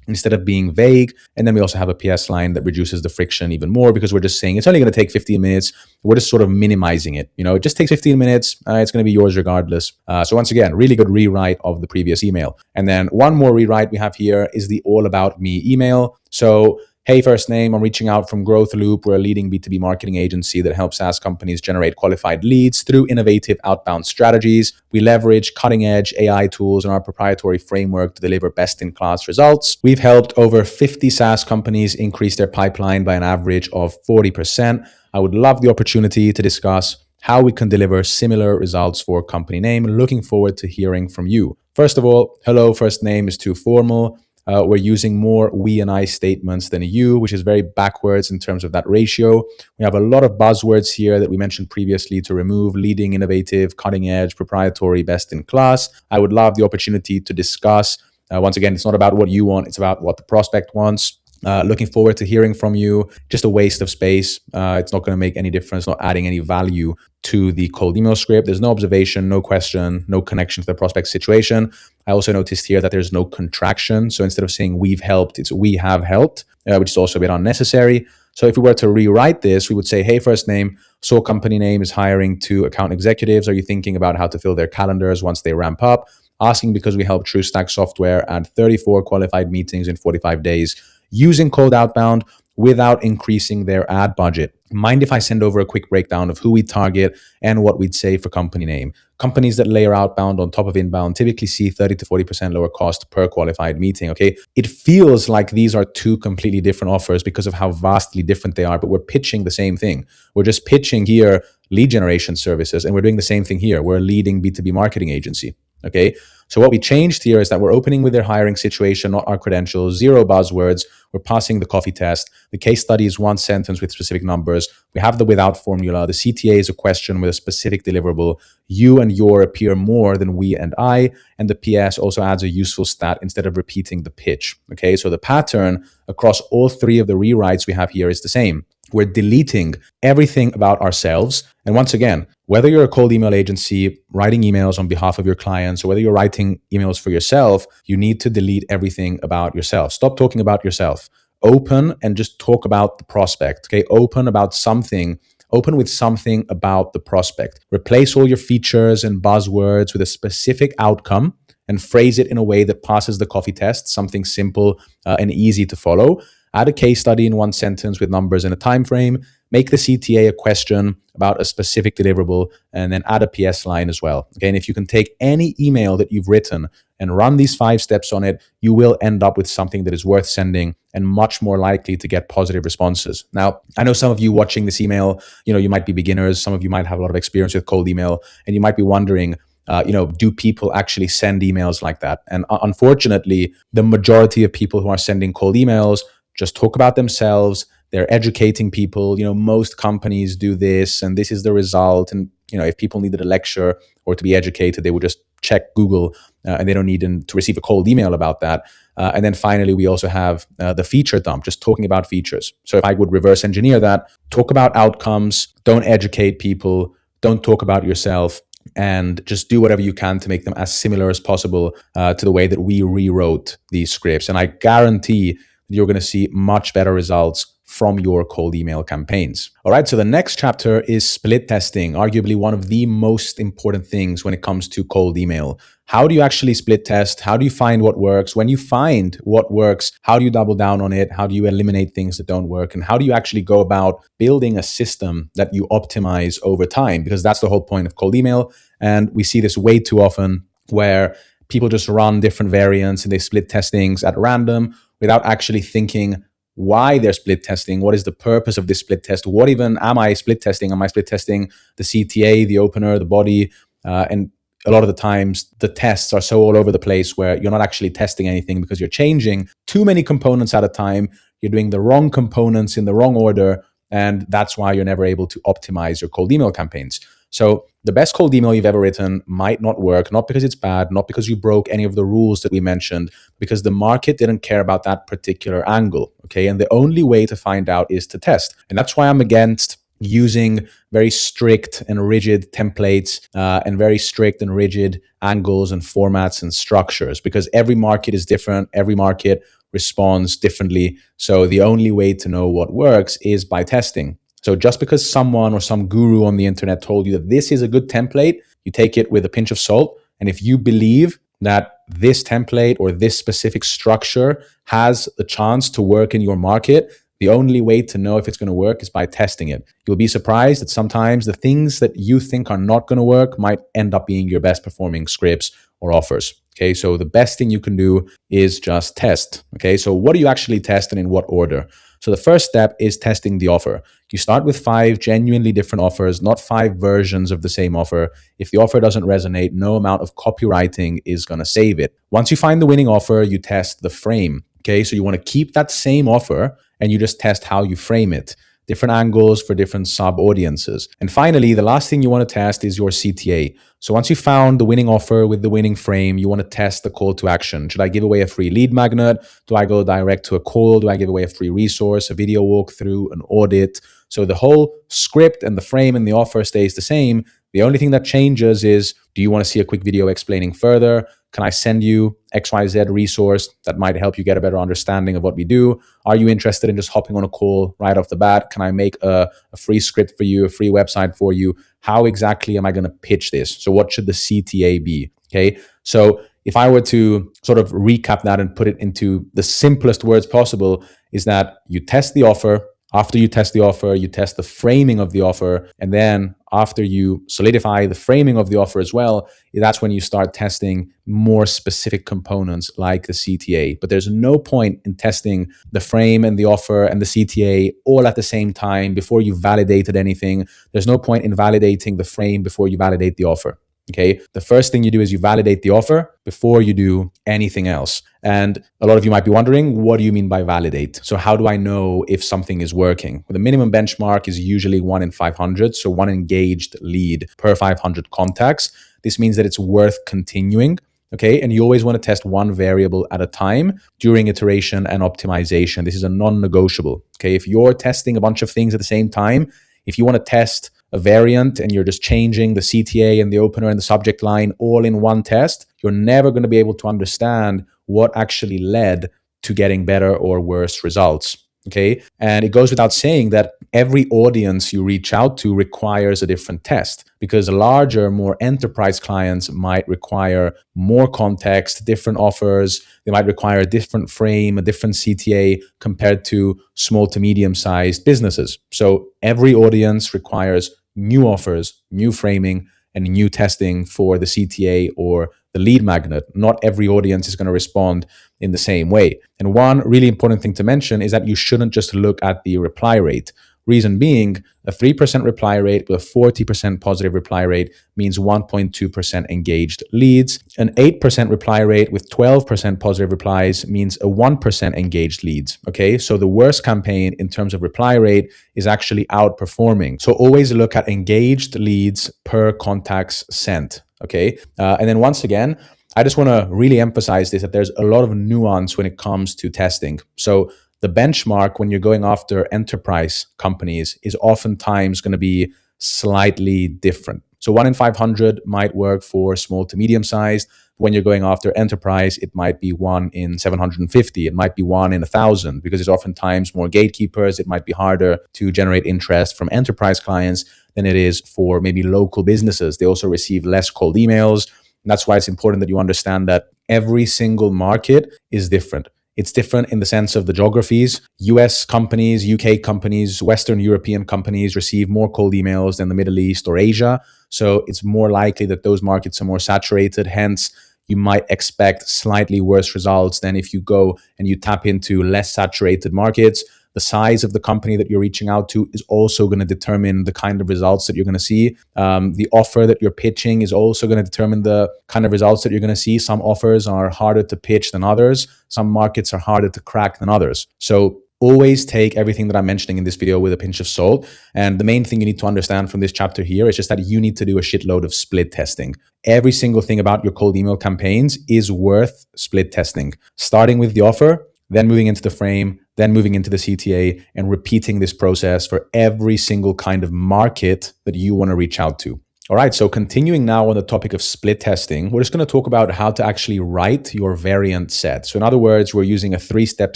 instead of being vague. And then we also have a PS line that reduces the friction even more because we're just saying it's only going to take 15 minutes. We're just sort of minimizing it. It just takes 15 minutes. It's going to be yours regardless. So once again, really good rewrite of the previous email. And then one more rewrite we have here is the all about me email. So hey, first name, I'm reaching out from Growth Loop. We're a leading B2B marketing agency that helps SaaS companies generate qualified leads through innovative outbound strategies. We leverage cutting-edge AI tools and our proprietary framework to deliver best-in-class results. We've helped over 50 SaaS companies increase their pipeline by an average of 40%. I would love the opportunity to discuss how we can deliver similar results for company name. Looking forward to hearing from you. First of all, hello, first name is too formal. We're using more we and I statements than you, which is very backwards in terms of that ratio. We have a lot of buzzwords here that we mentioned previously to remove: leading, innovative, cutting edge, proprietary, best in class. I would love the opportunity to discuss. Once again, it's not about what you want, it's about what the prospect wants. Looking forward to hearing from you. Just a waste of space. It's not going to make any difference, not adding any value to the cold email script. There's no observation, no question, no connection to the prospect situation. I also noticed here that there's no contraction. So instead of saying we've helped, it's we have helped, which is also a bit unnecessary. So if we were to rewrite this, we would say, hey, first name, so company name is hiring 2 account executives. Are you thinking about how to fill their calendars once they ramp up? Asking because we help TrueStack Software add 34 qualified meetings in 45 days using cold outbound without increasing their ad budget. Mind if I send over a quick breakdown of who we target and what we'd say for company name? Companies that layer outbound on top of inbound typically see 30 to 40% lower cost per qualified meeting, okay? It feels like these are 2 completely different offers because of how vastly different they are, but we're pitching the same thing. We're just pitching here lead generation services, and we're doing the same thing here. We're a leading B2B marketing agency, okay? So what we changed here is that we're opening with their hiring situation, not our credentials, 0 buzzwords. We're passing the coffee test. The case study is 1 sentence with specific numbers. We have the without formula. The CTA is a question with a specific deliverable. You and your appear more than we and I. And the PS also adds a useful stat instead of repeating the pitch. Okay, so the pattern across all 3 of the rewrites we have here is the same. We're deleting everything about ourselves. And once again, whether you're a cold email agency writing emails on behalf of your clients or whether you're writing emails for yourself, you need to delete everything about yourself. Stop talking about yourself. Open and just talk about the prospect. Okay, open about something. Open with something about the prospect. Replace all your features and buzzwords with a specific outcome and phrase it in a way that passes the coffee test, something simple and easy to follow. Add a case study in 1 sentence with numbers and a time frame. Make the CTA a question about a specific deliverable, and then add a PS line as well. Okay, and if you can take any email that you've written and run these 5 steps on it, you will end up with something that is worth sending and much more likely to get positive responses. Now, I know some of you watching this email, you might be beginners. Some of you might have a lot of experience with cold email, and you might be wondering, do people actually send emails like that? And unfortunately, the majority of people who are sending cold emails just talk about themselves. They're educating people. Most companies do this, and this is the result. And if people needed a lecture or to be educated, they would just check Google, and they don't need to receive a cold email about that. And then finally, we also have the feature dump, just talking about features. So if I would reverse engineer that, talk about outcomes, don't educate people, don't talk about yourself, and just do whatever you can to make them as similar as possible to the way that we rewrote these scripts. And I guarantee you're going to see much better results from your cold email campaigns. All right, so the next chapter is split testing, arguably one of the most important things when it comes to cold email. How do you actually split test? How do you find what works? When you find what works, how do you double down on it? How do you eliminate things that don't work? And how do you actually go about building a system that you optimize over time? Because that's the whole point of cold email. And we see this way too often where people just run different variants and they split test things at random without actually thinking why they're split testing. What is the purpose of this split test? What even am I split testing? Am I split testing the CTA, the opener, the body? And a lot of the times the tests are so all over the place where you're not actually testing anything because you're changing too many components at a time. You're doing the wrong components in the wrong order. And that's why you're never able to optimize your cold email campaigns. So the best cold email you've ever written might not work, not because it's bad, not because you broke any of the rules that we mentioned, because the market didn't care about that particular angle. Okay. And the only way to find out is to test. And that's why I'm against using very strict and rigid templates and very strict and rigid angles and formats and structures, because every market is different. Every market responds differently. So the only way to know what works is by testing. So just because someone or some guru on the internet told you that this is a good template, you take it with a pinch of salt. And if you believe that this template or this specific structure has a chance to work in your market, the only way to know if it's going to work is by testing it. You'll be surprised that sometimes the things that you think are not going to work might end up being your best performing scripts or offers. Okay, so the best thing you can do is just test. Okay, so what do you actually test and in what order? So the first step is testing the offer. You start with 5 genuinely different offers, not 5 versions of the same offer. If the offer doesn't resonate, no amount of copywriting is going to save it. Once you find the winning offer, you test the frame. Okay, so you want to keep that same offer and you just test how you frame it. Different angles for different sub audiences. And finally, the last thing you want to test is your CTA. So once you found the winning offer with the winning frame, you want to test the call to action. Should I give away a free lead magnet? Do I go direct to a call? Do I give away a free resource, a video walkthrough, an audit? So the whole script and the frame and the offer stays the same. The only thing that changes is, do you want to see a quick video explaining further? Can I send you XYZ resource that might help you get a better understanding of what we do? Are you interested in just hopping on a call right off the bat? Can I make a free script for you, a free website for you? How exactly am I going to pitch this? So what should the CTA be? Okay. So if I were to sort of recap that and put it into the simplest words possible, is that you test the offer. After you test the offer, you test the framing of the offer. And then after you solidify the framing of the offer as well, that's when you start testing more specific components like the CTA. But there's no point in testing the frame and the offer and the CTA all at the same time before you validated anything. There's no point in validating the frame before you validate the offer. Okay. The first thing you do is you validate the offer before you do anything else. And a lot of you might be wondering, what do you mean by validate? So how do I know if something is working? Well, the minimum benchmark is usually 1 in 500. So 1 engaged lead per 500 contacts. This means that it's worth continuing. Okay. And you always want to test one variable at a time during iteration and optimization. This is a non-negotiable. Okay. If you're testing a bunch of things at the same time, if you want to test a variant and you're just changing the CTA and the opener and the subject line all in one test, you're never going to be able to understand what actually led to getting better or worse results. Okay. And it goes without saying that every audience you reach out to requires a different test, because larger, more enterprise clients might require more context, different offers. They might require a different frame, a different CTA compared to small to medium sized businesses. So every audience requires new offers, new framing, and new testing for the CTA or the lead magnet. Not every audience is going to respond in the same way. And one really important thing to mention is that you shouldn't just look at the reply rate. Reason being, a 3% reply rate with a 40% positive reply rate means 1.2% engaged leads. An 8% reply rate with 12% positive replies means a 1% engaged leads. Okay, so the worst campaign in terms of reply rate is actually outperforming. So always look at engaged leads per contacts sent. Okay, and then once again, I just want to really emphasize this, that there's a lot of nuance when it comes to testing. So the benchmark when you're going after enterprise companies is oftentimes going to be slightly different. So 1 in 500 might work for small to medium sized. When you're going after enterprise, it might be 1 in 750. It might be 1 in 1,000 because there's oftentimes more gatekeepers. It might be harder to generate interest from enterprise clients than it is for maybe local businesses. They also receive less cold emails. And that's why it's important that you understand that every single market is different. It's different in the sense of the geographies. US companies, UK companies, Western European companies receive more cold emails than the Middle East or Asia. So it's more likely that those markets are more saturated. Hence, you might expect slightly worse results than if you go and you tap into less saturated markets. The size of the company that you're reaching out to is also going to determine the kind of results that you're going to see. The offer that you're pitching is also going to determine the kind of results that you're going to see. Some offers are harder to pitch than others. Some markets are harder to crack than others. So always take everything that I'm mentioning in this video with a pinch of salt. And the main thing you need to understand from this chapter here is just that you need to do a shitload of split testing. Every single thing about your cold email campaigns is worth split testing, starting with the offer, then moving into the frame, then moving into the CTA, and repeating this process for every single kind of market that you want to reach out to. All right, so continuing now on the topic of split testing, we're just going to talk about how to actually write your variant set. So in other words, we're using a 3-step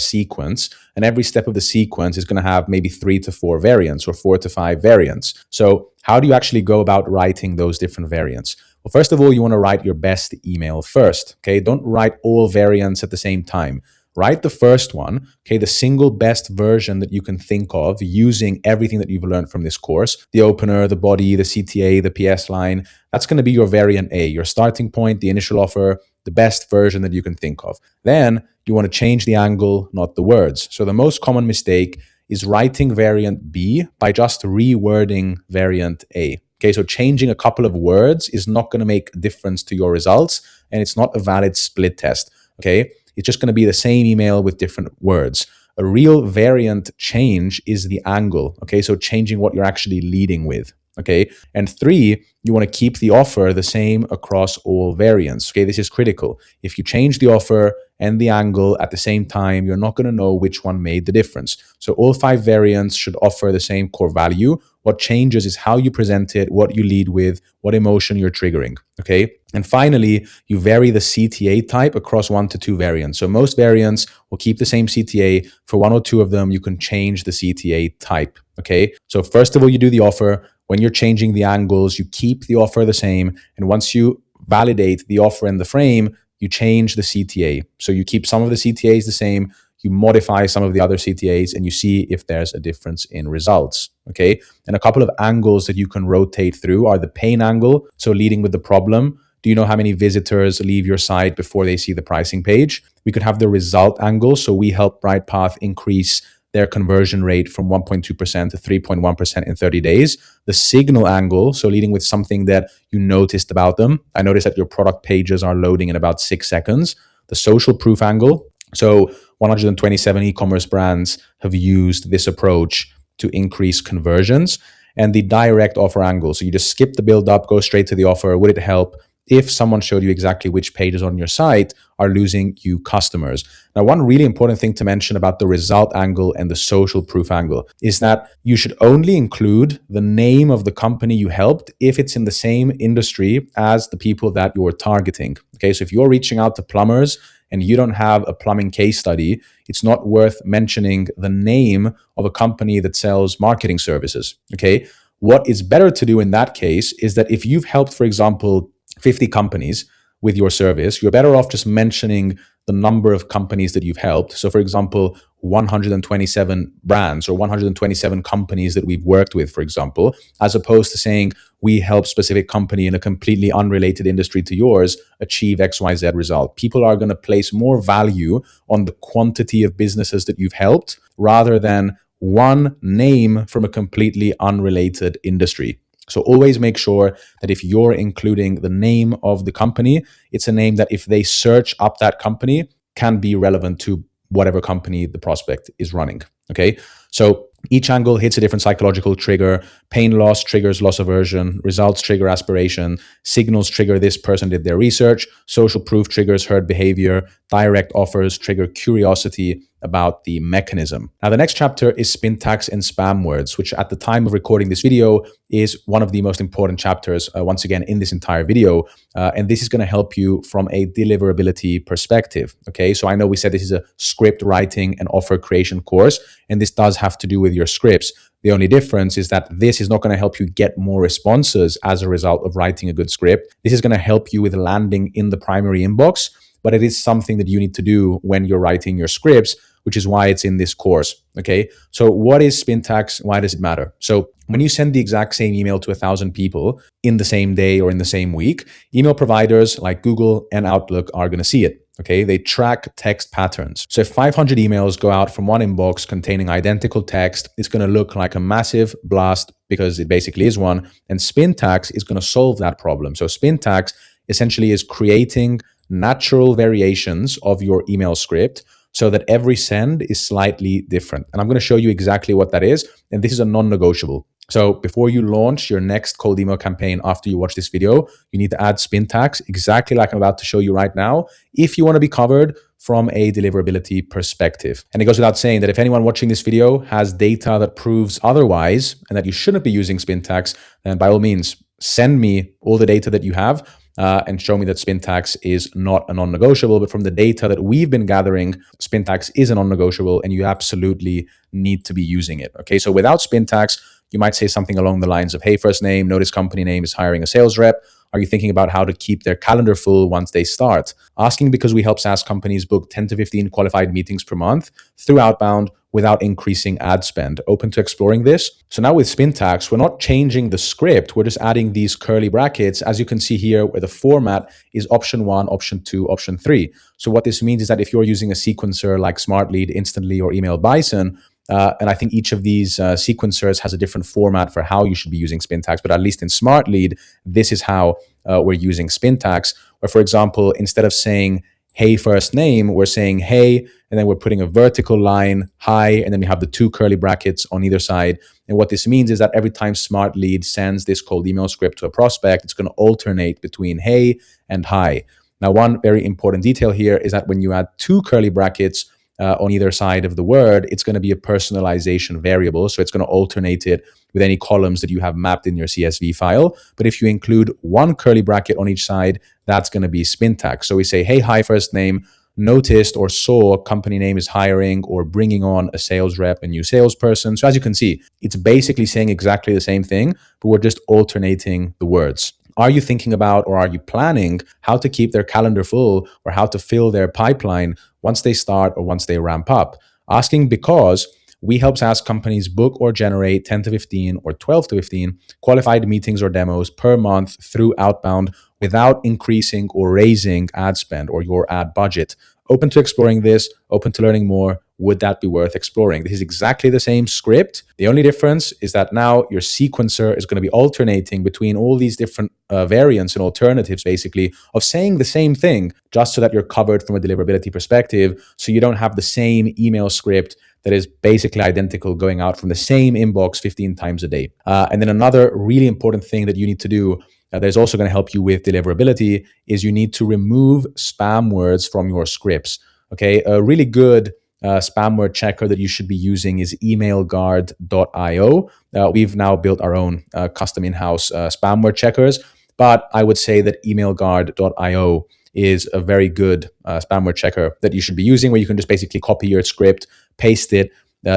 sequence, and every step of the sequence is going to have maybe 3 to 4 variants or 4 to 5 variants. So how do you actually go about writing those different variants? Well, first of all, you want to write your best email first. Okay, don't write all variants at the same time. Write the first one, okay, the single best version that you can think of using everything that you've learned from this course, the opener, the body, the CTA, the PS line. That's going to be your variant A, your starting point, the initial offer, the best version that you can think of. Then you want to change the angle, not the words. So the most common mistake is writing variant B by just rewording variant A. Okay, so changing a couple of words is not going to make a difference to your results, and it's not a valid split test. Okay, it's just going to be the same email with different words. A real variant change is the angle. Okay, so changing what you're actually leading with. Okay, and 3, you want to keep the offer the same across all variants. Okay, this is critical. If you change the offer and the angle at the same time, you're not going to know which one made the difference. So all 5 variants should offer the same core value. What changes is how you present it, what you lead with, what emotion you're triggering. Okay, and finally, you vary the CTA type across 1 to 2 variants. So most variants will keep the same CTA. For 1 or 2 of them, you can change the CTA type. Okay, so first of all, you do the offer. When you're changing the angles, you keep the offer the same. And once you validate the offer and the frame, you change the CTA. So you keep some of the CTAs the same, you modify some of the other CTAs, and you see if there's a difference in results. Okay. And a couple of angles that you can rotate through are the pain angle. So leading with the problem. Do you know how many visitors leave your site before they see the pricing page? We could have the result angle. So we help BrightPath increase their conversion rate from 1.2% to 3.1% in 30 days. The signal angle, so leading with something that you noticed about them. I noticed that your product pages are loading in about 6 seconds. The social proof angle. So 127 e-commerce brands have used this approach to increase conversions. And the direct offer angle. So you just skip the build up, go straight to the offer. Would it help if someone showed you exactly which pages on your site are losing you customers? Now, one really important thing to mention about the result angle and the social proof angle is that you should only include the name of the company you helped if it's in the same industry as the people that you're targeting. Okay, so if you're reaching out to plumbers and you don't have a plumbing case study, it's not worth mentioning the name of a company that sells marketing services. Okay, what is better to do in that case is that if you've helped, for example, 50 companies with your service, you're better off just mentioning the number of companies that you've helped. So for example, 127 brands or 127 companies that we've worked with, for example, as opposed to saying we help specific company in a completely unrelated industry to yours achieve XYZ result. People are going to place more value on the quantity of businesses that you've helped rather than one name from a completely unrelated industry. So always make sure that if you're including the name of the company, it's a name that if they search up that company can be relevant to whatever company the prospect is running. Okay. So each angle hits a different psychological trigger. Pain loss triggers loss aversion. Results trigger aspiration. Signals trigger this person did their research. Social proof triggers herd behavior. Direct offers trigger curiosity about the mechanism. Now, the next chapter is Spintax and spam words, which at the time of recording this video is one of the most important chapters, once again, in this entire video. And this is going to help you from a deliverability perspective. Okay, so I know we said this is a script writing and offer creation course, and this does have to do with your scripts. The only difference is that this is not going to help you get more responses as a result of writing a good script. This is going to help you with landing in the primary inbox, but it is something that you need to do when you're writing your scripts, which is why it's in this course. Okay. So what is Spintax? Why does it matter? So when you send the exact same email to 1,000 people in the same day or in the same week, email providers like Google and Outlook are going to see it. Okay. They track text patterns. So if 500 emails go out from one inbox containing identical text, it's going to look like a massive blast because it basically is one. And Spintax is going to solve that problem. So Spintax essentially is creating natural variations of your email script so that every send is slightly different. And I'm going to show you exactly what that is. And this is a non-negotiable. So before you launch your next cold email campaign after you watch this video, you need to add Spintax exactly like I'm about to show you right now if you want to be covered from a deliverability perspective. And it goes without saying that if anyone watching this video has data that proves otherwise and that you shouldn't be using Spintax, then by all means, send me all the data that you have and show me that Spintax is not a non-negotiable. But from the data that we've been gathering, Spintax is a non-negotiable and you absolutely need to be using it. Okay, so without Spintax, you might say something along the lines of, hey, first name, notice company name is hiring a sales rep. Are you thinking about how to keep their calendar full once they start? Asking because we help SaaS companies book 10 to 15 qualified meetings per month through outbound without increasing ad spend. Open to exploring this? So now with Spintax, we're not changing the script. We're just adding these curly brackets, as you can see here, where the format is option 1, option 2, option 3. So what this means is that if you're using a sequencer like SmartLead, Instantly, or Email Bison, and I think each of these sequencers has a different format for how you should be using Spintax, but at least in SmartLead, this is how we're using Spintax. Where, for example, instead of saying, hey, first name, we're saying, hey, and then we're putting a vertical line, hi, and then we have the 2 curly brackets on either side. And what this means is that every time SmartLead sends this cold email script to a prospect, it's going to alternate between hey and hi. Now, one very important detail here is that when you add 2 curly brackets on either side of the word, it's going to be a personalization variable. So it's going to alternate it with any columns that you have mapped in your CSV file. But if you include 1 curly bracket on each side, that's going to be Spintax. So we say, hey, hi, first name, noticed or saw company name is hiring or bringing on a sales rep, a new salesperson. So as you can see, it's basically saying exactly the same thing, but we're just alternating the words. Are you thinking about or are you planning how to keep their calendar full or how to fill their pipeline once they start or once they ramp up? Asking because we help SaaS companies book or generate 10 to 15 or 12 to 15 qualified meetings or demos per month through outbound without increasing or raising ad spend or your ad budget. Open to exploring this, open to learning more. Would that be worth exploring? This is exactly the same script. The only difference is that now your sequencer is going to be alternating between all these different variants and alternatives, basically, of saying the same thing, just so that you're covered from a deliverability perspective. So you don't have the same email script that is basically identical going out from the same inbox 15 times a day. And then another really important thing that you need to do that is also going to help you with deliverability is you need to remove spam words from your scripts. Okay, a really good spam word checker that you should be using is emailguard.io. We've now built our own custom in-house spam word checkers, but I would say that emailguard.io is a very good spam word checker that you should be using, where you can just basically copy your script, paste it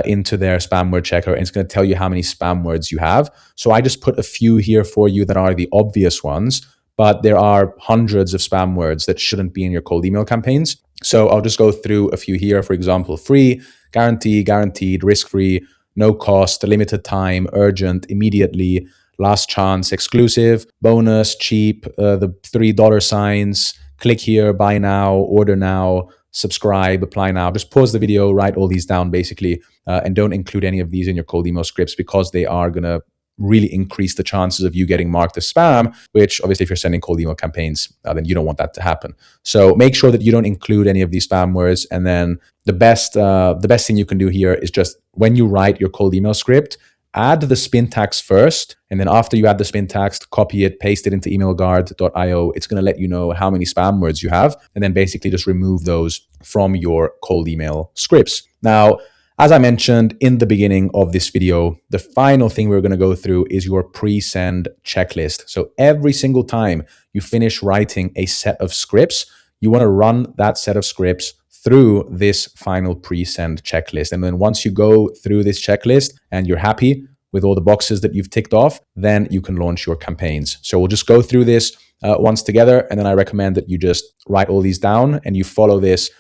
into their spam word checker, and it's going to tell you how many spam words you have. So I just put a few here for you that are the obvious ones, but there are hundreds of spam words that shouldn't be in your cold email campaigns. So I'll just go through a few here. For example, free, guarantee, guaranteed, risk-free, no cost, limited time, urgent, immediately, last chance, exclusive, bonus, cheap, the $3 signs, click here, buy now, order now, subscribe, apply now. Just pause the video, write all these down basically, and don't include any of these in your cold email scripts because they are going to really increase the chances of you getting marked as spam, which obviously if you're sending cold email campaigns, then you don't want that to happen. So make sure that you don't include any of these spam words. And then the best thing you can do here is just when you write your cold email script, add the Spintax first. And then after you add the Spintax, copy it, paste it into emailguard.io. It's going to let you know how many spam words you have. And then basically just remove those from your cold email scripts. Now, as I mentioned in the beginning of this video, the final thing we're going to go through is your pre-send checklist. So every single time you finish writing a set of scripts, you want to run that set of scripts through this final pre-send checklist. And then once you go through this checklist and you're happy with all the boxes that you've ticked off, then you can launch your campaigns. So we'll just go through this once together. And then I recommend that you just write all these down and you follow this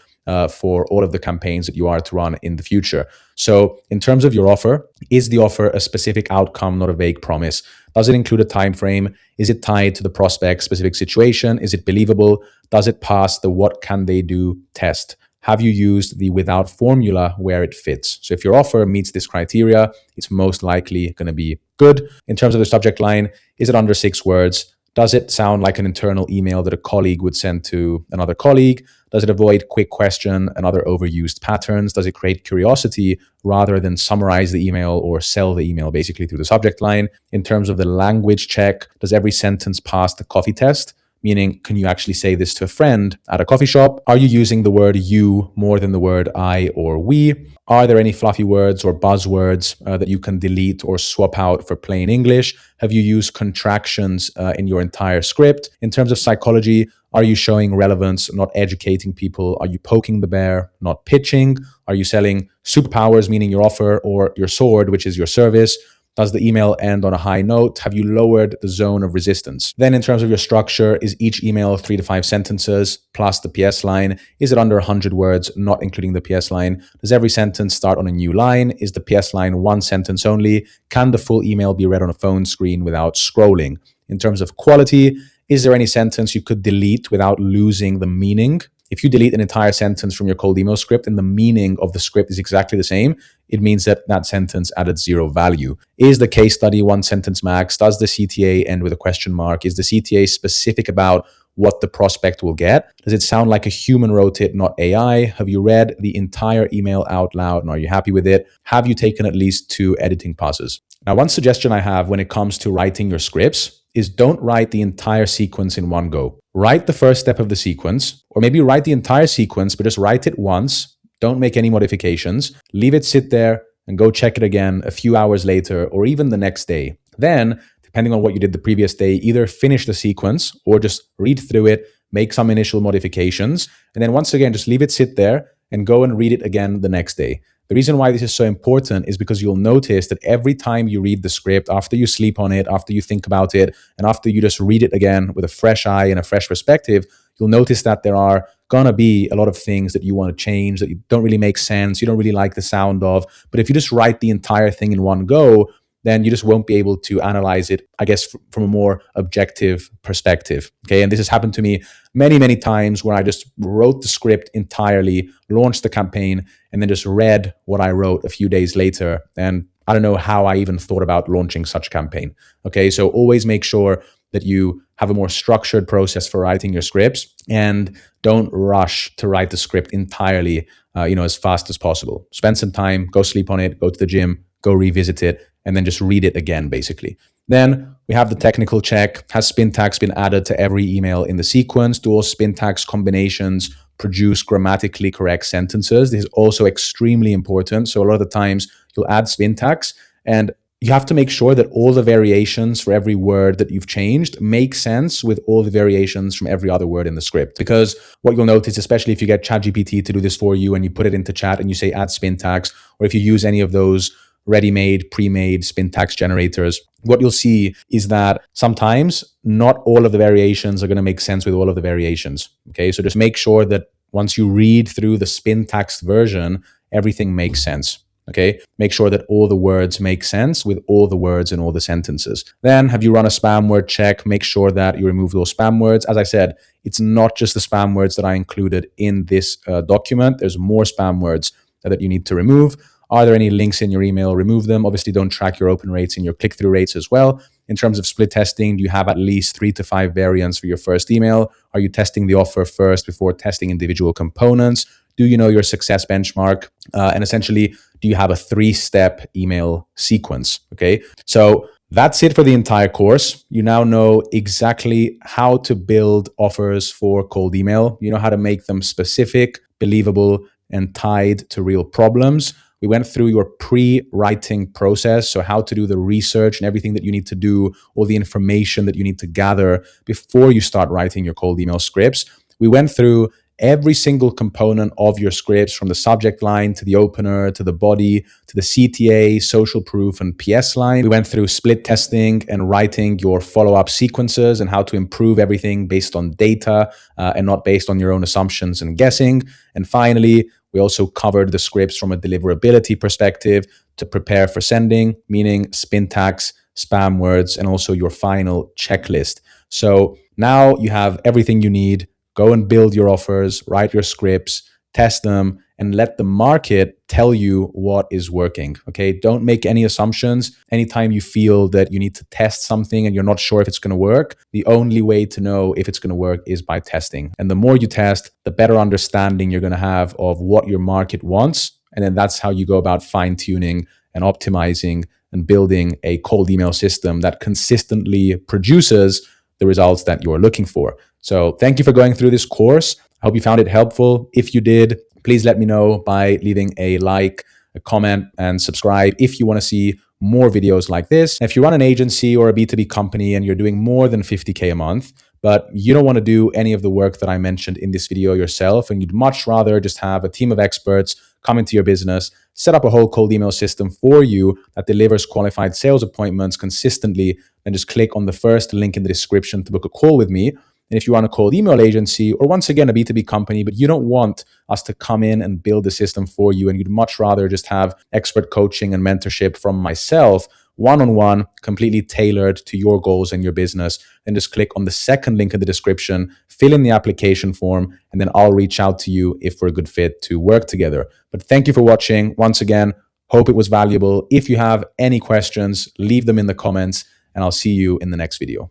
for all of the campaigns that you are to run in the future. So in terms of your offer, is the offer a specific outcome, not a vague promise? Does it include a time frame? Is it tied to the prospect's specific situation? Is it believable? Does it pass the what can they do test? Have you used the without formula where it fits? So if your offer meets this criteria, it's most likely going to be good. In terms of the subject line, is it under 6 words? Does it sound like an internal email that a colleague would send to another colleague? Does it avoid quick question and other overused patterns? Does it create curiosity rather than summarize the email or sell the email basically through the subject line? In terms of the language check, does every sentence pass the coffee test? Meaning, can you actually say this to a friend at a coffee shop? Are you using the word you more than the word I or we? Are there any fluffy words or buzzwords that you can delete or swap out for plain English? Have you used contractions in your entire script? In terms of psychology, are you showing relevance, not educating people? Are you poking the bear, not pitching? Are you selling superpowers, meaning your offer, or your sword, which is your service? Does the email end on a high note? Have you lowered the zone of resistance? Then in terms of your structure, is each email 3 to 5 sentences plus the PS line? Is it under 100 words, not including the PS line? Does every sentence start on a new line? Is the PS line one sentence only? Can the full email be read on a phone screen without scrolling? In terms of quality, is there any sentence you could delete without losing the meaning? If you delete an entire sentence from your cold email script and the meaning of the script is exactly the same, it means that that sentence added 0 value. Is the case study 1 sentence max? Does the CTA end with a question mark? Is the CTA specific about what the prospect will get? Does it sound like a human wrote it, not AI? Have you read the entire email out loud and are you happy with it? Have you taken at least 2 editing passes? Now, one suggestion I have when it comes to writing your scripts is don't write the entire sequence in one go. Write the first step of the sequence, or maybe write the entire sequence, but just write it once. Don't make any modifications. Leave it sit there and go check it again a few hours later or even the next day. Then, depending on what you did the previous day, either finish the sequence or just read through it, make some initial modifications, and then once again, just leave it sit there and go and read it again the next day. The reason why this is so important is because you'll notice that every time you read the script, after you sleep on it, after you think about it, and after you just read it again with a fresh eye and a fresh perspective, you'll notice that there are gonna be a lot of things that you want to change that you don't really make sense, you don't really like the sound of. But if you just write the entire thing in one go, then you just won't be able to analyze it, I guess, from a more objective perspective. Okay. And this has happened to me many, many times where I just wrote the script entirely, launched the campaign, and then just read what I wrote a few days later. And I don't know how I even thought about launching such a campaign. Okay. So always make sure that you have a more structured process for writing your scripts and don't rush to write the script entirely, as fast as possible. Spend some time, go sleep on it, go to the gym, go revisit it, and then just read it again, basically. Then we have the technical check. Has Spintax been added to every email in the sequence? Do all Spintax combinations produce grammatically correct sentences? This is also extremely important. So a lot of the times you'll add Spintax and you have to make sure that all the variations for every word that you've changed make sense with all the variations from every other word in the script. Because what you'll notice, especially if you get ChatGPT to do this for you and you put it into chat and you say add Spintax, or if you use any of those ready-made, pre-made Spintax generators, what you'll see is that sometimes not all of the variations are going to make sense with all of the variations. Okay, so just make sure that once you read through the Spintax version, everything makes sense. Okay, make sure that all the words make sense with all the words in all the sentences. Then have you run a spam word check? Make sure that you remove those spam words. As I said, it's not just the spam words that I included in this document. There's more spam words that you need to remove. Are there any links in your email? Remove them. Obviously, don't track your open rates and your click-through rates as well. In terms of split testing, do you have at least 3 to 5 variants for your first email? Are you testing the offer first before testing individual components? Do you know your success benchmark? And essentially, do you have a 3-step email sequence? Okay, so that's it for the entire course. You now know exactly how to build offers for cold email. You know how to make them specific, believable, and tied to real problems. We went through your pre-writing process, so how to do the research and everything that you need to do, all the information that you need to gather before you start writing your cold email scripts. We went through every single component of your scripts, from the subject line to the opener to the body to the CTA, social proof, and PS line. We went through split testing and writing your follow-up sequences and how to improve everything based on data and not based on your own assumptions and guessing. And finally, we also covered the scripts from a deliverability perspective to prepare for sending, meaning Spintax, spam words, and also your final checklist. So now you have everything you need. Go and build your offers, write your scripts, test them, and let the market tell you what is working. Okay, don't make any assumptions. Anytime you feel that you need to test something and you're not sure if it's going to work, the only way to know if it's going to work is by testing. And the more you test, the better understanding you're going to have of what your market wants. And then that's how you go about fine-tuning and optimizing and building a cold email system that consistently produces the results that you're looking for. So thank you for going through this course. I hope you found it helpful. If you did, please let me know by leaving a like, a comment, and subscribe if you want to see more videos like this. If you run an agency or a B2B company and you're doing more than 50K a month, but you don't want to do any of the work that I mentioned in this video yourself, and you'd much rather just have a team of experts come into your business, set up a whole cold email system for you that delivers qualified sales appointments consistently, then just click on the first link in the description to book a call with me. And if you run a cold email agency, or once again, a B2B company, but you don't want us to come in and build the system for you, and you'd much rather just have expert coaching and mentorship from myself, one-on-one, completely tailored to your goals and your business, then just click on the second link in the description, fill in the application form, and then I'll reach out to you if we're a good fit to work together. But thank you for watching. Once again, hope it was valuable. If you have any questions, leave them in the comments, and I'll see you in the next video.